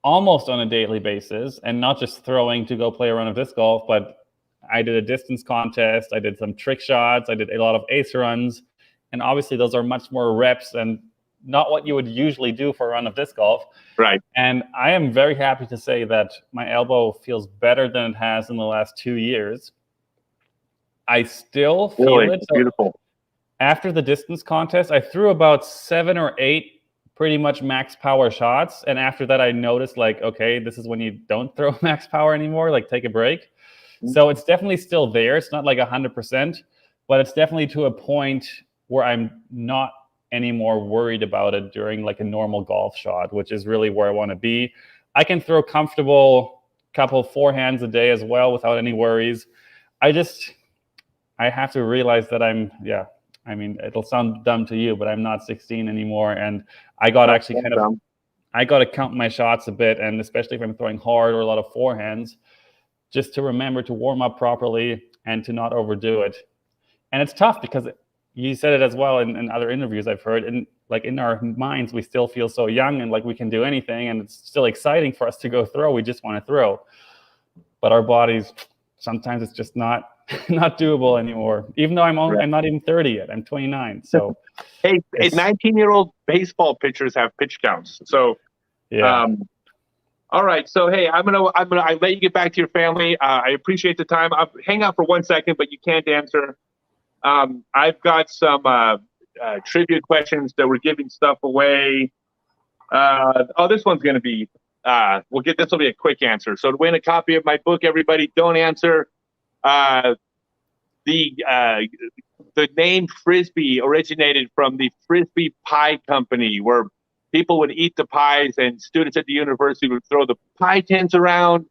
M: almost on a daily basis, and not just throwing to go play a run of disc golf, but I did a distance contest. I did some trick shots. I did a lot of ace runs. And obviously those are much more reps and not what you would usually do for a run of disc golf.
A: Right.
M: And I am very happy to say that my elbow feels better than it has in the last 2 years. I still feel it. So
A: beautiful.
M: after the distance contest, I threw about 7 or 8 pretty much max power shots. And after that, I noticed, like, okay, this is when you don't throw max power anymore, like take a break. Mm-hmm. So it's definitely still there. It's not like 100%, but it's definitely to a point where I'm not anymore worried about it during like a normal golf shot, which is really where I want to be. I can throw comfortable couple forehands a day as well without any worries. I have to realize that I mean, it'll sound dumb to you, but I'm not 16 anymore. And I got I got to count my shots a bit. And especially if I'm throwing hard or a lot of forehands, just to remember to warm up properly and to not overdo it. And it's tough because you said it as well in other interviews I've heard, and like in our minds, we still feel so young and like we can do anything, and it's still exciting for us to go throw. We just want to throw, but our bodies, sometimes it's just not doable anymore. Even though I'm not even 30 yet. I'm 29. So
A: hey, 19-year-old baseball pitchers have pitch counts. So
M: yeah.
A: All right. So hey, I let you get back to your family. I appreciate the time. I'll hang out for 1 second, but you can't answer. I've got some trivia questions that we're giving stuff away. This one's going to be, this will be a quick answer. So to win a copy of my book, everybody, don't answer. The name Frisbee originated from the Frisbee Pie Company, where people would eat the pies and students at the university would throw the pie tins around.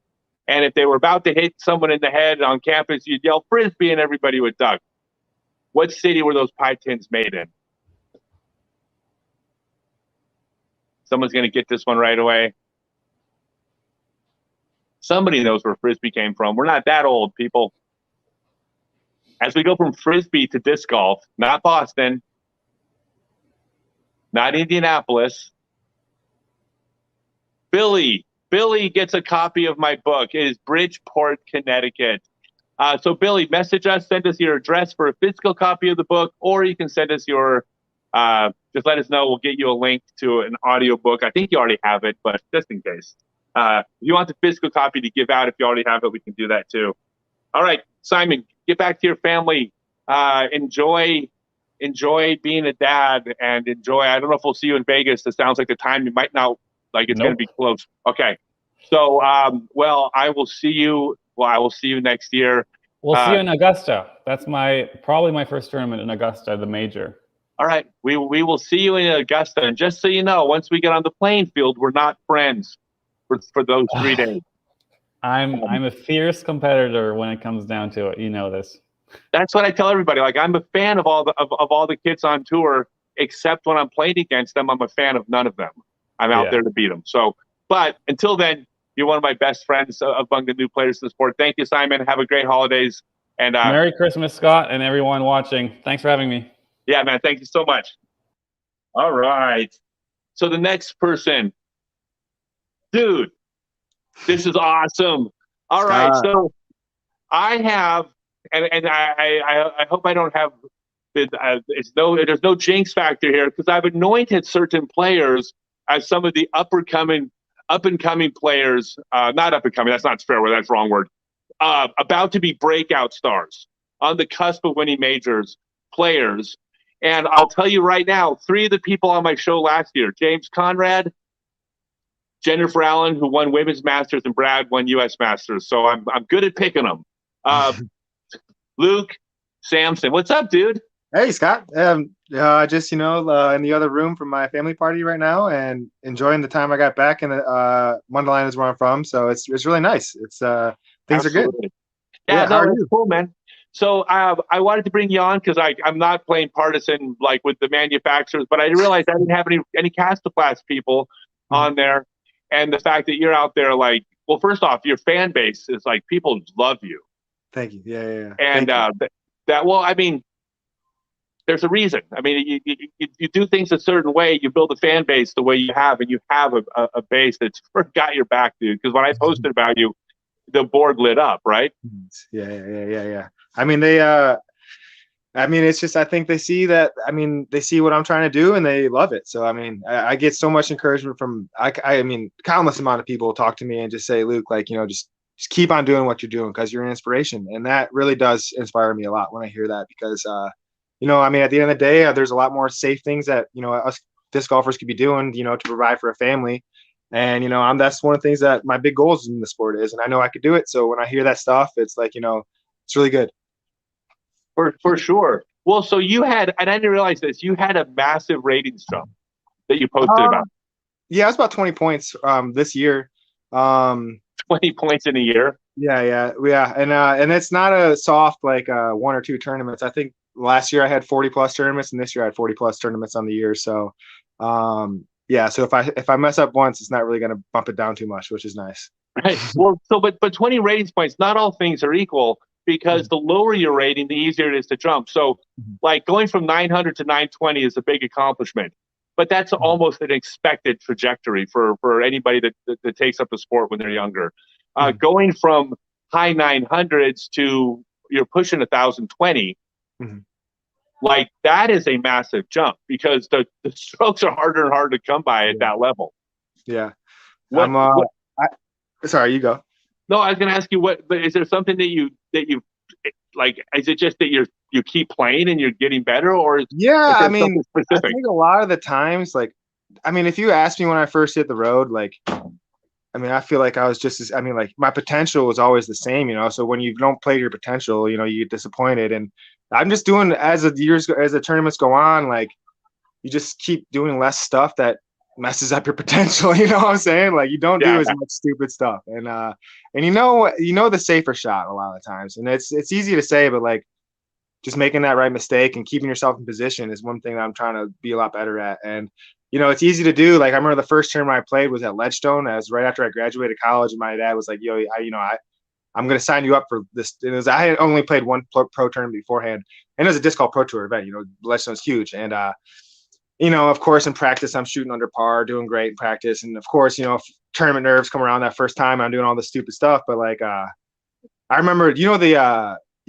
A: And if they were about to hit someone in the head on campus, you'd yell Frisbee and everybody would duck. What city were those pie tins made in? Someone's going to get this one right away. Somebody knows where Frisbee came from. We're not that old, people. As we go from Frisbee to disc golf, not Boston, not Indianapolis. Billy gets a copy of my book. It is Bridgeport, Connecticut. So Billy, message us, send us your address for a physical copy of the book, or you can send us your, just let us know. We'll get you a link to an audio book. I think you already have it, but just in case. If you want the physical copy to give out, if you already have it, we can do that too. All right, Simon, get back to your family. Enjoy being a dad, and enjoy. I don't know if we'll see you in Vegas. It sounds like the time you might not, like it's going to be close. Okay. So, I will see you. Well, I will see you next year.
M: We'll see you in Augusta. That's probably my first tournament in Augusta, the major.
A: All right, we will see you in Augusta. And just so you know, once we get on the playing field, we're not friends for those 3 days.
M: I'm a fierce competitor when it comes down to it. You know this.
A: That's what I tell everybody. Like, I'm a fan of all the kids on tour, except when I'm playing against them. I'm a fan of none of them. I'm out there to beat them. So, but until then, you're one of my best friends among the new players in the sport. Thank you, Simon. Have a great holidays. And
M: Merry Christmas, Scott, and everyone watching. Thanks for having me.
A: Yeah, man. Thank you so much. All right. So the next person, dude, this is awesome. All right. So I have, and I hope I don't have, there's no jinx factor here, because I've anointed certain players as some of the up and coming players, not up and coming. That's not fair word. That's the wrong word. About to be breakout stars, on the cusp of winning majors, players. And I'll tell you right now, 3 of the people on my show last year, James Conrad, Jennifer Allen, who won Women's Masters, and Brad won U.S. Masters. So I'm good at picking them. Luke Sampson, what's up, dude?
N: Hey, Scott. Just, in the other room from my family party right now, and enjoying the time I got back in the Mundelein is where I'm from. So it's really nice. It's things are good.
A: Yeah, no, it's cool, man. So I wanted to bring you on because I'm not playing partisan like with the manufacturers, but I realized I didn't have any Castaplas people on there, and the fact that you're out there, like, well, first off, your fan base is like, people love you.
N: Thank you. Yeah.
A: And well, I mean, there's a reason. I mean, you do things a certain way, you build a fan base the way you have, and you have a base that's got your back, dude. Because when I posted about you, the board lit up, right?
N: Yeah. I mean, it's just, I think they see that, they see what I'm trying to do and they love it. So, I get so much encouragement from, countless amount of people talk to me and just say, Luke, like, just keep on doing what you're doing, because you're an inspiration. And that really does inspire me a lot when I hear that, because, at the end of the day, there's a lot more safe things that, us disc golfers could be doing, to provide for a family. And, that's one of the things that my big goals in the sport is, and I know I could do it. So when I hear that stuff, it's like, it's really good.
A: For sure. Well, so you had, and I didn't realize this, you had a massive ratings jump that you posted about.
N: Yeah, it was about 20 points this year.
A: 20 points in a year? Yeah.
N: And it's not a soft, like 1 or 2 tournaments. I think last year I had 40 plus tournaments, and this year I had 40 plus tournaments on the year. So, so if I mess up once, it's not really going to bump it down too much, which is nice.
A: Right. Well, but 20 ratings points, not all things are equal, because the lower your rating, the easier it is to jump. So, like, going from 900 to 920 is a big accomplishment, but that's almost an expected trajectory for anybody that takes up the sport when they're younger. Going from high 900s to you're pushing 1,020, like, that is a massive jump, because the strokes are harder and harder to come by at that level.
N: Yeah.
A: Sorry, you go. No, I was going to ask you, but is there something that you like? Is it just that you keep playing and you're getting better, or
N: I think a lot of the times, like, if you asked me when I first hit the road, like, I feel like I was just like, my potential was always the same, so when you don't play your potential, you get disappointed. And I'm just doing, as the tournaments go on, like, you just keep doing less stuff that messes up your potential. You know what I'm saying? Like, you don't do as much stupid stuff, and the safer shot a lot of the times. And it's easy to say, but, like, just making that right mistake and keeping yourself in position is one thing that I'm trying to be a lot better at. And it's easy to do. Like, I remember the first tournament I played was at Ledgestone. That was right after I graduated college, and my dad was like, "Yo, I'm going to sign you up for this." I had only played one pro tournament beforehand, and it was a disc golf pro tour event. Ledgestone's huge, and of course, in practice, I'm shooting under par, doing great in practice. And of course, if tournament nerves come around that first time, I'm doing all this stupid stuff. But, like, I remember, you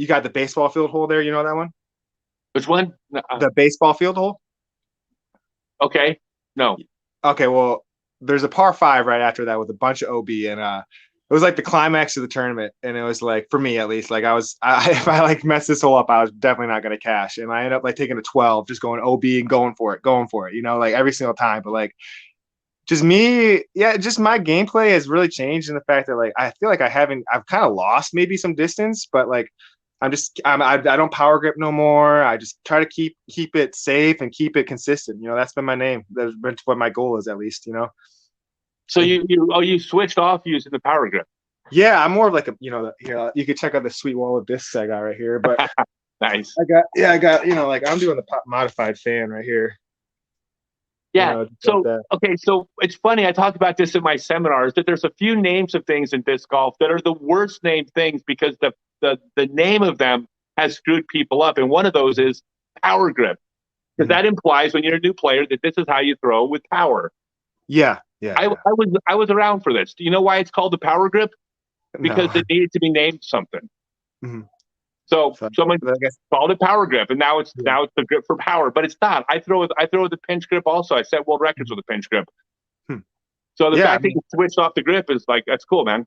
N: got the baseball field hole there. You know that one?
A: Which one?
N: The baseball field hole.
A: Okay. No.
N: Okay. Well, there's a par 5 right after that with a bunch of OB, and it was like the climax of the tournament. And it was like, for me at least, like, if I like messed this hole up, I was definitely not going to cash. And I ended up like taking a 12, just going OB and going for it, like, every single time. But, like, just my gameplay has really changed in the fact that, like, I feel like I've kind of lost maybe some distance, but, like, I don't power grip no more. I just try to keep it safe and keep it consistent. You know, that's been my name. That's been what my goal is, at least, you know.
A: So you switched off using the power grip.
N: Yeah, I'm more of like here, you can check out the sweet wall of discs I got right here. But
A: nice.
N: I got, like I'm doing the modified fan right here.
A: Yeah. Okay. So it's funny. I talk about this in my seminars that there's a few names of things in disc golf that are the worst named things because the name of them has screwed people up. And one of those is power grip, because that implies when you're a new player that this is how you throw with power.
N: Yeah.
A: I was around for this. Do you know why it's called the power grip? Because it needed to be named something.
N: Mm-hmm.
A: So someone called it power grip, and now it's the grip for power, but it's not. I throw with the pinch grip also. I set world records with a pinch grip. So the fact that you switched off the grip is like, that's cool, man.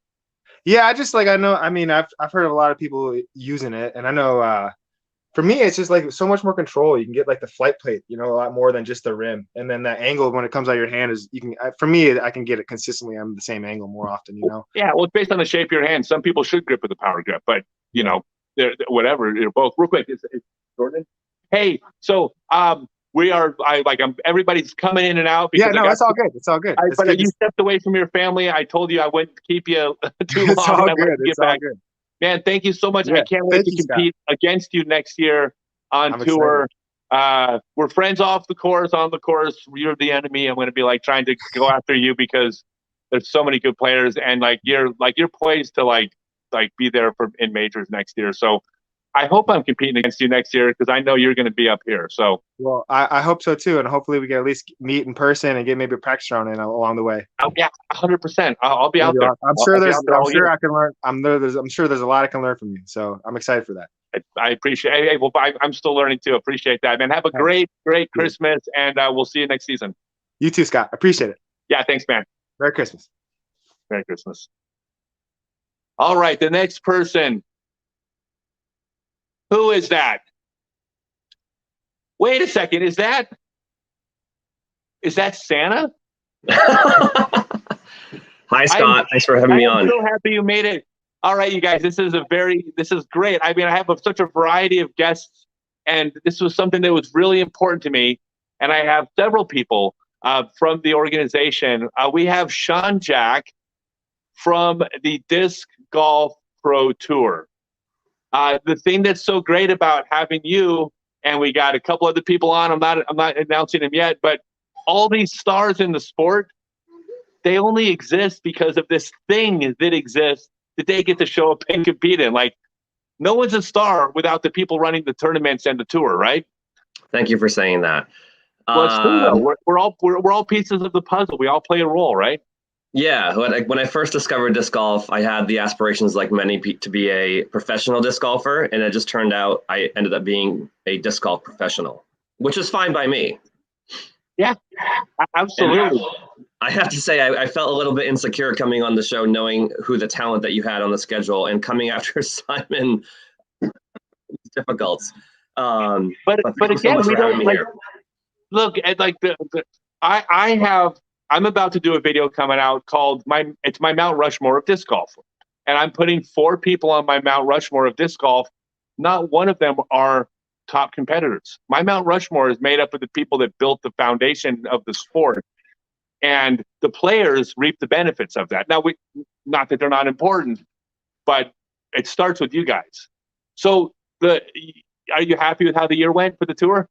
N: Yeah, I just I know. I mean, I've heard of a lot of people using it, and I know for me it's just like so much more control. You can get like the flight plate, a lot more than just the rim, and then that angle when it comes out of your hand is for me I can get it consistently on the same angle more often.
A: Yeah, well, it's based on the shape of your hand. Some people should grip with a power grip, but whatever. Both real quick. Is Jordan? Hey, so everybody's coming in and out.
N: Yeah, no, it's all good. It's all good.
A: But you stepped away from your family. I told you I wouldn't keep you too long.
N: It's all good. It's all good.
A: Man, thank you so much. Yeah, I can't wait to compete against you next year on tour. We're friends off the course. On the course, you're the enemy. I'm going to be trying to go after you because there's so many good players, and you're poised to be there in majors next year. So I hope I'm competing against you next year because I know you're going to be up here. So
N: well, I hope so too, and hopefully we can at least meet in person and get maybe a practice round in along the way.
A: Oh yeah, 100%. I'll be out there.
N: I'm sure I can learn. I'm sure there's a lot I can learn from you. So I'm excited for that.
A: I appreciate it. Hey, well, I'm still learning too. Appreciate that, man. Have a great Christmas, and we'll see you next season.
N: You too, Scott. Appreciate it.
A: Yeah, thanks, man.
N: Merry Christmas.
A: Merry Christmas. All right, the next person. Who is that? Wait a second. Is that Santa?
O: Hi, Scott. Thanks for having me on.
A: I'm so happy you made it. All right, you guys, this is great. I mean, I have such a variety of guests, and this was something that was really important to me. And I have several people from the organization. We have Sean Jack from the Disc Golf Pro Tour. The thing that's so great about having you, and we got a couple other people on, I'm not announcing them yet, but all these stars in the sport, they only exist because of this thing that exists that they get to show up and compete in. No one's a star without the people running the tournaments and the tour, right?
O: Thank you for saying that.
A: Well, it's true, though. We're all pieces of the puzzle. We all play a role, right?
O: Yeah, when I first discovered disc golf, I had the aspirations, like many, to be a professional disc golfer, and it just turned out I ended up being a disc golf professional, which is fine by me.
A: Yeah, absolutely.
O: And I have to say, I felt a little bit insecure coming on the show, knowing who the talent that you had on the schedule, and coming after Simon was difficult.
A: But again, we don't look at I'm about to do a video coming out called my Mount Rushmore of disc golf. And I'm putting 4 people on my Mount Rushmore of disc golf. Not one of them are top competitors. My Mount Rushmore is made up of the people that built the foundation of the sport. And the players reap the benefits of that. Now, not that they're not important, but it starts with you guys. So are you happy with how the year went for the tour?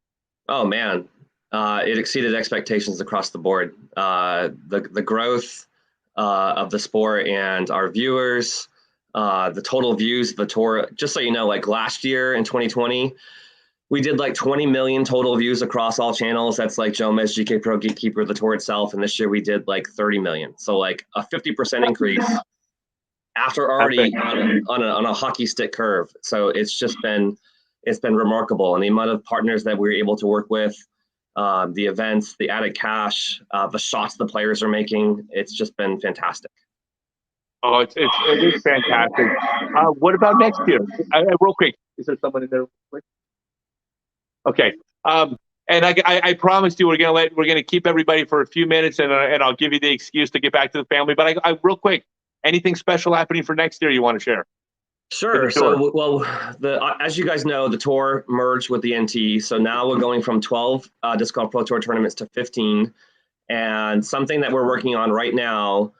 O: Oh, man. It exceeded expectations across the board. The growth of the sport and our viewers, the total views of the tour. Just so you know, last year in 2020, we did 20 million total views across all channels. That's Jomez, GK Pro, Gatekeeper, the tour itself. And this year we did 30 million. So a 50% increase after already on a hockey stick curve. So it's been remarkable. And the amount of partners that we're able to work with, the events, the added cash, the shots the players are making, it's just been fantastic.
A: Oh, it is fantastic. What about next year? Real quick, is there someone in there? Okay. And I promised you we're gonna keep everybody for a few minutes, and I'll give you the excuse to get back to the family. But I real quick, anything special happening for next year you want to share?
O: Sure. So, well, as you guys know, the tour merged with the NT. So now we're going from 12 Disc Golf Pro Tour tournaments to 15. And something that we're working on right now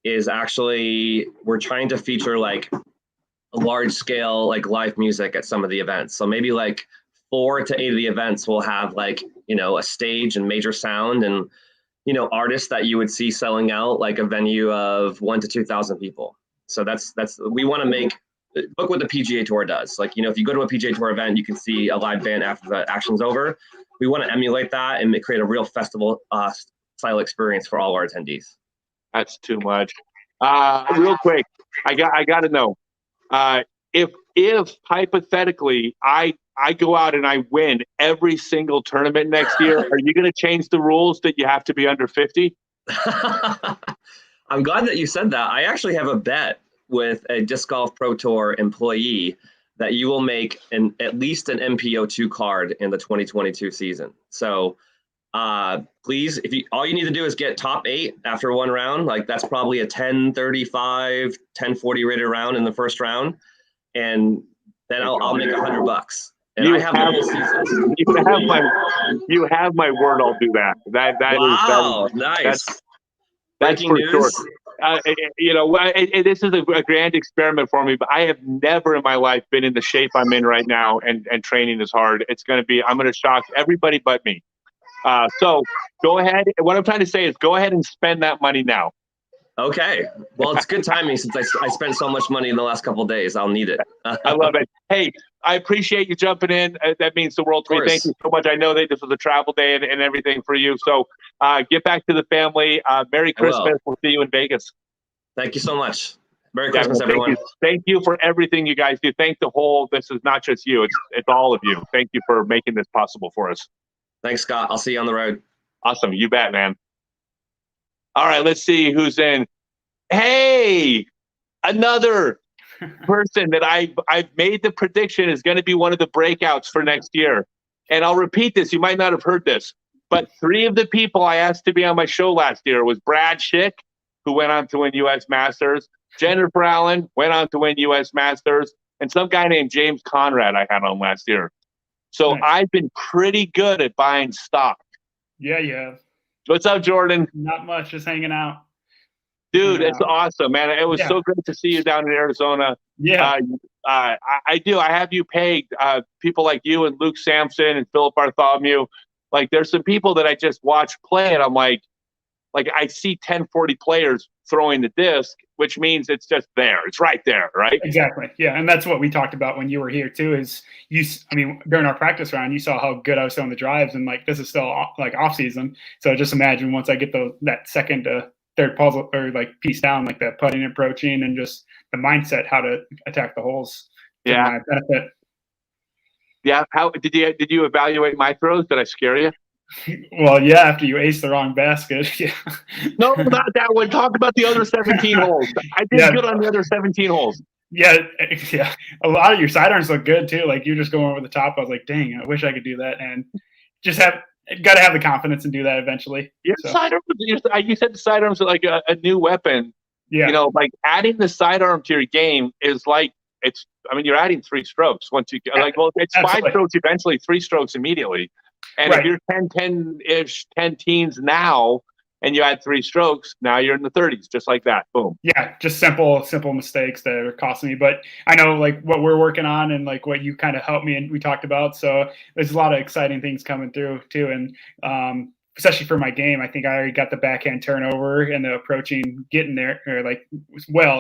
O: is actually we're trying to feature like a large scale like live music at some of the events. So maybe like 4 to 8 of the events will have like, you know, a stage and major sound and, you know, artists that you would see selling out like a venue of 1,000 to 2,000 people. So that's we want to make. Look what the PGA Tour does. Like, you know, if you go to a PGA Tour event, you can see a live band after the action's over. We want to emulate that and create a real festival style experience for all our attendees.
A: That's too much. Real quick, I got to know if hypothetically I go out and I win every single tournament next year, are you going to change the rules that you have to be under 50?
O: I'm glad that you said that. I actually have a bet with a Disc Golf Pro Tour employee that you will make at least an MPO2 card in the 2022 season. So please, all you need to do is get top 8 after one round. Like that's probably a 1035, 1040 rated round in the first round. And then I'll make $100. And I have the whole season.
A: You have my word. I'll do that.
O: Wow, nice.
A: That's
O: Breaking
A: for
O: news.
A: sure. You know, this is a grand experiment for me, but I have never in my life been in the shape I'm in right now and training as hard. I'm going to shock everybody but me. So go ahead. What I'm trying to say is go ahead and spend that money now.
O: Okay. Well, it's good timing since I spent so much money in the last couple of days. I'll need it.
A: I love it. Hey, I appreciate you jumping in. That means the world to me. Thank you so much. I know that this was a travel day and everything for you. So get back to the family. Merry Christmas. We'll see you in Vegas.
O: Thank you so much. Merry Christmas, everyone.
A: Thank you for everything you guys do. Thank the whole, this is not just you. It's all of you. Thank you for making this possible for us.
O: Thanks, Scott. I'll see you on the road.
A: Awesome. You bet, man. All right, let's see who's in. Hey, another person that I've made the prediction is going to be one of the breakouts for next year. And I'll repeat this. You might not have heard this, but 3 of the people I asked to be on my show last year was Brad Schick, who went on to win U.S. Masters, Jennifer Allen went on to win U.S. Masters, and some guy named James Conrad I had on last year. So nice. I've been pretty good at buying stock.
P: Yeah.
A: What's up, Jordan?
P: Not much, just hanging out.
A: Dude, it's awesome, man. It was so great to see you down in Arizona.
P: Yeah.
A: I do. I have you pegged. People like you and Luke Sampson and Philip Bartholomew. Like, there's some people that I just watch play, and I'm like I see 1040 players throwing the disc, which means it's just there. It's right there, right?
P: Exactly. Yeah, and that's what we talked about when you were here too. Is during our practice round, you saw how good I was throwing the drives, and like this is still like off season. So just imagine once I get that second to third puzzle or like piece down, like that putting, approaching, and just the mindset how to attack the holes. To my benefit.
A: Yeah. How did you evaluate my throws? Did I scare you?
P: Well, yeah, after you ace the wrong basket. Yeah.
A: No, not that one. Talk about the other 17 holes. I did good on the other 17 holes.
P: Yeah. A lot of your sidearms look good too. Like you're just going over the top. I was like, dang, I wish I could do that. And just got to have the confidence and do that eventually.
A: Sidearms. You said the sidearms are like a new weapon.
P: Yeah.
A: You know, like adding the sidearm to your game is like you're adding 3 strokes once you it's Absolutely. 5 strokes eventually, 3 strokes immediately. And if you're 10-ish, 10 teens now, and you add 3 strokes, now you're in the 30s, just like that. Boom.
P: Yeah, just simple mistakes that are costing me. But I know like what we're working on and like what you kind of helped me and we talked about. So there's a lot of exciting things coming through too. And especially for my game, I think I already got the backhand turnover and the approaching getting there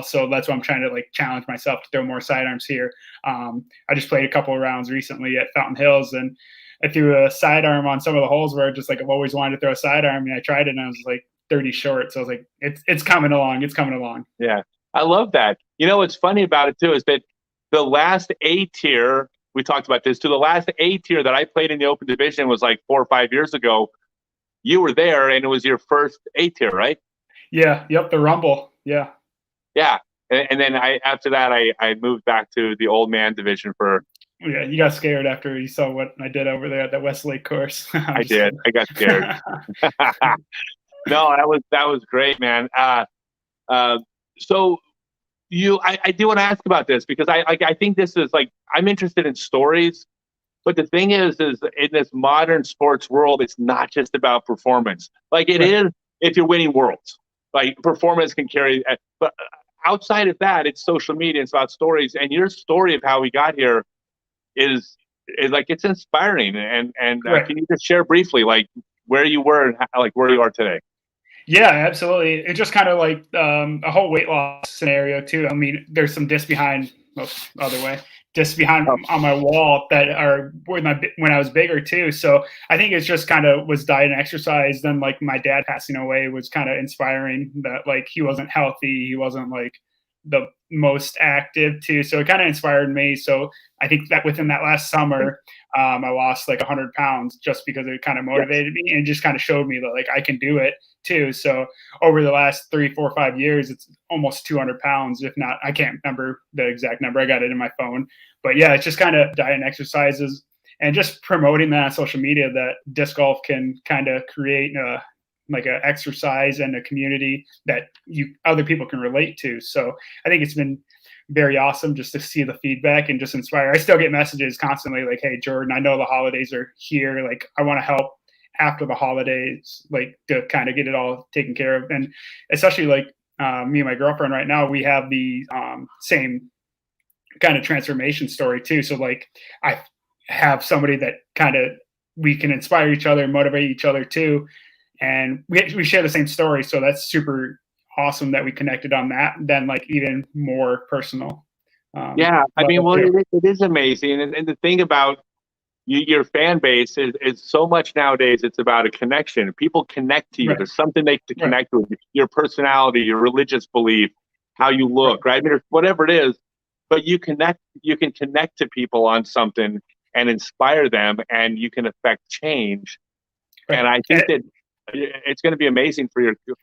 P: So that's why I'm trying to like challenge myself to throw more sidearms here. I just played a couple of rounds recently at Fountain Hills, and I threw a sidearm on some of the holes where I've always wanted to throw a sidearm, and I tried it and I was like 30 short. So I was like, it's coming along. It's coming along.
A: Yeah. I love that. You know, what's funny about it too, is that the last A tier, we talked about this too, the last A tier that I played in the open division was like 4 or 5 years ago. You were there and it was your first A tier, right?
P: Yeah. Yep. The Rumble. Yeah.
A: Yeah. And then after that, I moved back to the old man division for.
P: Yeah, you got scared after you saw what I did over there at that Westlake course.
A: I did. I got scared. No, that was great, man. So I do want to ask about this because I think this is like, I'm interested in stories, but the thing is in this modern sports world, it's not just about performance. Like it is if you're winning worlds, like performance can carry, but outside of that, it's social media. It's about stories, and your story of how we got here is like, it's inspiring. And can you just share briefly like where you were and like where you are today?
P: Yeah, absolutely. It's just kind of like a whole weight loss scenario too. I mean, there's some discs behind, other way, discs behind on my wall that are when I was bigger too. So I think it's just kind of was diet and exercise. Then like my dad passing away was kind of inspiring that like he wasn't healthy, he wasn't like the most active too. So it kind of inspired me. So I think that within that last summer, I lost like 100 pounds just because it kind of motivated me and just kind of showed me that like I can do it too. So over the last 3, 4, 5 years, it's almost 200 pounds. If not, I can't remember the exact number. I got it in my phone, but yeah, it's just kind of diet and exercises and just promoting that on social media that disc golf can kind of create like a exercise and a community that other people can relate to. So I think it's been very awesome just to see the feedback and just inspire. I still get messages constantly like, hey, Jordan, I know the holidays are here. Like I want to help after the holidays, like to kind of get it all taken care of. And especially like me and my girlfriend right now, we have the same kind of transformation story too. So like I have somebody that kind of, we can inspire each other, motivate each other too. And we share the same story. So that's super awesome that we connected on that. Then like even more personal.
A: Yeah. I mean, well, it is amazing. And the thing about your fan base is so much nowadays, it's about a connection. People connect to you. There's something they to connect with, your personality, your religious belief, how you look, right? I mean, whatever it is, but you can connect to people on something and inspire them, and you can affect change. And I think that it's going to be amazing for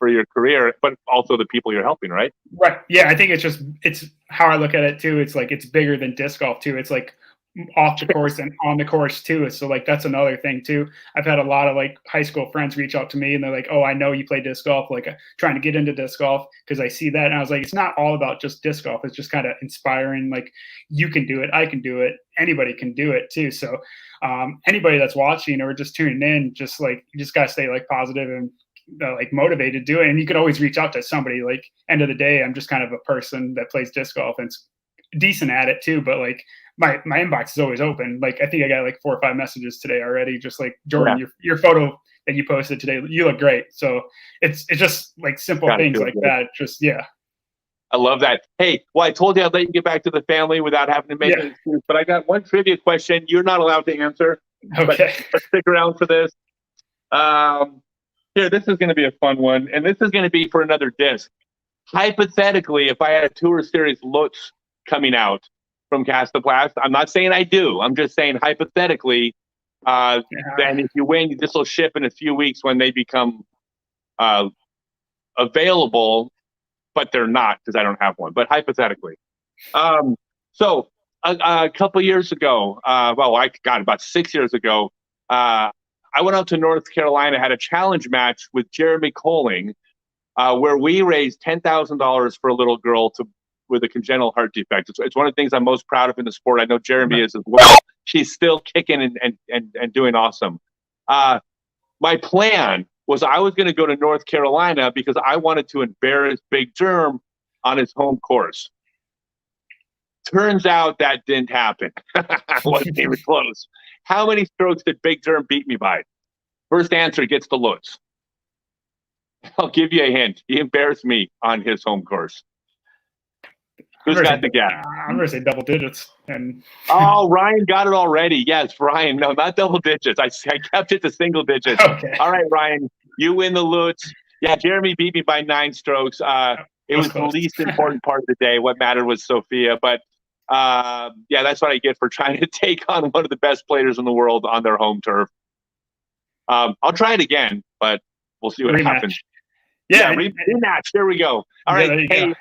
A: your career, but also the people you're helping, right?
P: Right. Yeah. I think it's how I look at it too. It's like, it's bigger than disc golf too. It's like off the course and on the course too. So like, that's another thing too. I've had a lot of like high school friends reach out to me and they're like, oh, I know you play disc golf, like trying to get into disc golf because I see that. And I was like, it's not all about just disc golf. It's just kind of inspiring. Like you can do it. I can do it. Anybody can do it too. So anybody that's watching or just tuning in, just like, you just got to stay like positive and like motivated to do it. And you can always reach out to somebody. Like end of the day, I'm just kind of a person that plays disc golf and it's decent at it too. But like my inbox is always open. Like I think I got like 4 or 5 messages today already. Just like, Jordan, your photo that you posted today, you look great. So it's just like simple things like that. Just, yeah.
A: I love that. Hey, well, I told you I'd let you get back to the family without having to make an excuse, but I got one trivia question you're not allowed to answer.
P: Okay.
A: But stick around for this. Here, this is going to be a fun one, and this is going to be for another disc. Hypothetically, if I had a Tour Series Lutz coming out from Castaplast, I'm not saying I do. I'm just saying hypothetically, then if you win, this will ship in a few weeks when they become available. But they're not because I don't have one. But hypothetically, so a couple years ago, about 6 years ago, I went out to North Carolina, had a challenge match with Jeremy Colling, where we raised $10,000 for a little girl with a congenital heart defect. It's one of the things I'm most proud of in the sport. I know Jeremy is as well. She's still kicking and doing awesome. My plan was I was going to go to North Carolina because I wanted to embarrass Big Germ on his home course. Turns out that didn't happen. Wasn't even close. How many strokes did Big Germ beat me by? First answer gets the Lutz. I'll give you a hint. He embarrassed me on his home course. Who's got the gap?
P: I'm going to say double digits. And
A: oh, Ryan got it already. Yes, Ryan. No, not double digits. I kept it to single digits.
P: Okay.
A: All right, Ryan. You win the Lutz. Yeah, Jeremy beat me by 9 strokes. It was the least important part of the day. What mattered was Sophia. But yeah, that's what I get for trying to take on one of the best players in the world on their home turf. I'll try it again, but we'll see what happens.
P: Yeah,
A: rematch. There we go. All right. Hey,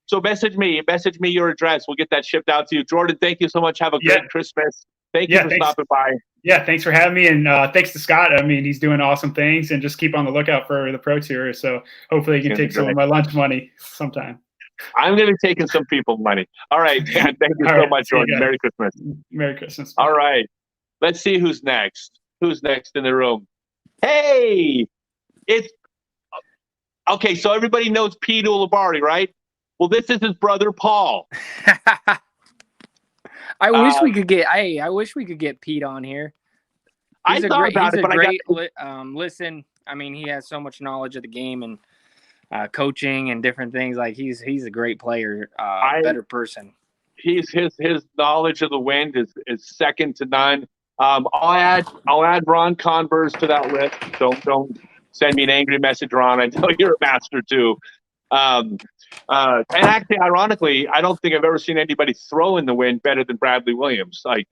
A: so message me your address. We'll get that shipped out to you. Jordan, thank you so much. Have a great Christmas. Thank you for stopping by.
P: Yeah, thanks for having me. And thanks to Scott. I mean, he's doing awesome things, and just keep on the lookout for the Pro Tour. So hopefully you can take some of my lunch money sometime.
A: I'm going to be taking some people's money. All right, man. Thank you
P: All
A: so
P: right,
A: much,
P: see you
A: Jordan.
P: guys.
A: Merry Christmas.
P: Merry Christmas.
A: All right. Let's see who's next. Who's next in the room? Hey, it's okay. So everybody knows Pete Ulibarri, right? Well, this is his brother Paul.
Q: I wish we could get. I wish we could get Pete on here.
A: I thought about it, but
Q: listen. I mean, he has so much knowledge of the game and coaching and different things. Like he's a great player, better person.
A: His knowledge of the wind is second to none. I'll add Ron Converse to that list. Don't send me an angry message, Ron. I know you're a master too. And actually, ironically, I don't think I've ever seen anybody throw in the wind better than Bradley Williams. Like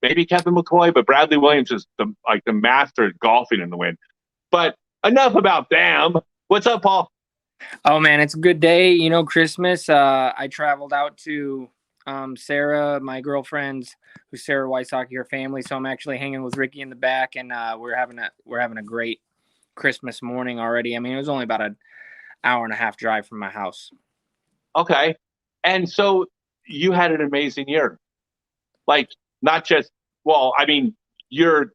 A: maybe Kevin McCoy, but Bradley Williams is the master at golfing in the wind. But enough about them. What's up, Paul?
Q: Oh man, it's a good day. You know, Christmas. I traveled out to Sarah, my girlfriend's, who's Sarah Wysocki, her family. So I'm actually hanging with Ricky in the back, and we're having a great Christmas morning already. I mean, it was only about an hour and a half drive from my house.
A: Okay, and so you had an amazing year. Like not just I mean, your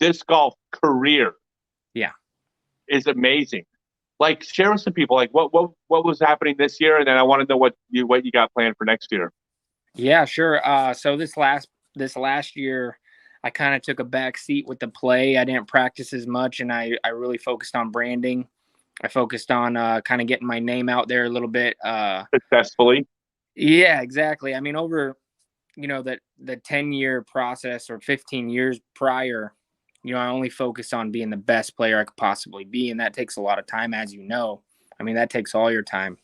A: disc golf career, is amazing. Like share with some people, like what was happening this year, and then I want to know what you got planned for next year.
Q: Yeah, sure. So this last year, I kind of took a back seat with the play. I didn't practice as much, and I really focused on branding. I focused on kind of getting my name out there a little bit.
A: Successfully.
Q: Yeah, exactly. I mean, over the 10-year process or 15 years prior, I only focused on being the best player I could possibly be, and that takes a lot of time, as you know. I mean, that takes all your time.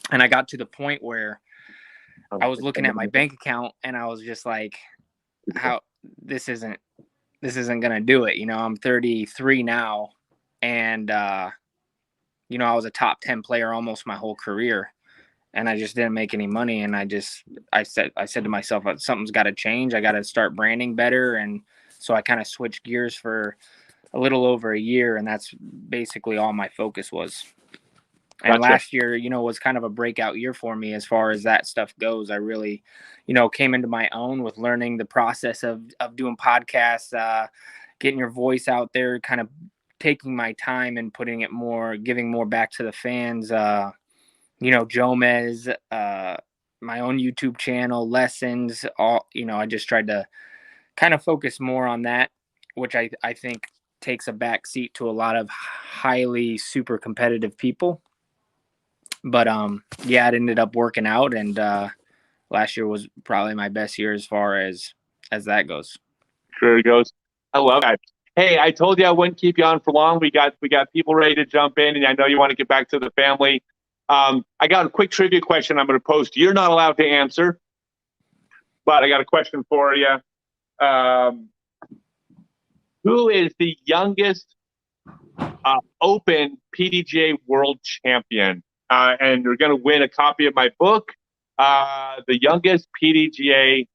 Q: And I got to the point where I was looking at my bank account, and I was just like, "How this isn't gonna do it." I'm 33 now, and I was a top 10 player almost my whole career, and I just didn't make any money. And I said to myself, something's got to change. I got to start branding better. And so I kind of switched gears for a little over a year, and that's basically all my focus was. And last year, was kind of a breakout year for me as far as that stuff goes. I really, came into my own with learning the process of doing podcasts, getting your voice out there, kind of taking my time and giving more back to the fans. Jomez, my own YouTube channel, lessons, I just tried to kind of focus more on that, which I think takes a back seat to a lot of highly super competitive people. But it ended up working out, and last year was probably my best year as far as that goes.
A: Sure it goes. I love that. Hey, I told you I wouldn't keep you on for long. We got people ready to jump in, and I know you want to get back to the family. I got a quick trivia question I'm going to post. You're not allowed to answer, but I got a question for you. Who is the youngest Open PDGA World Champion? And you're going to win a copy of my book, The Youngest PDGA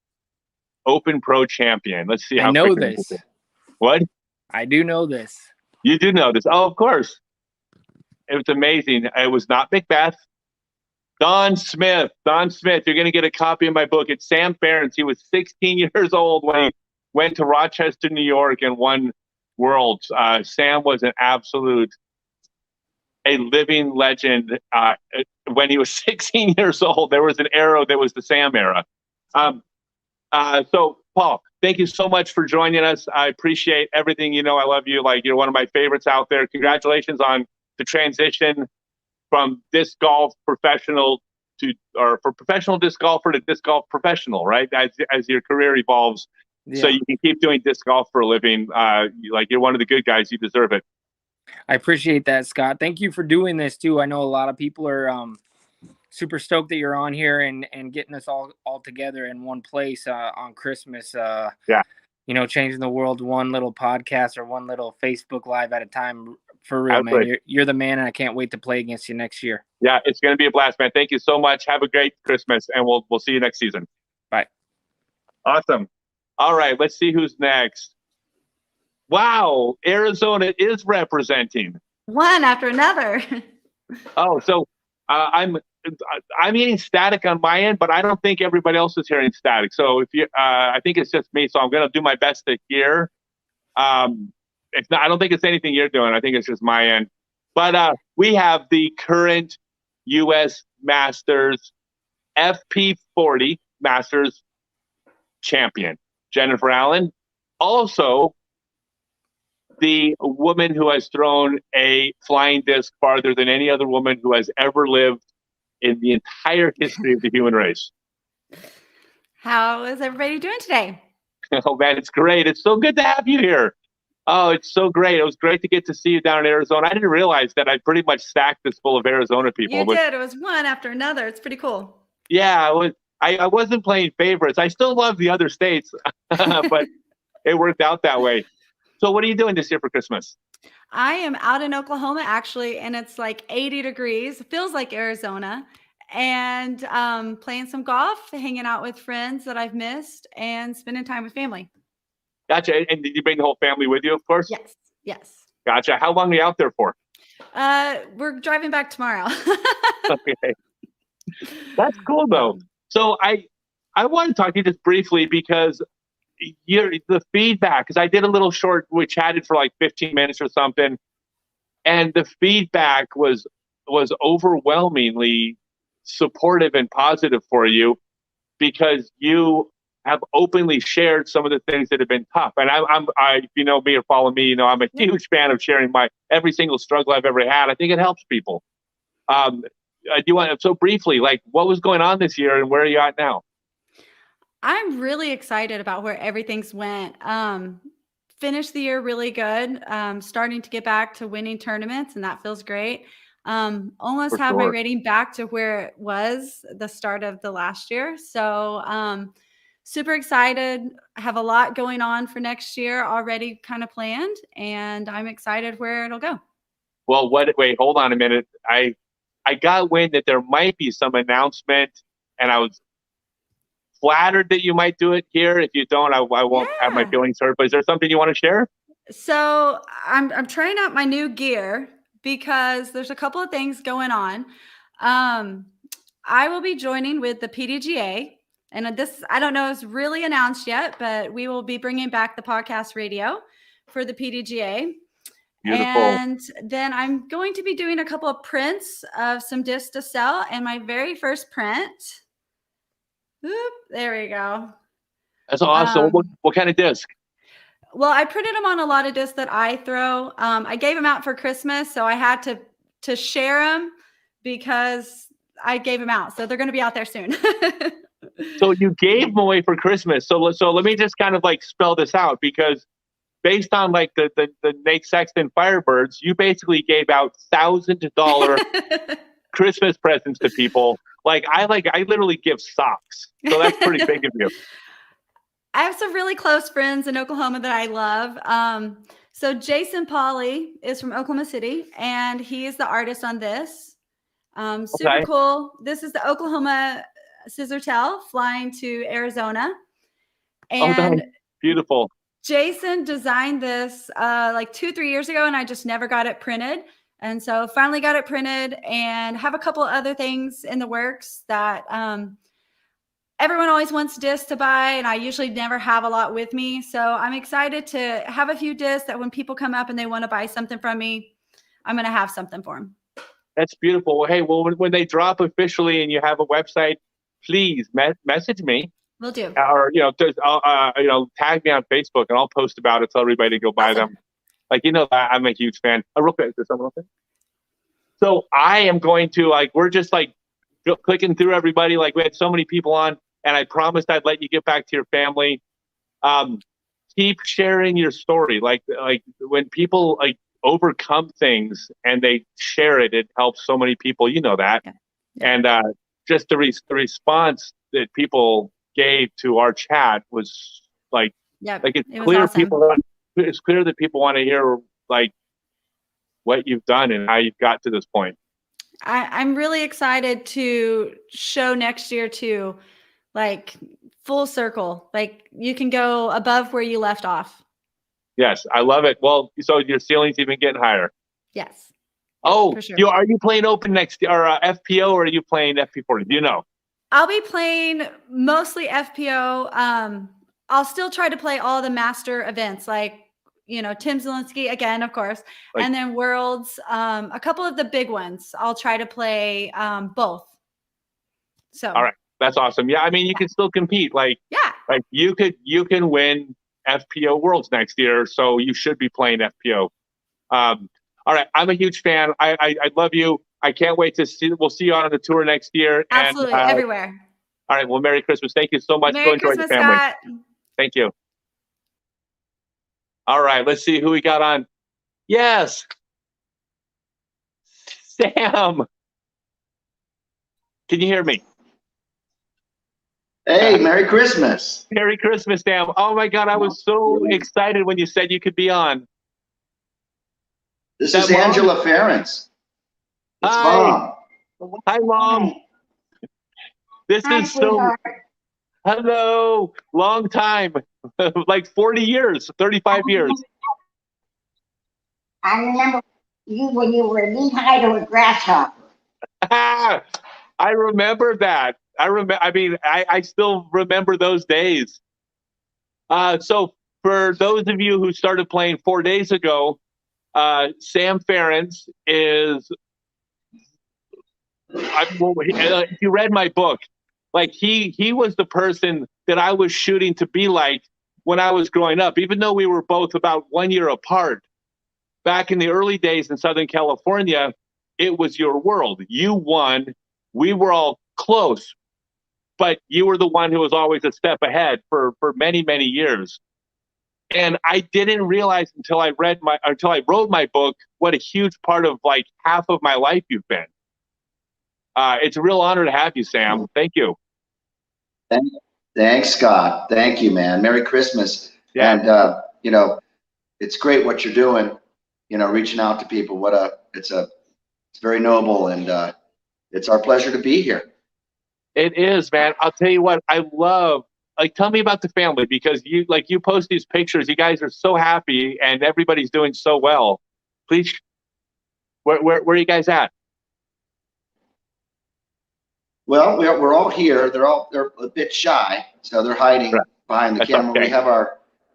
A: Open Pro Champion. Let's see how
Q: I know this.
A: What?
Q: I do know this.
A: You do know this. Oh, of course. It was amazing. It was not Macbeth. Don Smith, you're going to get a copy of my book. It's Sam Ferentz. He was 16 years old when he went to Rochester, New York, and won Worlds. Sam was a living legend. When he was 16 years old, there was an era that was the Sam era. So, Paul, thank you so much for joining us. I appreciate everything. I love you. Like, you're one of my favorites out there. Congratulations on the transition from disc golf professional for professional disc golfer to disc golf professional, right? As your career evolves, so you can keep doing disc golf for a living. You're one of the good guys. You deserve it.
Q: I appreciate that, Scott. Thank you for doing this too. I know a lot of people are super stoked that you're on here and getting us all together in one place on Christmas. Changing the world one little podcast or one little Facebook Live at a time. For real, man. You're the man, and I can't wait to play against you next year.
A: Yeah, it's going to be a blast, man. Thank you so much. Have a great Christmas, and we'll see you next season.
Q: Bye.
A: Awesome. All right, let's see who's next. Wow, Arizona is representing.
R: One after another.
A: Oh, so I'm I'm hearing static on my end, but I don't think everybody else is hearing static. So if you, I think it's just me. So I'm going to do my best to hear. It's not, I don't think it's anything you're doing. I think it's just my end. But we have the current U.S. Masters FP40 Masters champion, Jennifer Allen. Also, the woman who has thrown a flying disc farther than any other woman who has ever lived in the entire history of the human race.
R: How is everybody doing today?
A: Oh man, it's great. It's so good to have you here. Oh, it's so great. It was great to get to see you down in Arizona. I didn't realize that I pretty much stacked this full of Arizona people.
R: You did. It was one after another. It's pretty cool.
A: Yeah, I wasn't playing favorites. I still love the other states, but it worked out that way. So what are you doing this year for Christmas?
R: I am out in Oklahoma actually, and it's like 80 degrees. It feels like Arizona. And playing some golf, hanging out with friends that I've missed, and spending time with family.
A: Gotcha. And did you bring the whole family with you, of course?
R: Yes. Yes.
A: Gotcha. How long are you out there for?
R: We're driving back tomorrow.
A: Okay. That's cool though. So I want to talk to you just briefly because the feedback, because I did a little short, we chatted for like 15 minutes or something, and the feedback was overwhelmingly supportive and positive for you because you have openly shared some of the things that have been tough. And if you know me or follow me, you know I'm a huge fan of sharing my every single struggle I've ever had. I think it helps people. Do you want so briefly, like what was going on this year and where are you at now?
R: I'm really excited about where everything's went. Finished the year really good. Starting to get back to winning tournaments, and that feels great. Almost have my rating back to where it was the start of the last year. So super excited. I have a lot going on for next year already kind of planned, and I'm excited where it'll go.
A: Well, wait, hold on a minute. I got wind that there might be some announcement, and I was flattered that you might do it here. If you don't, I won't have my feelings hurt. But is there something you want to share?
R: So I'm trying out my new gear because there's a couple of things going on. I will be joining with the PDGA, and this I don't know is really announced yet, but we will be bringing back the podcast radio for the PDGA.
A: Beautiful.
R: And then I'm going to be doing a couple of prints of some discs to sell, and my very first print. Oop, there we go.
A: That's awesome. What kind of disc?
R: Well, I printed them on a lot of discs that I throw. I gave them out for Christmas, so I had to share them because I gave them out. So they're going to be out there soon.
A: So you gave them away for Christmas. So let me just kind of like spell this out because based on like the Nate Sexton Firebirds, you basically gave out $1,000 Christmas presents to people. I literally give socks. So that's pretty big of you.
R: I have some really close friends in Oklahoma that I love. So Jason Pauly is from Oklahoma City, and he is the artist on this. Super cool. This is the Oklahoma Scissor Tail flying to Arizona. And
A: beautiful.
R: Jason designed this like 2-3 years ago, and I just never got it printed. And so finally got it printed and have a couple of other things in the works that everyone always wants discs to buy, and I usually never have a lot with me. So I'm excited to have a few discs that when people come up and they want to buy something from me, I'm going to have something for them.
A: That's beautiful. Well, hey, when they drop officially and you have a website, please message me.
R: Will do.
A: Or tag me on Facebook and I'll post about it. Tell everybody to go buy them. I'm a huge fan. Real quick, there's someone else there? So I am going to we're just clicking through everybody. We had so many people on, and I promised I'd let you get back to your family. Keep sharing your story. Like when people overcome things and they share it, it helps so many people. You know that. Yeah. And just the response that people gave to our chat was it's clear awesome. It's clear that people want to hear what you've done and how you've got to this point.
R: I'm really excited to show next year too, full circle. You can go above where you left off.
A: Yes, I love it. Well, so your ceiling's even getting higher.
R: Yes.
A: Oh,
R: For sure.
A: are you playing Open next year, or FPO, or are you playing FP40? Do you know?
R: I'll be playing mostly FPO. I'll still try to play all the master events, like, Tim Zielinski again, of course, and then Worlds, a couple of the big ones. I'll try to play both. So.
A: All right, that's awesome. Yeah, I mean, you can still compete. Like you can win FPO Worlds next year, so you should be playing FPO. All right, I'm a huge fan. I love you. I can't wait to see. We'll see you on the tour next year.
R: Absolutely,
A: and,
R: everywhere.
A: All right. Well, Merry Christmas. Thank you so much.
R: Merry
A: Go enjoy
R: Christmas,
A: the family.
R: Scott.
A: Thank you. All right. Let's see who we got on. Yes, Sam. Can you hear me?
S: Hey, Merry Christmas.
A: Merry Christmas, Sam. Oh my God, I was so excited when you said you could be on.
S: This is Angela Ferentz. It's
A: Hi.
S: Mom.
A: Hi, Mom. This is so. Hello. Long time. Like 40 years, 35 years.
T: I remember you when you were knee-high to a grasshopper.
A: I remember that. I still remember those days. So for those of you who started playing 4 days ago, Sam Ferentz is. If you read my book, like he was the person that I was shooting to be like when I was growing up. Even though we were both about 1 year apart, back in the early days in Southern California, it was your world. You won. We were all close, but you were the one who was always a step ahead for many, many years. And I didn't realize until I wrote my book what a huge part of like half of my life you've been. It's a real honor to have you, Sam. Thank you.
S: Thanks, Scott. Thank you, man. Merry Christmas.
A: Yeah.
S: And it's great what you're doing. Reaching out to people. It's very noble, and it's our pleasure to be here.
A: It is, man. I'll tell you what. I love. Like, tell me about the family, because you post these pictures. You guys are so happy, and everybody's doing so well. Please, where are you guys at?
S: Well, we're all here. They're a bit shy, so they're hiding behind the camera. Okay.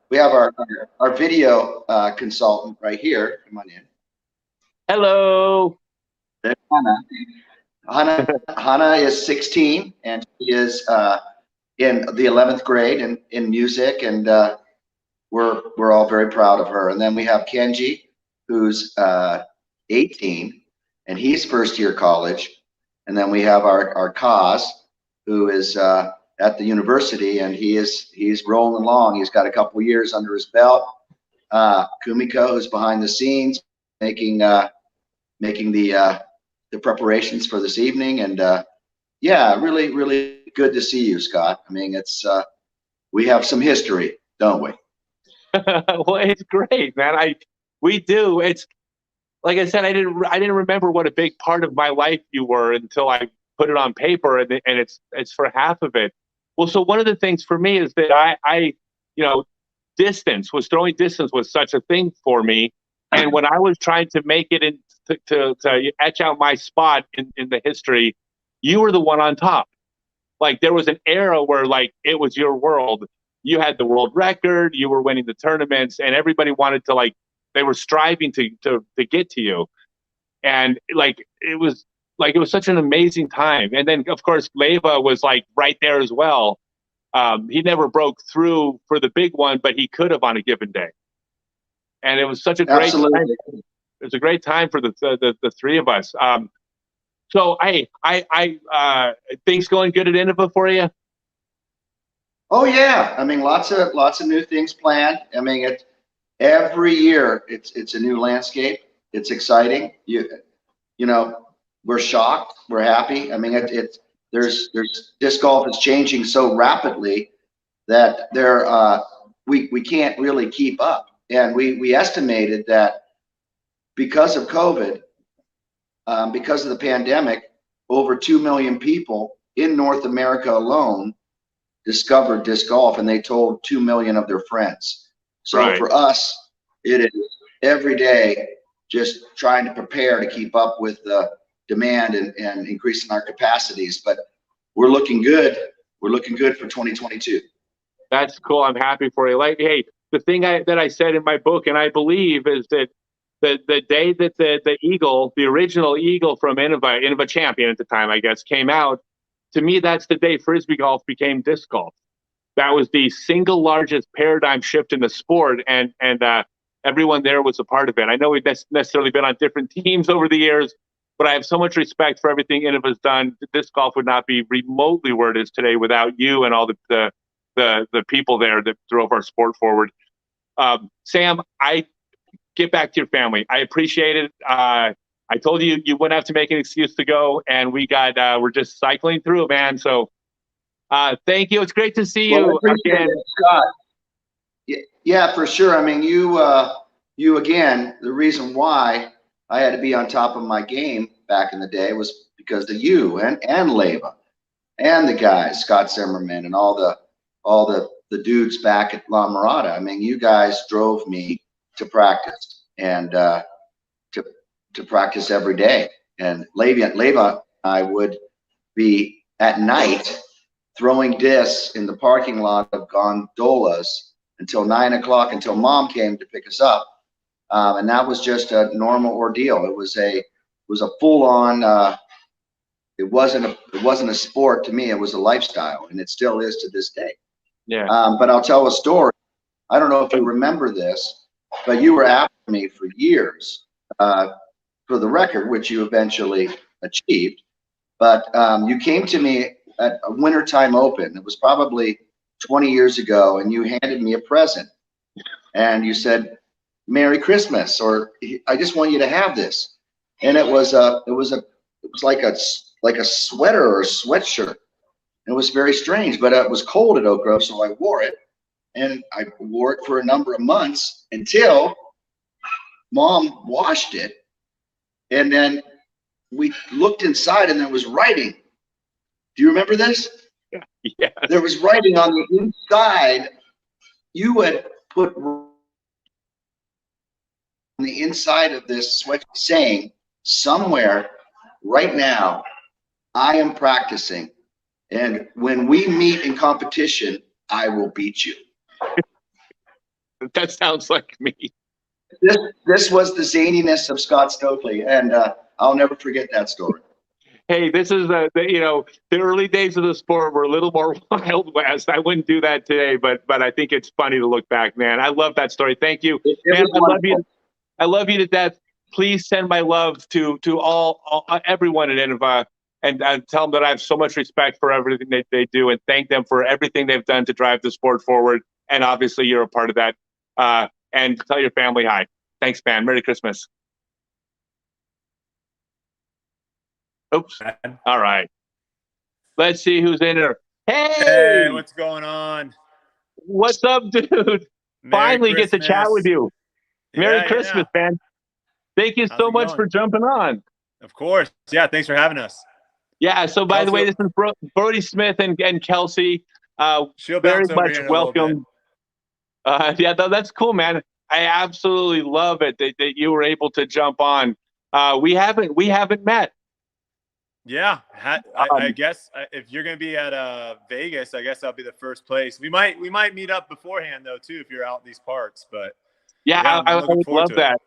S: We have our video consultant right here. Come on in.
A: Hello.
S: There's Hannah. Hannah is 16, and she is in the 11th grade in music, and we're all very proud of her. And then we have Kenji, who's 18, and he's first year college. And then we have our Kaz, who is at the university, and he's rolling along. He's got a couple of years under his belt. Kumiko, who's behind the scenes, making the preparations for this evening. And yeah, really, really good to see you, Scott. I mean, we have some history, don't we?
A: Well, it's great, man. We do. It's like I said, I didn't remember what a big part of my life you were until I put it on paper, and it's for half of it. Well, so one of the things for me is that I throwing distance was such a thing for me, and when I was trying to make it in to etch out my spot in the history, you were the one on top. Like, there was an era where like it was your world. You had the world record, you were winning the tournaments, and everybody wanted to they were striving to get to you. And it was such an amazing time. And then of course Leva was like right there as well. He never broke through for the big one, but he could have on a given day. And it was such a great time. It was a great time for the three of us. So things going good at Innova for you?
S: Oh yeah, I mean, lots of new things planned. I mean, every year it's a new landscape. It's exciting. We're shocked. We're happy. I mean, there's disc golf is changing so rapidly that we can't really keep up. And we estimated that because of COVID, because of the pandemic, over 2 million people in North America alone discovered disc golf, and they told 2 million of their friends. So for us, it is every day just trying to prepare to keep up with the demand and increasing our capacities. But we're looking good. We're looking good for 2022.
A: That's cool. I'm happy for you. Like, hey, the thing that I said in my book, and I believe, is that the day that the eagle, the original eagle from Innova Champion at the time, I guess, came out, to me, that's the day Frisbee golf became disc golf. That was the single largest paradigm shift in the sport, and everyone there was a part of it. I know we've necessarily been on different teams over the years, but I have so much respect for everything Innova's done. Disc golf would not be remotely where it is today without you and all the people there that drove our sport forward. Sam, I get back to your family. I appreciate it. I told you you wouldn't have to make an excuse to go, and we're just cycling through it, man. So thank you. It's great to see you again.
S: Scott. Yeah, for sure. I mean, you again, the reason why I had to be on top of my game back in the day was because of you and Leva and the guys, Scott Zimmerman, and all the dudes back at La Mirada. I mean, you guys drove me to practice and to practice every day. And Leva and I would be at night throwing discs in the parking lot of gondolas until 9 o'clock, until Mom came to pick us up. And that was just a normal ordeal. It was a full on, it wasn't a sport to me. It was a lifestyle, and it still is to this day.
A: Yeah.
S: But I'll tell a story. I don't know if you remember this, but you were after me for years, for the record, which you eventually achieved. But you came to me at a wintertime open. It was probably 20 years ago, and you handed me a present, and you said, "Merry Christmas," or "I just want you to have this." And it was like a sweater or a sweatshirt. It was very strange, but it was cold at Oak Grove, so I wore it, and I wore it for a number of months until Mom washed it, and then we looked inside, and there was writing. Do you remember this?
A: Yeah.
S: There was writing on the inside. You had put on the inside of this sweatshirt saying, "Somewhere right now, I am practicing, and when we meet in competition, I will beat you."
A: That sounds like me.
S: This was the zaniness of Scott Stokely, and I'll never forget that story.
A: Hey, this is the early days of the sport were a little more Wild West. I wouldn't do that today, but I think it's funny to look back, man. I love that story. Thank you, man. I love you to death. Please send my love to everyone at Innova, and tell them that I have so much respect for everything they do, and thank them for everything they've done to drive the sport forward. And obviously, you're a part of that. And tell your family hi. Thanks, man. Merry Christmas. Oops. All right. Let's see who's in there.
U: Hey, what's going on?
A: What's up, dude? Finally get to chat with you. Merry Christmas, man. Thank you so much for jumping on.
U: Of course. Yeah, thanks for having us.
A: Yeah, so by the way, this is Brody Smith and Kelsey. Very much welcome. Yeah, that's cool, man. I absolutely love it that you were able to jump on. We haven't met.
U: Yeah, I guess if you're going to be at Vegas, I guess that'll be the first place. We might meet up beforehand though too if you're out in these parts. But
A: yeah, I would love that.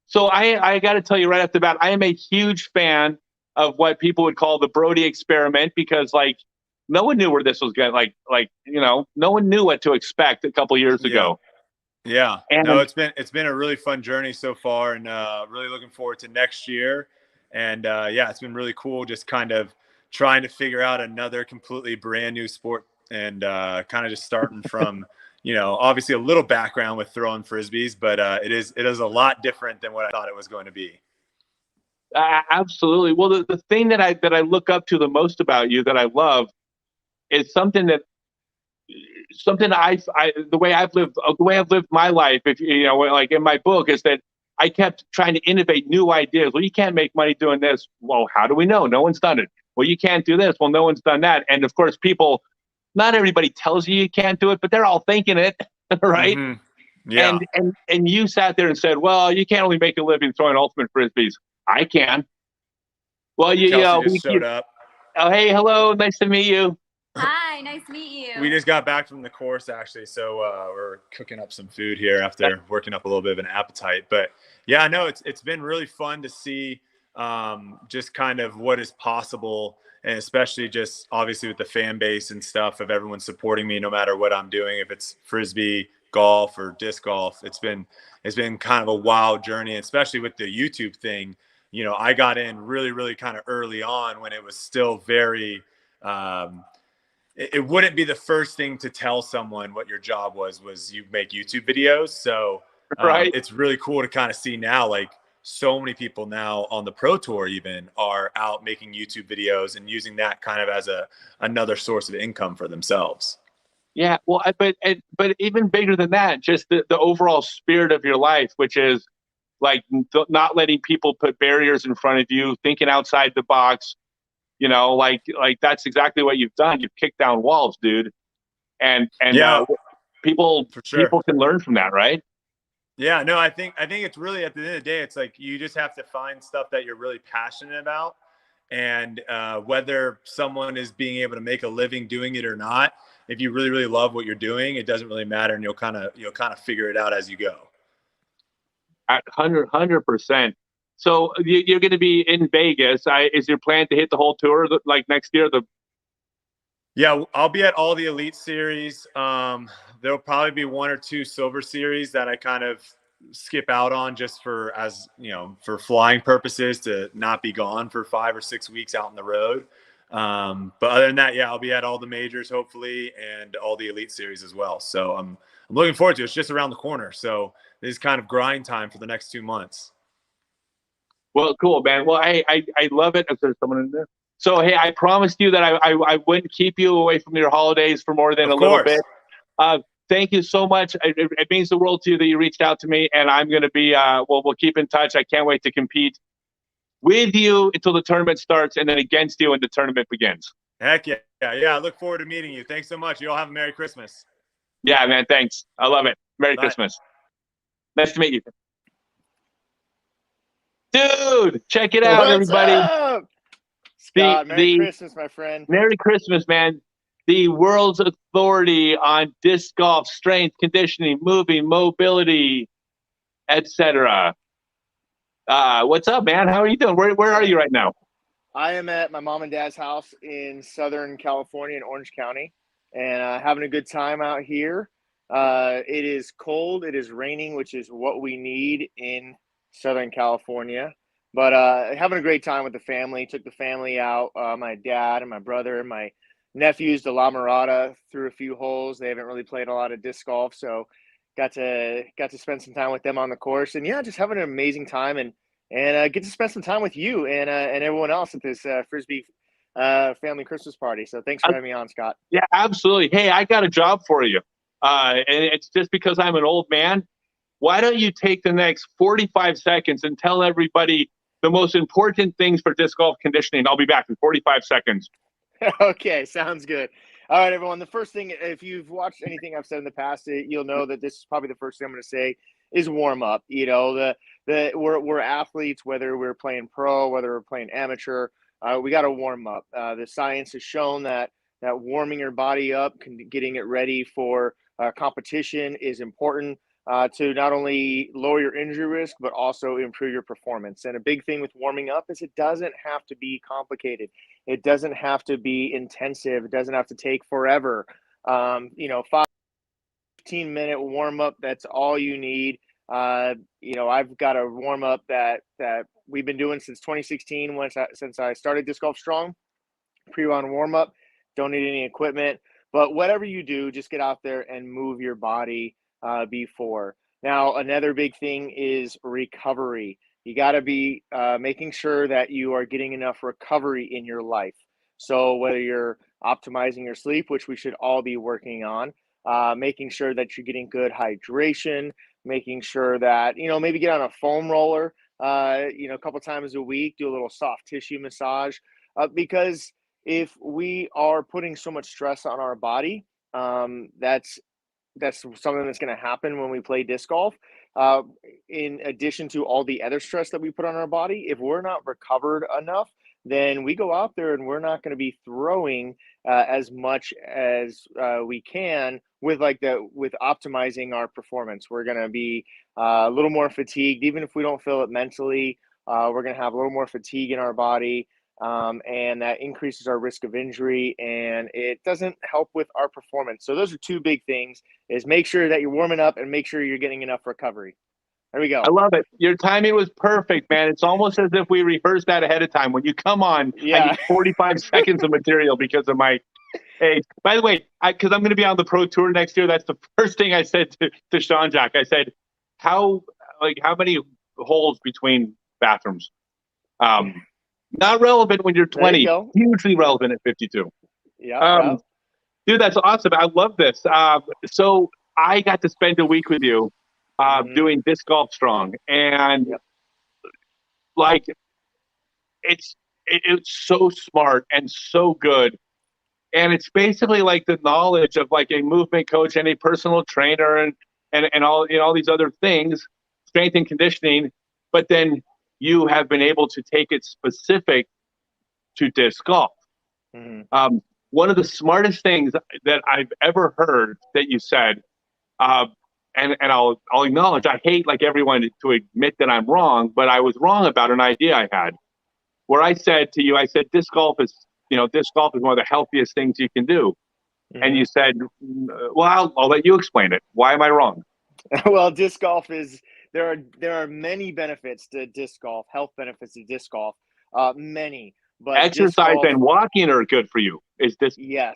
A: So I got to tell you right off the bat, I am a huge fan of what people would call the Brody experiment, because no one knew where this was going. No one knew what to expect a couple years ago.
U: Yeah.
A: And
U: no, it's been a really fun journey so far, and really looking forward to next year. And it's been really cool just kind of trying to figure out another completely brand new sport, and kind of just starting from, obviously a little background with throwing Frisbees, but it is a lot different than what I thought it was going to be.
A: Absolutely. Well, the thing that I look up to the most about you, that I love, is something the way I've lived my life. If like in my book, is that I kept trying to innovate new ideas. Well, you can't make money doing this. Well, how do we know? No one's done it. Well, you can't do this. Well, no one's done that. And of course, not everybody tells you can't do it, but they're all thinking it, right?
U: Mm-hmm.
H: Yeah.
A: And you sat there and said, well, you can't only make a living throwing ultimate Frisbees. I can. Well,
U: Kelsey just showed up.
A: Oh, hey, hello. Nice to meet you.
B: Hi, nice to meet you.
U: We just got back from the course, actually, so we're cooking up some food here after working up a little bit of an appetite. But yeah, no, it's been really fun to see just kind of what is possible, and especially just obviously with the fan base and stuff of everyone supporting me no matter what I'm doing, if it's Frisbee, golf, or disc golf. It's been kind of a wild journey, especially with the YouTube thing. You know, I got in really, really kind of early on when it was still very it wouldn't be the first thing to tell someone what your job was you make YouTube videos. So
A: right.
U: It's really cool to kind of see now, like so many people now on the Pro Tour even are out making YouTube videos and using that kind of as another source of income for themselves.
A: Yeah, well, but even bigger than that, just the overall spirit of your life, which is like not letting people put barriers in front of you, thinking outside the box. You know, like that's exactly what you've done. You've kicked down walls, dude. And
U: yeah,
A: people can learn from that, right?
U: Yeah, no, I think it's really, at the end of the day, it's like you just have to find stuff that you're really passionate about, and whether someone is being able to make a living doing it or not, if you really, really love what you're doing, it doesn't really matter, and you'll kind of figure it out as you go.
A: At 100%. So you're going to be in Vegas. Is your plan to hit the whole tour like next year?
U: Yeah, I'll be at all the Elite Series. There'll probably be one or two Silver Series that I kind of skip out on just for flying purposes, to not be gone for 5 or 6 weeks out on the road. But other than that, yeah, I'll be at all the majors hopefully, and all the Elite Series as well. So I'm looking forward to it. It's just around the corner. So this is kind of grind time for the next 2 months.
A: Well, cool, man. Well, I love it. If there's someone in there. So, hey, I promised you that I wouldn't keep you away from your holidays for more than a little bit. Thank you so much. It means the world to you that you reached out to me, and I'm going to be, we'll keep in touch. I can't wait to compete with you until the tournament starts, and then against you when the tournament begins.
U: Heck yeah. Yeah. I look forward to meeting you. Thanks so much. You all have a Merry Christmas.
A: Yeah, man. Thanks. I love it. Merry
U: Bye.
A: Christmas. Nice to meet you. Dude, check it out, everybody.
L: Up? Scott, Merry Christmas, my friend.
A: Merry Christmas, man. The world's authority on disc golf, strength, conditioning, moving, mobility, etc. What's up, man? How are you doing? Where are you right now?
L: I am at my mom and dad's house in Southern California in Orange County, and having a good time out here. It is cold. It is raining, which is what we need in Southern California. But having a great time with the family. Took the family out, my dad and my brother and my nephews to La Mirada, through a few holes. They haven't really played a lot of disc golf, so got to spend some time with them on the course. And yeah, just having an amazing time, and get to spend some time with you and everyone else at this Frisbee family Christmas party. So thanks for having me on, Scott.
A: Yeah, absolutely. Hey, I got a job for you. And it's just because I'm an old man. Why don't you take the next 45 seconds and tell everybody the most important things for disc golf conditioning? I'll be back in 45 seconds.
L: Okay, sounds good. All right, everyone. The first thing, if you've watched anything I've said in the past, you'll know that this is probably the first thing I'm going to say is warm up. You know, we're athletes, whether we're playing pro, whether we're playing amateur, we got to warm up. The science has shown that warming your body up, getting it ready for competition is important. To not only lower your injury risk, but also improve your performance. And a big thing with warming up is it doesn't have to be complicated. It doesn't have to be intensive. It doesn't have to take forever. 15-minute warm up, that's all you need. I've got a warm up that we've been doing since 2016, since I started Disc Golf Strong. Pre-run warm up, don't need any equipment, but whatever you do, just get out there and move your body before. Now, another big thing is recovery. You got to be making sure that you are getting enough recovery in your life. So whether you're optimizing your sleep, which we should all be working on, making sure that you're getting good hydration, making sure that, maybe get on a foam roller, a couple times a week, do a little soft tissue massage, because if we are putting so much stress on our body, that's that's something that's going to happen when we play disc golf. In addition to all the other stress that we put on our body, if we're not recovered enough, then we go out there and we're not going to be throwing as much as we can with optimizing our performance. We're going to be a little more fatigued, even if we don't feel it mentally. We're going to have a little more fatigue in our body, and that increases our risk of injury, and it doesn't help with our performance. So those are two big things: is make sure that you're warming up and make sure you're getting enough recovery. There we go.
A: I love it. Your timing was perfect, man. It's almost as if we rehearsed that ahead of time. When you come on, I need 45 seconds of material because of my age. By the way, because I'm going to be on the pro tour next year, that's the first thing I said to Sean Jack. I said, how many holes between bathrooms? Not relevant when you're 20. Hugely relevant at 52.
L: Yeah.
A: Dude, that's awesome. I love this. So I got to spend a week with you doing Disc Golf Strong, and it's so smart and so good. And it's basically like the knowledge of like a movement coach and a personal trainer and all these other things, strength and conditioning. But then you have been able to take it specific to disc golf. One of the smartest things that I've ever heard that you said, and I'll acknowledge, I hate like everyone to admit that I'm wrong, but I was wrong about an idea I had, where I said to you, disc golf is one of the healthiest things you can do. And you said, well, I'll let you explain it. Why am I wrong?
L: Well, disc golf is, there are many benefits to disc golf, health benefits to disc golf, many. But
A: exercise and walking are good for you. Is this?
L: Yes,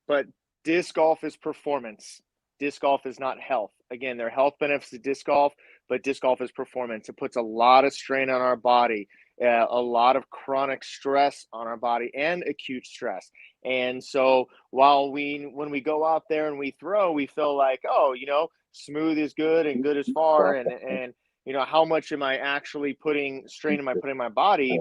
L: but disc golf is performance. Disc golf is not health. Again, there are health benefits to disc golf, but disc golf is performance. It puts a lot of strain on our body, a lot of chronic stress on our body, and acute stress. And so when we go out there and we throw, we feel like, smooth is good and good is far. And how much am I actually putting my body?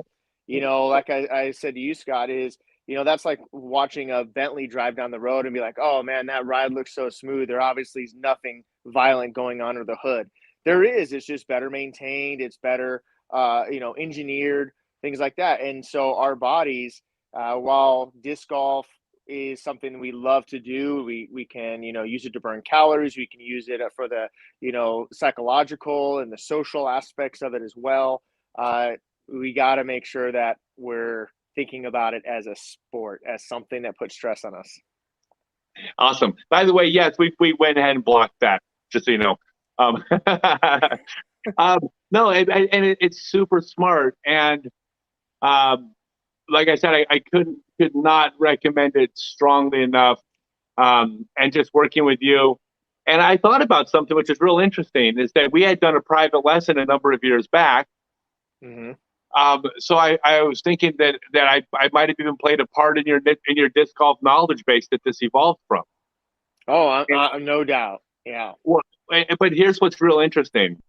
L: Like I said to you, Scott, is, that's like watching a Bentley drive down the road and be like, oh man, that ride looks so smooth. There obviously is nothing violent going on under the hood. There is, it's just better maintained. It's better, engineered, things like that. And so our bodies, while disc golf is something we love to do, we can, use it to burn calories. We can use it for the, psychological and the social aspects of it as well. We got to make sure that we're thinking about it as a sport, as something that puts stress on us.
A: Awesome. By the way, yes, we went ahead and blocked that, just so you know. No, it's super smart. And like I said, I could not recommend it strongly enough. And just working with you. And I thought about something which is real interesting, is that we had done a private lesson a number of years back. So I was thinking that I might have even played a part in your disc golf knowledge base that this evolved from.
L: Oh, no doubt. Yeah.
A: Well, but here's what's real interesting,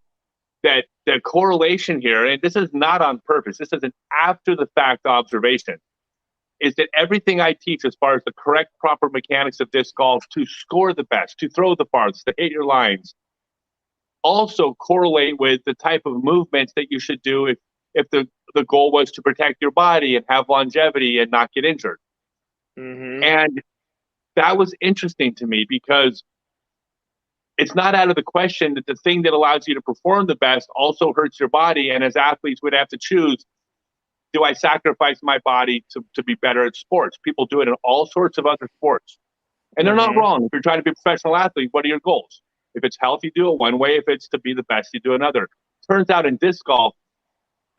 A: that the correlation here, and this is not on purpose, this is an after the fact observation, is that everything I teach as far as the correct, proper mechanics of disc golf to score the best, to throw the farthest, to hit your lines, also correlate with the type of movements that you should do if the goal was to protect your body and have longevity and not get injured. And that was interesting to me, because it's not out of the question that the thing that allows you to perform the best also hurts your body. And as athletes would have to choose, do I sacrifice my body to be better at sports? People do it in all sorts of other sports. And they're not wrong. If you're trying to be a professional athlete, what are your goals? If it's health, you do it one way. If it's to be the best, you do another. Turns out in disc golf,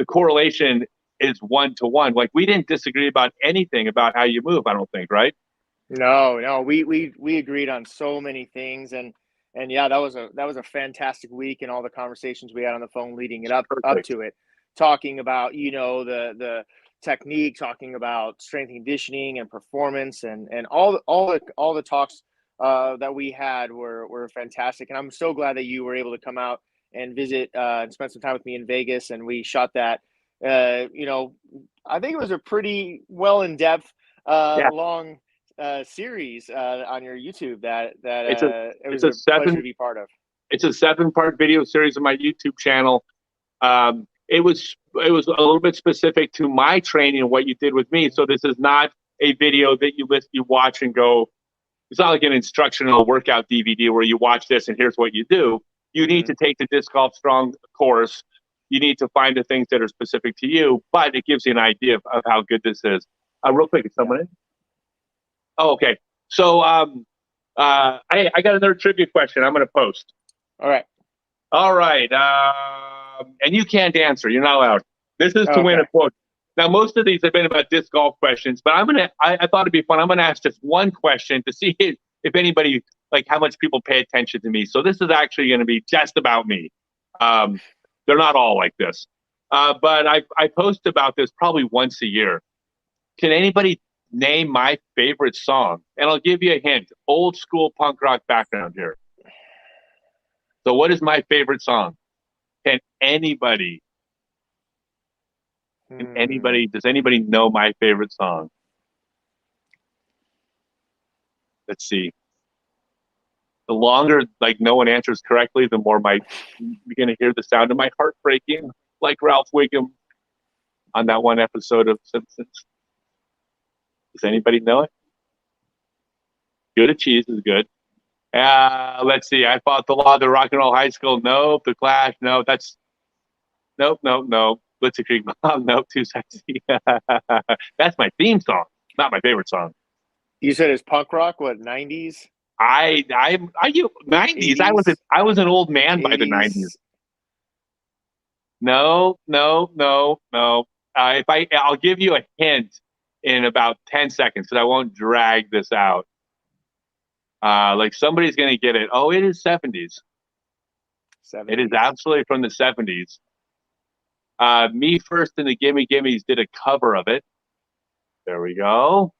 A: the correlation is 1-to-1. Like, we didn't disagree about anything about how you move, I don't think, right?
L: No, we agreed on so many things, and yeah, that was a fantastic week, and all the conversations we had on the phone leading it up to it, talking about the technique, talking about strength and conditioning and performance, and all the talks that we had were fantastic. And I'm so glad that you were able to come out and visit and spend some time with me in Vegas, and we shot that. I think it was a pretty well in-depth, long series on your YouTube that
A: It's
L: it was
A: a
L: a pleasure to
A: seven.
L: be part of.
A: It's a 7-part video series on my YouTube channel. It was a little bit specific to my training and what you did with me. So this is not a video that you watch and go. It's not like an instructional workout DVD where you watch this and here's what you do. You need to take the Disc Golf Strong course. You need to find the things that are specific to you, but it gives you an idea of how good this is. Real quick, is someone in? Oh, okay. So I got another trivia question I'm going to post.
L: All right.
A: All right. And you can't answer. You're not allowed. This is to win a quote. Now, most of these have been about disc golf questions, but I thought it'd be fun. I'm going to ask just one question to see if anybody, like how much people pay attention to me. So this is actually going to be just about me. They're not all like this. But I post about this probably once a year. Can anybody name my favorite song? And I'll give you a hint. Old school punk rock background here. So what is my favorite song? Can anybody, does anybody know my favorite song? Let's see. The longer, like, no one answers correctly, the more you're going to hear the sound of my heart breaking, like Ralph Wiggum on that one episode of Simpsons. Does anybody know it? Good at Cheese is good. Let's see. I fought the law of the Rock and Roll High School. Nope. The Clash. No, that's nope. Blitzkrieg Bomb. Nope. Too sexy. That's my theme song, not my favorite song.
L: You said it's punk rock. What, 90s?
A: I 90s. 80s? I was an old man 80s. By the 90s. No. I'll give you a hint in about 10 seconds because I won't drag this out. Like somebody's going to get it. Oh, it is 70s. It is absolutely from the 70s. Me First and the Gimme Gimmes did a cover of it. There we go.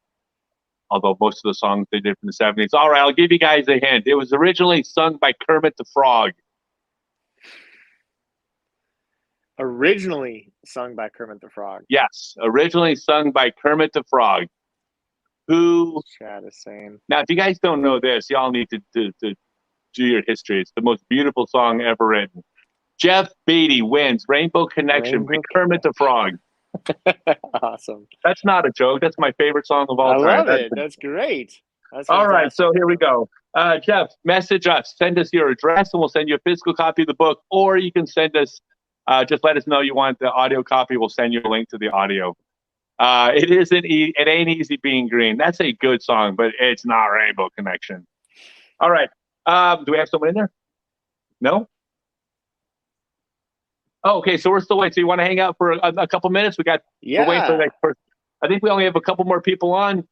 A: Although most of the songs they did from the 70s. All right, I'll give you guys a hint. It was originally sung by Kermit the Frog.
L: Originally sung by Kermit the Frog.
A: Yes, originally sung by Kermit the Frog. Who?
L: Chad is saying.
A: Now, if you guys don't know this, y'all need to do your history. It's the most beautiful song ever written. Jeff Beatty wins Rainbow Connection by Kermit the Frog.
L: Awesome.
A: That's not a joke. That's my favorite song of all time.
L: I love it. That's great. That's
A: all right, so here we go. Jeff, message us. Send us your address, and we'll send you a physical copy of the book. Or you can send us, just let us know you want the audio copy. We'll send you a link to the audio. It ain't easy being green. That's a good song, but it's not Rainbow Connection. All right. Do we have someone in there? No? Oh, okay, so we're still waiting. So you want to hang out for a couple minutes? We're waiting for the next person. I think we only have a couple more people on.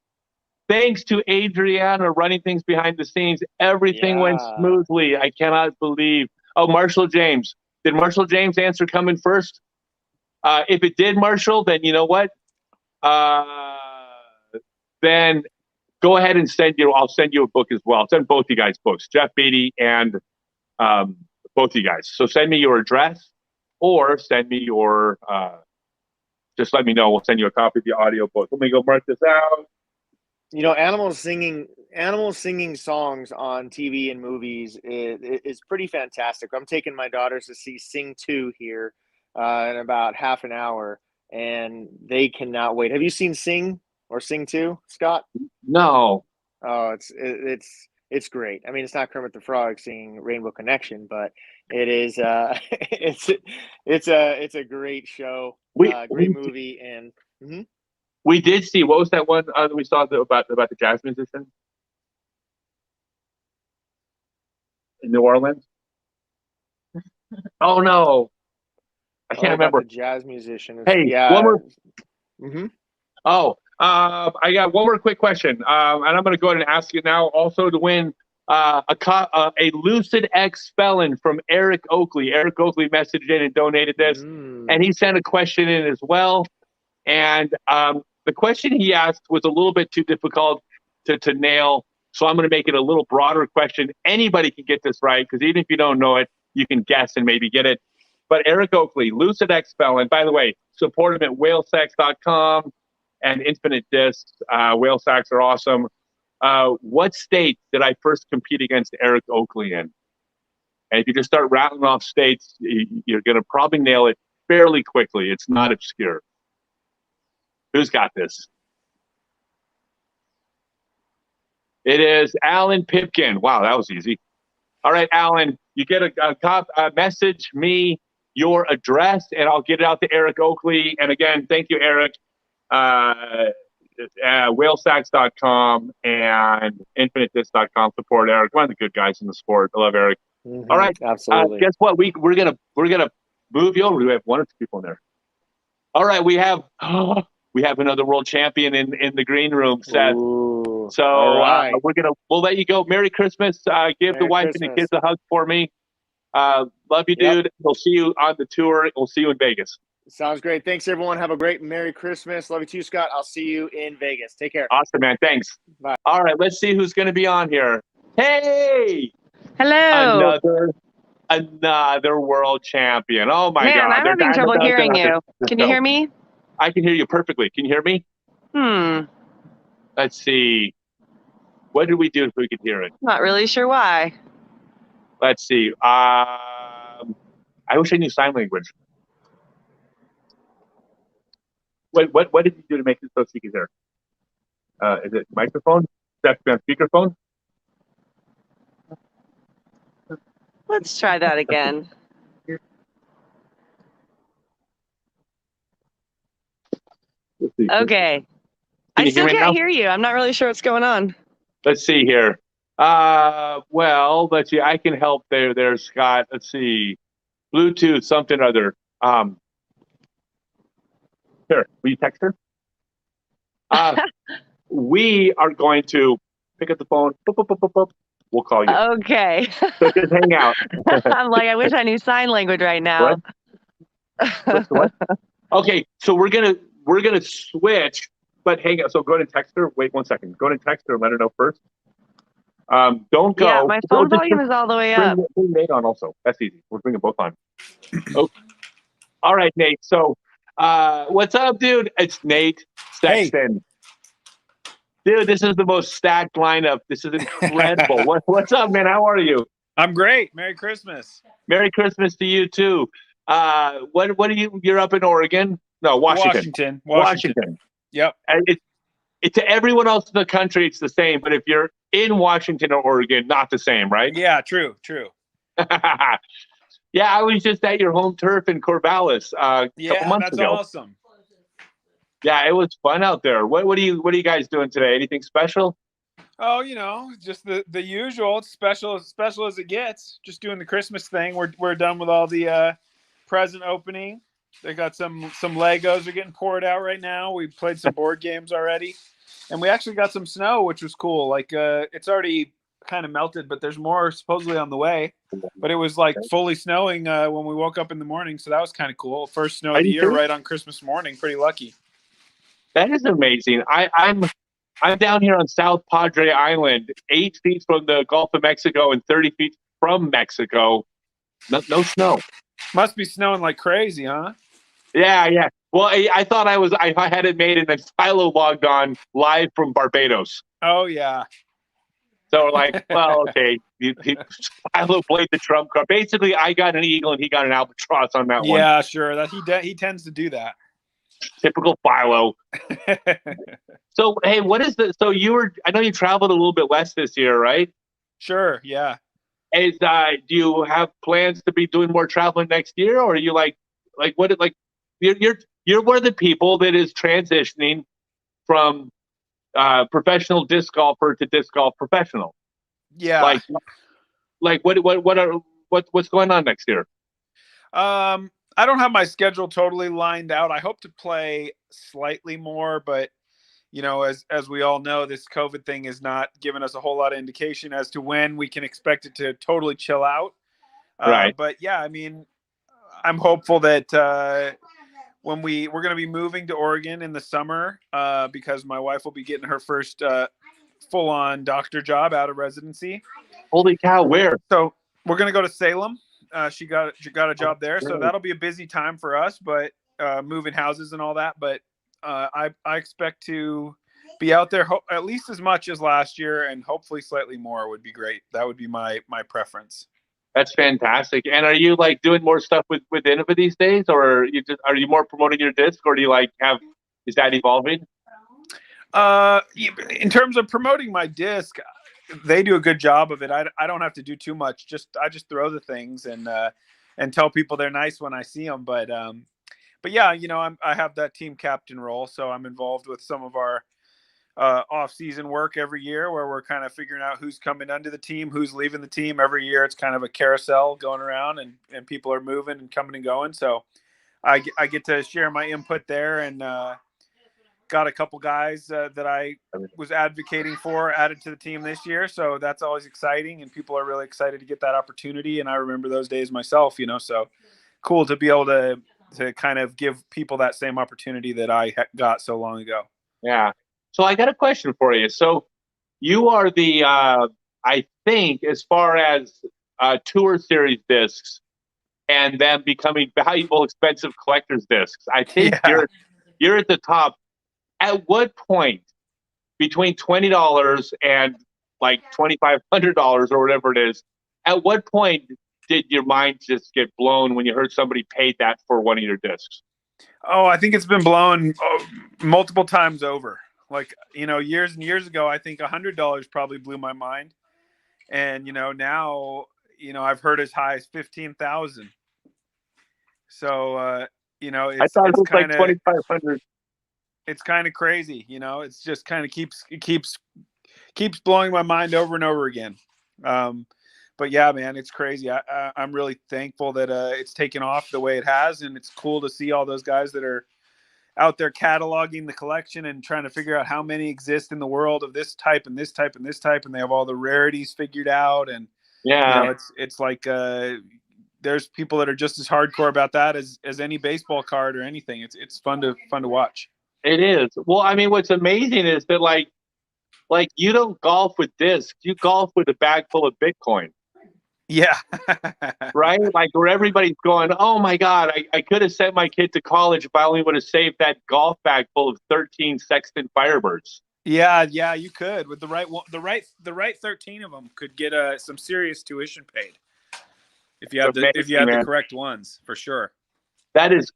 A: Thanks to Adriana running things behind the scenes. Everything went smoothly. I cannot believe. Oh, Marshall James. Did Marshall James' answer come in first? If it did, Marshall, then you know what? Then go ahead and I'll send you a book as well. I'll send both you guys books, Jeff Beatty and both you guys. So send me your address or send me your, just let me know. We'll send you a copy of the audio book. Let me go mark this out.
L: You know, animals singing songs on TV and movies is pretty fantastic. I'm taking my daughters to see Sing 2 here in about half an hour, and they cannot wait. Have you seen Sing or Sing 2, Scott?
A: No.
L: Oh, it's great. I mean, it's not Kermit the Frog singing Rainbow Connection, but it is. It's a great show, great movie, and. Mm-hmm.
A: We did see, what was that one that we saw about the jazz musician in New Orleans? Oh no, I can't remember.
L: The jazz musician.
A: Hey,
L: yeah.
A: one more.
L: Mm-hmm.
A: Oh, I got one more quick question, and I'm going to go ahead and ask you now. Also, to win a Lucid X Felon from Eric Oakley. Eric Oakley messaged in and donated this, and he sent a question in as well. And the question he asked was a little bit too difficult to nail, so I'm going to make it a little broader question. Anybody can get this right, because even if you don't know it, you can guess and maybe get it. But Eric Oakley, Lucid X Felon, by the way, support him at whalesax.com and Infinite Discs. Whale Sax are awesome. What state did I first compete against Eric Oakley in? And if you just start rattling off states, you're going to probably nail it fairly quickly. It's not obscure. Who's got this? It is Alan Pipkin. Wow, that was easy. All right, Alan, you get a message me your address, and I'll get it out to Eric Oakley. And again, thank you, Eric. Whalesacks.com and infinitedisc.com support Eric. One of the good guys in the sport. I love Eric.
L: Mhm,
A: All right,
L: absolutely.
A: guess what? We're gonna move you over. We have one or two people in there. All right, we have another world champion in the green room, Seth.
L: Ooh,
A: So
L: all right.
A: we'll let you go. Merry Christmas. Give the
L: Merry
A: wife and the
L: Christmas.
A: kids a hug for me. Love you,
L: Yep.
A: dude. We'll see you on the tour. We'll see you in Vegas.
L: Sounds great. Thanks, everyone. Have a great Merry Christmas. Love you too, Scott. I'll see you in Vegas. Take care.
A: Awesome, man. Thanks.
L: Bye.
A: All right, let's see who's going to be on here. Hey,
C: Hello.
A: another world champion. Oh my
C: Man,
A: God.
C: I'm
A: They're
C: having trouble
A: diamond
C: hearing
A: dogs.
C: you. Can you hear me?
A: I can hear you perfectly. Can you hear me? Let's see. What did we do if we could hear it?
C: Not really sure why.
A: Let's see. I wish I knew sign language. What did you do to make it so she could hear? Is it microphone? That's on speakerphone?
C: Let's try that again. Okay.
A: Can
C: I
A: you
C: still
A: hear me
C: can't
A: now?
C: hear you. I'm not really sure what's going on.
A: Let's see here. Well, let's see. I can help there, Scott. Let's see. Bluetooth, something or other. Here, will you text her? We are going to pick up the phone. Boop, boop, boop, boop, boop. We'll call you.
C: Okay.
A: So just hang out.
C: I'm like, I wish I knew sign language right now.
A: What? Okay, so we're gonna switch, but hang on. So go ahead and text her. Wait 1 second. Go ahead and text her and let her know first. Don't go.
C: Yeah, my
A: Go,
C: phone
A: just
C: volume is all the way
A: bring,
C: up.
A: bring Nate on also. That's easy. We're bringing both on. Oh. All right, Nate. So, what's up, dude? It's Nate Sexton. Dude, this is the most stacked lineup. This is incredible. What's up, man? How are you?
V: I'm great. Merry Christmas.
A: Merry Christmas to you too. What are you? You're up in Oregon? No, Washington. Washington.
V: Yep.
A: And it to everyone else in the country, it's the same. But if you're in Washington or Oregon, not the same, right?
V: Yeah, true.
A: Yeah, I was just at your home turf in Corvallis a couple months
V: that's
A: ago.
V: awesome.
A: Yeah, it was fun out there. What are you guys doing today? Anything special?
V: Oh, just the usual. It's special as it gets. Just doing the Christmas thing. We're done with all the present opening. They got some Legos are getting poured out right now. We played some board games already, and we actually got some snow, which was cool. Like it's already kind of melted, but there's more supposedly on the way. But it was like fully snowing when we woke up in the morning, so that was kind of cool. First snow of the year, right on Christmas morning. Pretty lucky.
A: That is amazing. I'm down here on South Padre Island, 8 feet from the Gulf of Mexico and 30 feet from Mexico. No snow.
V: Must be snowing like crazy, huh?
A: Yeah. Well, I thought I had it made, and then Philo logged on live from Barbados.
V: Oh yeah.
A: So we're like, well, okay. Philo played the trump card. Basically, I got an eagle and he got an albatross on that one.
V: Yeah, sure. That he tends to do that.
A: Typical Philo. So, hey, so I know you traveled a little bit less this year, right?
V: Sure, yeah.
A: Do you have plans to be doing more traveling next year, or are you you're one of the people that is transitioning from professional disc golfer to disc golf professional?
V: Yeah.
A: What's going on next year?
V: I don't have my schedule totally lined out. I hope to play slightly more, but as we all know, this COVID thing is not giving us a whole lot of indication as to when we can expect it to totally chill out.
A: Right.
V: But yeah, I mean, I'm hopeful that when we're going to be moving to Oregon in the summer because my wife will be getting her first full-on doctor job out of residency.
A: Holy cow! Where?
V: So we're going to go to Salem. She got a job there, so that'll be a busy time for us. But moving houses and all that. But I expect to be out there at least as much as last year, and hopefully slightly more would be great. That would be my preference.
A: That's fantastic. And are you like doing more stuff with Innova these days, or are you more promoting your disc, or do you like is that evolving?
V: In terms of promoting my disc, they do a good job of it. I don't have to do too much. I just throw the things and tell people they're nice when I see them. But yeah, I have that team captain role, so I'm involved with some of our off-season work every year, where we're kind of figuring out who's coming under the team, who's leaving the team. Every year, it's kind of a carousel going around, and people are moving and coming and going. So I get to share my input there, and got a couple guys that I was advocating for added to the team this year. So that's always exciting, and people are really excited to get that opportunity. And I remember those days myself, so cool to be able to kind of give people that same opportunity that I got so long ago.
A: Yeah. So I got a question for you. So you are the, I think, as far as Tour Series discs and them becoming valuable, expensive collector's discs, I think you're at the top. At what point between $20 and like $2,500 or whatever it is, at what point did your mind just get blown when you heard somebody paid that for one of your discs?
V: Oh, I think it's been blown multiple times over. Like, years and years ago, I think $100 probably blew my mind. And, now, I've heard as high as 15,000. So,
A: I thought it was like 2,500.
V: It's kind of crazy, it's just kind of keeps blowing my mind over and over again. But yeah, man, it's crazy. I'm really thankful that it's taken off the way it has. And it's cool to see all those guys that are out there cataloging the collection and trying to figure out how many exist in the world of this type and this type and this type. And they have all the rarities figured out. And it's like, there's people that are just as hardcore about that as any baseball card or anything. It's fun to watch.
A: It is. Well, I mean, what's amazing is that like you don't golf with discs, you golf with a bag full of Bitcoin.
V: Yeah.
A: Right? Like where everybody's going, oh my God, I could have sent my kid to college if I only would have saved that golf bag full of 13 Sexton Firebirds.
V: Yeah, you could. With the right 13 of them could get some serious tuition paid. If you have the correct ones, for sure.
A: That is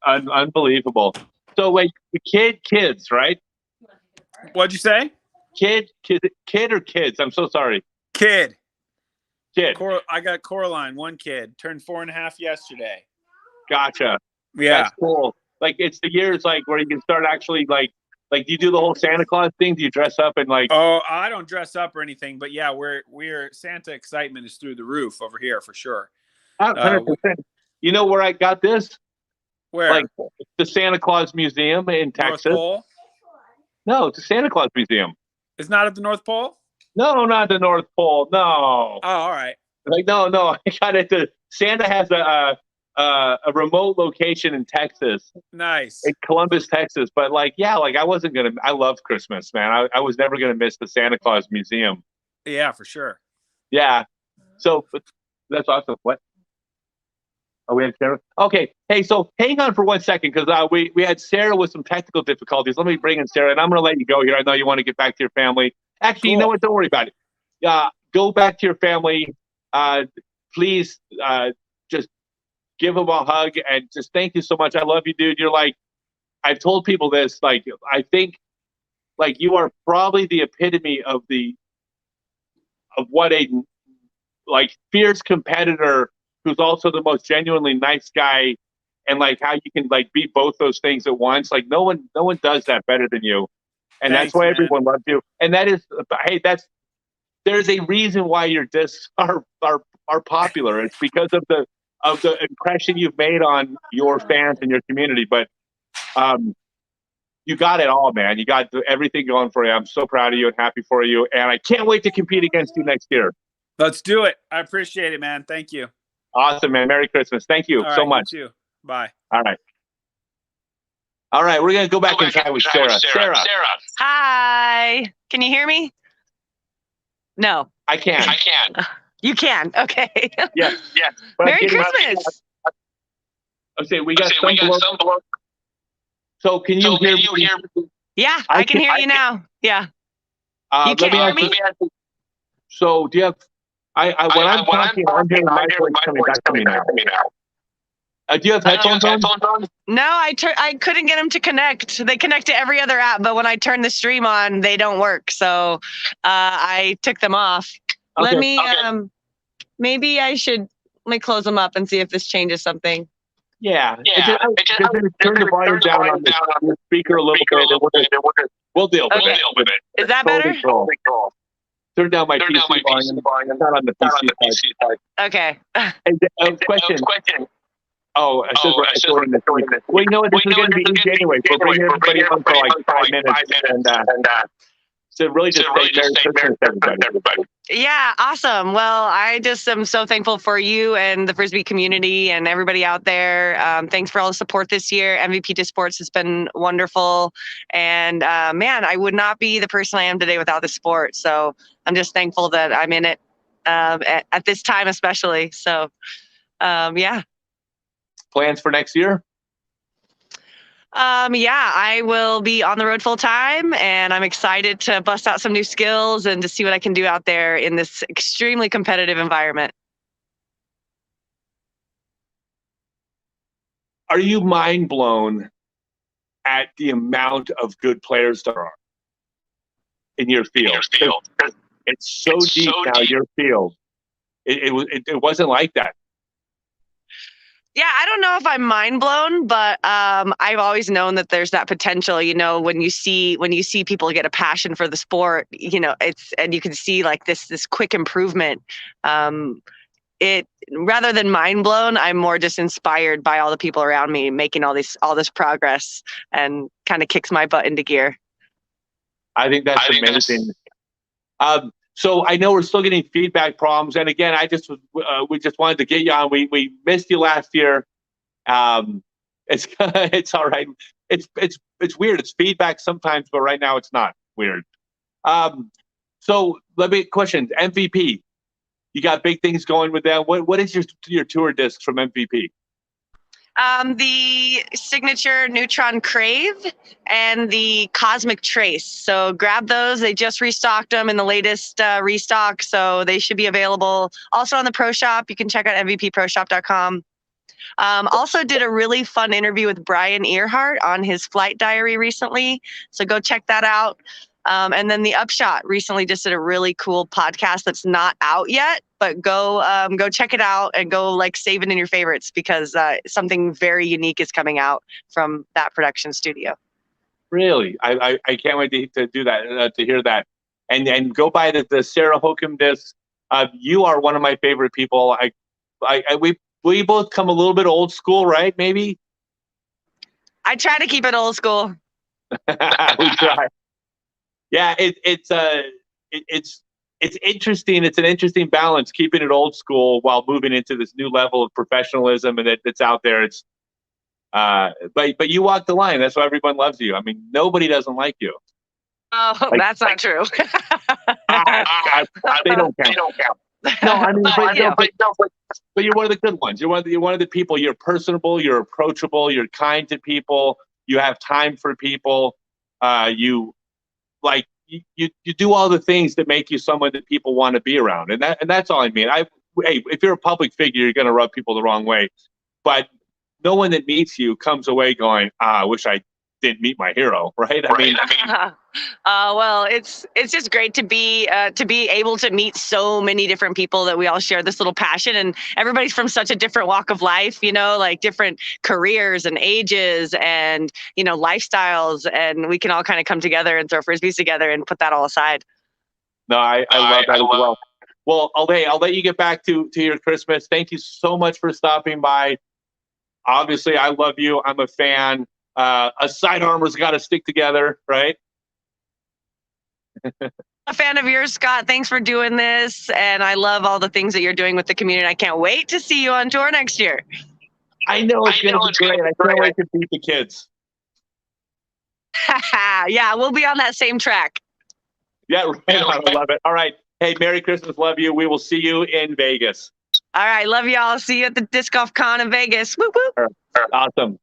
A: unbelievable. So like the kids, right?
V: What'd you say?
A: Kid or kids? I'm so sorry.
V: Kid.
A: I
V: got Coraline, one kid, turned 4.5 yesterday.
A: Gotcha.
V: Yeah.
A: That's cool. Like it's the years like where you can start actually like do you do the whole Santa Claus thing? Do you dress up and like?
V: Oh, I don't dress up or anything, but yeah, we're Santa excitement is through the roof over here for sure.
A: 100%. You know where I got this?
V: Where?
A: Like the Santa Claus Museum in Texas.
V: North Pole?
A: No, it's the Santa Claus Museum.
V: It's not at the North Pole?
A: No, not the North Pole. No.
V: Oh, all right.
A: Like no, I got it. Santa has a remote location in Texas.
V: Nice.
A: In Columbus, Texas. But like, yeah, like I love Christmas, man. I was never gonna miss the Santa Claus Museum.
V: Yeah, for sure.
A: Yeah. So that's awesome. What? Oh, we have Sarah. Okay. Hey, so hang on for 1 second because we had Sarah with some technical difficulties. Let me bring in Sarah, and I'm going to let you go here. I know you want to get back to your family. Actually, cool. You know what? Don't worry about it. Go back to your family. Please just give them a hug and just thank you so much. I love you, dude. You're like, I've told people this. Like, I think like you are probably the epitome of what a like fierce competitor who's also the most genuinely nice guy, and like how you can like be both those things at once. Like no one does that better than you, and
V: Thanks,
A: that's why
V: man.
A: everyone loves you. And that is, hey, there's a reason why your discs are popular. It's because of the impression you've made on your fans and your community. But you got it all, man. You got everything going for you. I'm so proud of you and happy for you, and I can't wait to compete against you next year.
V: Let's do it. I appreciate it, man. Thank you.
A: Awesome, man. Merry Christmas. Thank you so much.
V: You too. Bye.
A: All right. We're going to go back and try with Sarah. Sarah.
C: Hi. Can you hear me? No.
A: I can.
C: You can. Okay.
A: Yes.
C: Merry Christmas.
A: Okay, we got some below. So can you hear me?
C: Yeah, I can hear you now. Yeah. You
A: Let me
C: can't
A: ask
C: hear
A: you.
C: me?
A: So do you have? When I'm talking, I'm hearing my voice coming back to me now. Do you have headphones on?
C: No, I couldn't get them to connect. They connect to every other app, but when I turn the stream on, they don't work. So I took them off. Let me maybe I should let me close them up and see if this changes something.
A: Yeah. Just turn the volume down on the speaker a little bit, and we'll deal with it.
C: Is that better?
A: Turn down my PC volume. Not on the PC side.
C: Okay.
A: Question. Oh, it says we're recording this. Well, you know what? This is going to be easy anyway. We're bringing everybody on for like 5 minutes, and so really just say Merry Christmas, everybody.
C: Yeah, awesome. Well, I just am so thankful for you and the Frisbee community and everybody out there. Thanks for all the support this year. MVP to Sports has been wonderful. And man, I would not be the person I am today without the sport. So I'm just thankful that I'm in it at this time especially. So yeah.
A: Plans for next year?
C: Yeah, I will be on the road full time, and I'm excited to bust out some new skills and to see what I can do out there in this extremely competitive environment.
A: Are you mind blown at the amount of good players there are in your field? It's so deep now, your field. It wasn't like that.
C: Yeah, I don't know if I'm mind blown, but I've always known that there's that potential. You know, when you see people get a passion for the sport, you know, and you can see like this quick improvement. It rather than mind blown, I'm more just inspired by all the people around me making all this progress, and kind of kicks my butt into gear.
A: I think that's amazing. So I know we're still getting feedback problems, and again, we just wanted to get you on. We missed you last year. It's all right. It's weird. It's feedback sometimes, but right now it's not weird. So let me question MVP. You got big things going with them. What is your tour discs from MVP?
C: The Signature Neutron Crave and the Cosmic Trace. So grab those. They just restocked them in the latest restock, so they should be available. Also on the Pro Shop, you can check out mvpproshop.com. Also did a really fun interview with Brian Earhart on his flight diary recently, so go check that out. And then the Upshot recently just did a really cool podcast that's not out yet, but go check it out and go like save it in your favorites, because something very unique is coming out from that production studio.
A: Really, I can't wait to do that, to hear that, and go buy the Sarah Hokum disc. You are one of my favorite people. We both come a little bit old school, right? Maybe.
C: I try to keep it old school.
A: We try. Yeah, it's interesting. It's an interesting balance, keeping it old school while moving into this new level of professionalism, and that's out there. It's but you walk the line. That's why everyone loves you. I mean, nobody doesn't like you.
C: Oh, that's not true.
A: They don't count. No, I mean, but you're one of the good ones. You're one of the people. You're personable. You're approachable. You're kind to people. You have time for people. You do all the things that make you someone that people want to be around, and that's all I mean. Hey, if you're a public figure, you're going to rub people the wrong way, but no one that meets you comes away going, I wish I didn't meet my hero, right? I mean,
C: well, it's just great to be able to meet so many different people that we all share this little passion, and everybody's from such a different walk of life, you know, like different careers and ages and, you know, lifestyles, and we can all kind of come together and throw Frisbees together and put that all aside.
A: No, I love that as well. Well, I'll let you get back to your Christmas. Thank you so much for stopping by. Obviously, I love you. I'm a fan. A sidearmer's got to stick together, right?
C: A fan of yours, Scott. Thanks for doing this, and I love all the things that you're doing with the community. I can't wait to see you on tour next year.
A: I know it's going to be great. I can't wait to beat the kids.
C: Yeah, we'll be on that same track.
A: Yeah, right. I love it. All right. Hey, Merry Christmas. Love you. We will see you in Vegas.
C: All right. Love y'all. See you at the Disc Golf Con in Vegas. Whoop, whoop.
A: Awesome.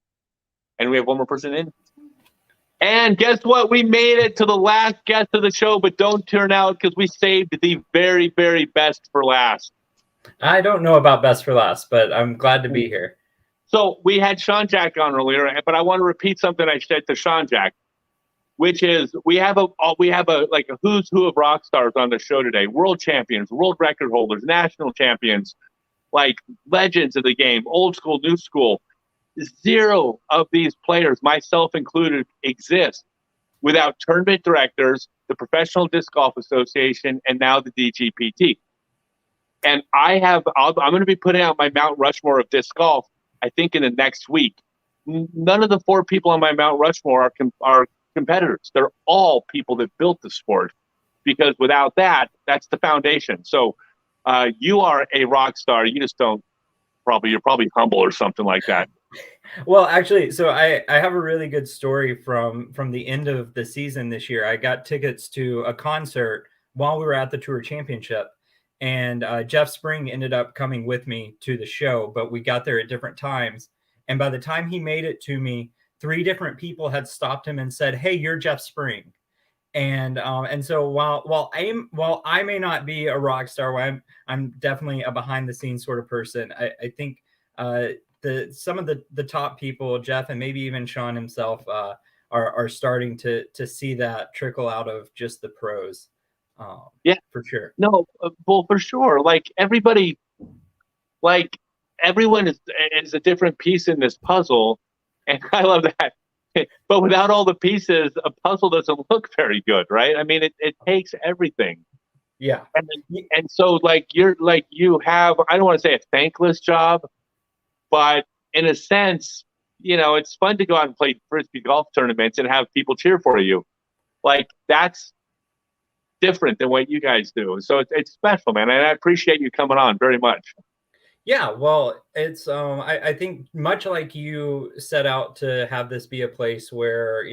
A: And we have one more person in. And guess what? We made it to the last guest of the show, but don't turn out because we saved the very, very best for last.
D: I don't know about best for last, but I'm glad to be here.
A: So we had Sean Jack on earlier, but I want to repeat something I said to Sean Jack, which is we have a like a who's who of rock stars on the show today. World champions, world record holders, national champions, like legends of the game, old school, new school. Zero of these players, myself included, exist without tournament directors, the Professional Disc Golf Association, and now the DGPT. And I'm going to be putting out my Mount Rushmore of disc golf, I think, in the next week. None of the 4 people on my Mount Rushmore are competitors. They're all people that built the sport, because without that, that's the foundation. So you are a rock star. You just don't you're probably humble or something like that.
D: Well, actually, so I have a really good story from the end of the season this year. I got tickets to a concert while we were at the Tour Championship, and Jeff Spring ended up coming with me to the show, but we got there at different times. And by the time he made it to me, 3 different people had stopped him and said, "Hey, you're Jeff Spring." And so while I may not be a rock star, I'm definitely a behind the scenes sort of person. I think some of the top people, Jeff and maybe even Sean himself, are starting to see that trickle out of just the pros.
A: Yeah,
D: for sure.
A: No, well, for sure. Like everybody, like everyone is a different piece in this puzzle, and I love that. But without all the pieces, a puzzle doesn't look very good, right? I mean, it takes everything.
D: Yeah.
A: And so like you have, I don't want to say a thankless job, but in a sense, it's fun to go out and play Frisbee golf tournaments and have people cheer for you. Like that's different than what you guys do. So it's special, man. And I appreciate you coming on very much.
D: Yeah, well, it's I think much like you set out to have this be a place where,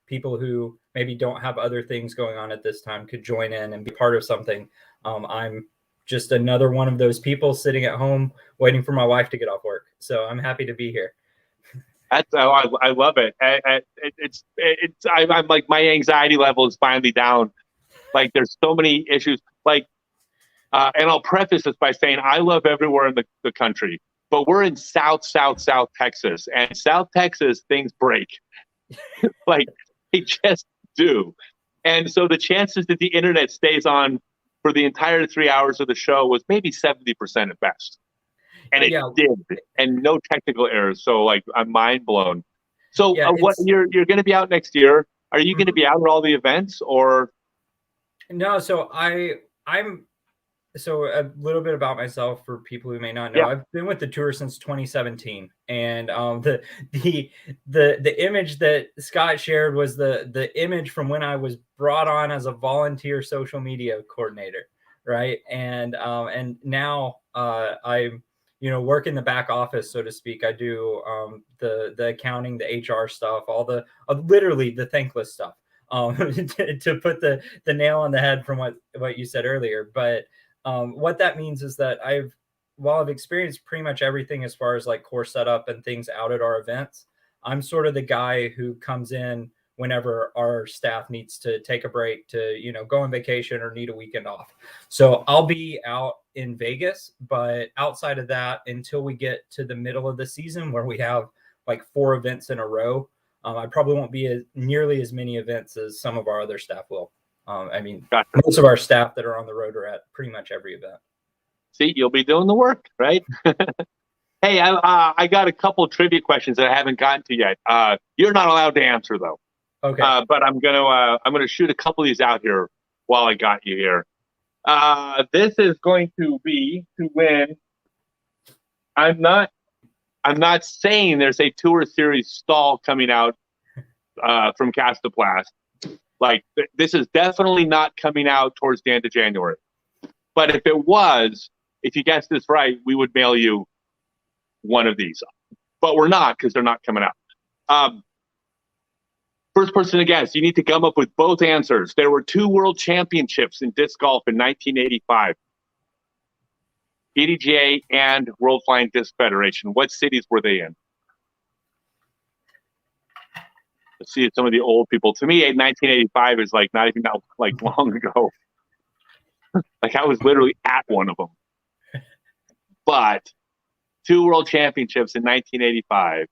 D: people who maybe don't have other things going on at this time could join in and be part of something. I'm just another one of those people sitting at home waiting for my wife to get off work. So I'm happy to be here.
A: I love it. I'm like, my anxiety level is finally down. Like there's so many issues. Like, and I'll preface this by saying I love everywhere in the country, but we're in South Texas, and South Texas things break. Like they just do. And so the chances that the internet stays on for the entire 3 hours of the show was maybe 70% at best. And it did, and no technical errors. So like I'm mind blown. So what you're going to be out next year? Are you going to be out at all the events or?
D: No, so So a little bit about myself for people who may not know. Yeah. I've been with the tour since 2017, and the image that Scott shared was the image from when I was brought on as a volunteer social media coordinator, right? And now I'm work in the back office, so to speak. I do the accounting, the HR stuff, all the literally the thankless stuff. To put the nail on the head from what you said earlier, but. What that means is that while I've experienced pretty much everything as far as like course setup and things out at our events, I'm sort of the guy who comes in whenever our staff needs to take a break to, go on vacation or need a weekend off. So I'll be out in Vegas, but outside of that, until we get to the middle of the season where we have like 4 events in a row, I probably won't be nearly as many events as some of our other staff will. Most of our staff that are on the road are at pretty much every event.
A: See, you'll be doing the work, right? Hey, I got a couple of trivia questions that I haven't gotten to yet. You're not allowed to answer though.
D: Okay.
A: But I'm gonna shoot a couple of these out here while I got you here. This is going to be to win. I'm not saying there's a Tour Series stall coming out from Castaplast. Like this is definitely not coming out towards the end of January. But if it was, if you guessed this right, we would mail you one of these. But we're not, because they're not coming out. First person to guess, you need to come up with both answers. There were 2 world championships in disc golf in 1985. PDGA and World Flying Disc Federation. What cities were they in? see some of the old people. To me, 1985 is like not even that like long ago. Like I was literally at one of them. But 2 world championships in 1985.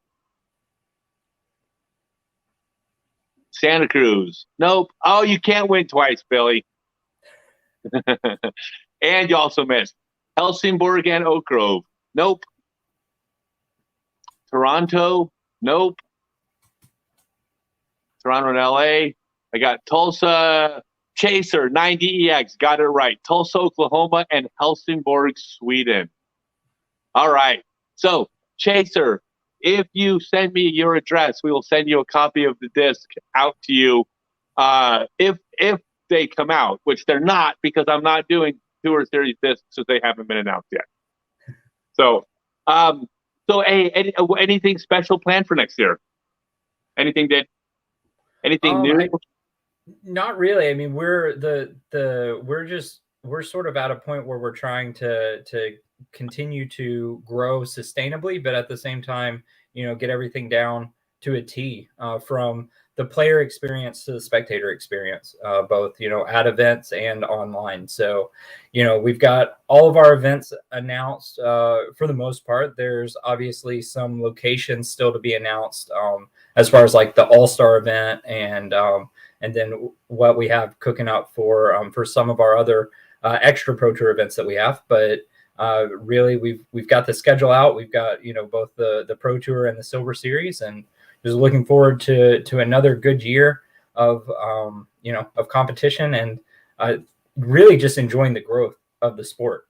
A: Santa Cruz. Nope. Oh, you can't win twice, Billy. And you also missed Helsingborg and Oak Grove. Nope. Toronto. Nope. Toronto and LA. I got Tulsa, Chaser, 90EX. Got it right. Tulsa, Oklahoma, and Helsingborg, Sweden. All right. So, Chaser, if you send me your address, we will send you a copy of the disc out to you. If they come out, which they're not, because I'm not doing Tour Series discs, so they haven't been announced yet. So, hey, anything special planned for next year? Anything new?
D: Not really. I mean, we're sort of at a point where we're trying to continue to grow sustainably, but at the same time, get everything down to a T, from the player experience to the spectator experience, both, at events and online. So, we've got all of our events announced, for the most part. There's obviously some locations still to be announced, as far as like the All-Star event and then what we have cooking up for some of our other extra Pro Tour events that we have. But really, we've got the schedule out. We've got both the Pro Tour and the Silver Series, and just looking forward to another good year of competition, and really just enjoying the growth of the sport.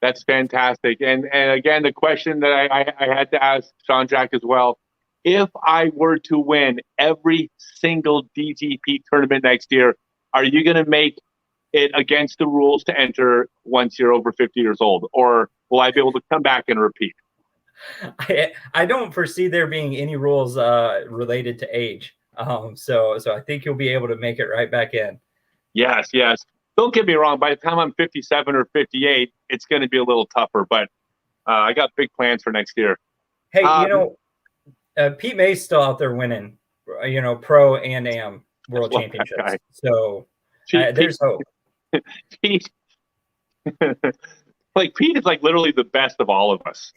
A: That's fantastic. And again, the question that I had to ask Sean Jack as well: if I were to win every single DGP tournament next year, are you going to make it against the rules to enter once you're over 50 years old, or will I be able to come back and repeat?
D: I don't foresee there being any rules related to age. So I think you'll be able to make it right back in.
A: Yes. Don't get me wrong. By the time I'm 57 or 58, it's going to be a little tougher, but I got big plans for next year.
D: Hey, Pete May's still out there winning, pro and am world championships. So there's hope.
A: Pete, Pete is like literally the best of all of us.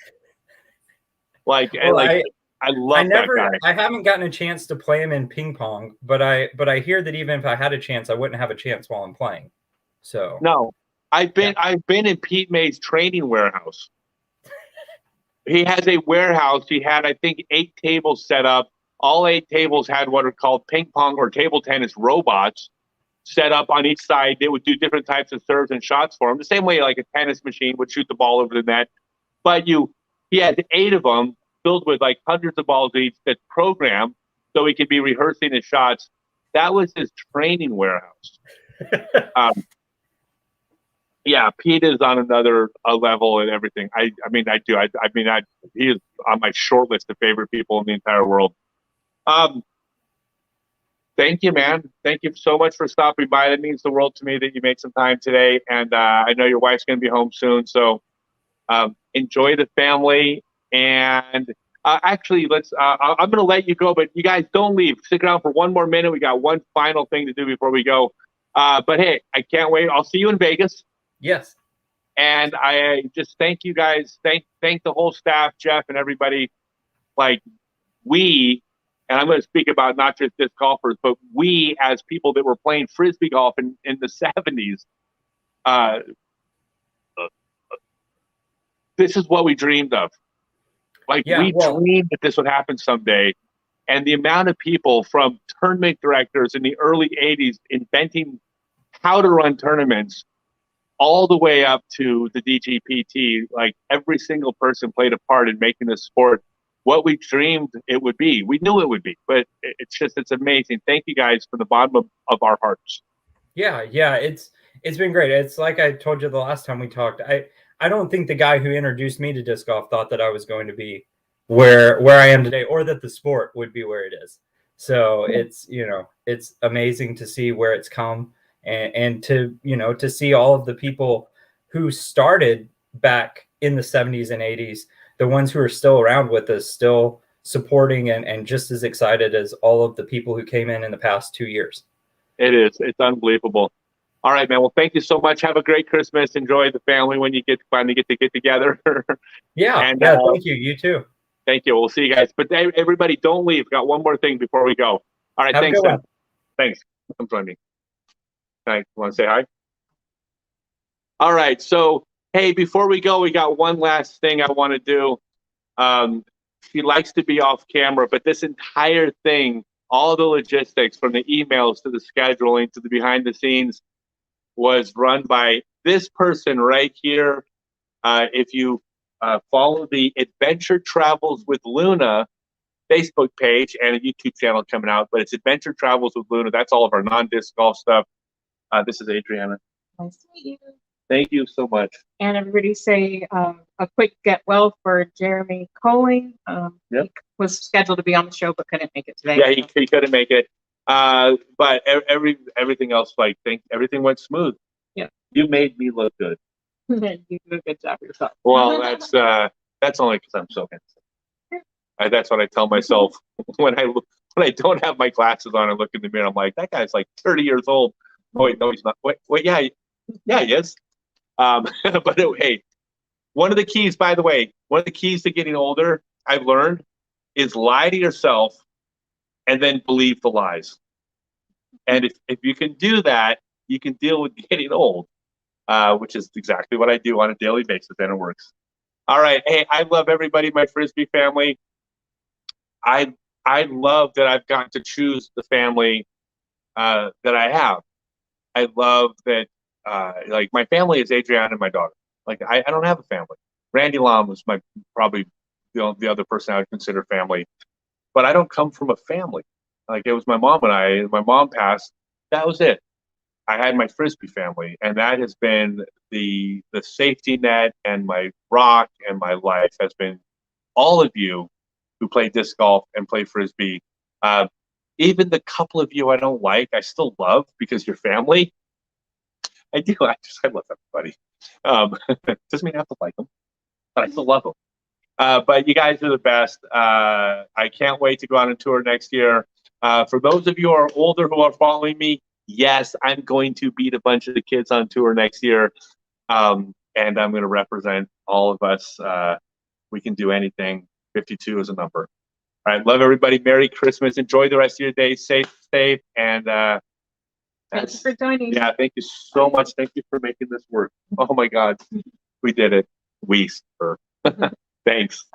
A: I love that guy.
D: I haven't gotten a chance to play him in ping pong, but I hear that even if I had a chance, I wouldn't have a chance while I'm playing. So
A: no, I've been in Pete May's training warehouse. He has a warehouse. He had, I think, 8 tables set up. All 8 tables had what are called ping pong or table tennis robots set up on each side. They would do different types of serves and shots for him, the same way like a tennis machine would shoot the ball over the net. But he had 8 of them filled with like hundreds of balls each that's programmed so he could be rehearsing his shots. That was his training warehouse. Yeah, Pete is on another level and everything. He is on my short list of favorite people in the entire world. Thank you, man. Thank you so much for stopping by. That means the world to me that you made some time today. And I know your wife's going to be home soon. So enjoy the family. And actually, I'm going to let you go, but you guys don't leave. Stick around for one more minute. We got one final thing to do before we go. But hey, I can't wait. I'll see you in Vegas.
D: Yes.
A: And I just thank you guys. Thank the whole staff, Jeff and everybody. And I'm going to speak about not just disc golfers, but we as people that were playing Frisbee golf in the 70s. This is what we dreamed of. We dreamed that this would happen someday. And the amount of people from tournament directors in the early 80s inventing how to run tournaments all the way up to the DGPT, every single person played a part in making this sport what we dreamed it would be. We knew it would be, but it's amazing. Thank you guys from the bottom of our hearts.
D: Yeah, it's been great. It's like I told you the last time we talked. I don't think the guy who introduced me to disc golf thought that I was going to be where I am today, or that the sport would be where it is. So it's amazing to see where it's come, and to see all of the people who started back in the 70s and 80s, the ones who are still around with us, still supporting and just as excited as all of the people who came in the past 2 years.
A: It is. It's unbelievable. All right, man. Well, thank you so much. Have a great Christmas. Enjoy the family when you finally get together.
D: Yeah.
A: And,
D: Thank you. You too.
A: Thank you. We'll see you guys. But everybody, don't leave. Got one more thing before we go. All right.
D: Have a
A: Thanks,
D: good
A: Seth.
D: one.
A: Thanks. Come join me. Thanks. Want to say hi? All right. So, hey, before we go, we got one last thing I want to do. She likes to be off camera, but this entire thing, all the logistics from the emails to the scheduling to the behind the scenes was run by this person right here. If you follow the Adventure Travels with Luna Facebook page and a YouTube channel coming out, but it's Adventure Travels with Luna. That's all of our non-disc golf stuff. This is Adriana.
E: Nice to meet you.
A: Thank you so much.
E: And everybody say a quick get well for Jeremy Colling.
A: Yep.
E: He was scheduled to be on the show but couldn't make it today.
A: Yeah, he couldn't make it. But everything else, everything went smooth.
E: Yeah.
A: You made me look good.
E: You do a good job yourself.
A: Well, that's only because I'm so handsome. That's what I tell myself when I don't have my glasses on and look in the mirror. I'm like, that guy's like 30 years old. Oh, wait, no, he's not. Wait, yeah, he is. But hey, one of the keys, by the way, one of the keys to getting older, I've learned, is lie to yourself and then believe the lies. And if you can do that, you can deal with getting old, which is exactly what I do on a daily basis, and it works. All right. Hey, I love everybody, my Frisbee family. I love that I've gotten to choose the family that I have. I love that, like, my family is Adriana and my daughter. Like, I don't have a family. Randy Lam was probably the other person I would consider family. But I don't come from a family. Like, it was my mom and I. My mom passed. That was it. I had my Frisbee family, and that has been the safety net, and my rock, and my life has been all of you who play disc golf and play Frisbee. Even the couple of you I don't like, I still love because you're family. I do. I love everybody. Doesn't mean I have to like them, but I still love them. But you guys are the best. I can't wait to go out on tour next year. For those of you who are older who are following me, yes, I'm going to beat a bunch of the kids on tour next year. And I'm going to represent all of us. We can do anything. 52 is a number. All right. Love everybody. Merry Christmas. Enjoy the rest of your day. Safe. And
E: thank you for joining.
A: Yeah, thank you so much. Thank you for making this work. Oh, my God. We did it. Thanks.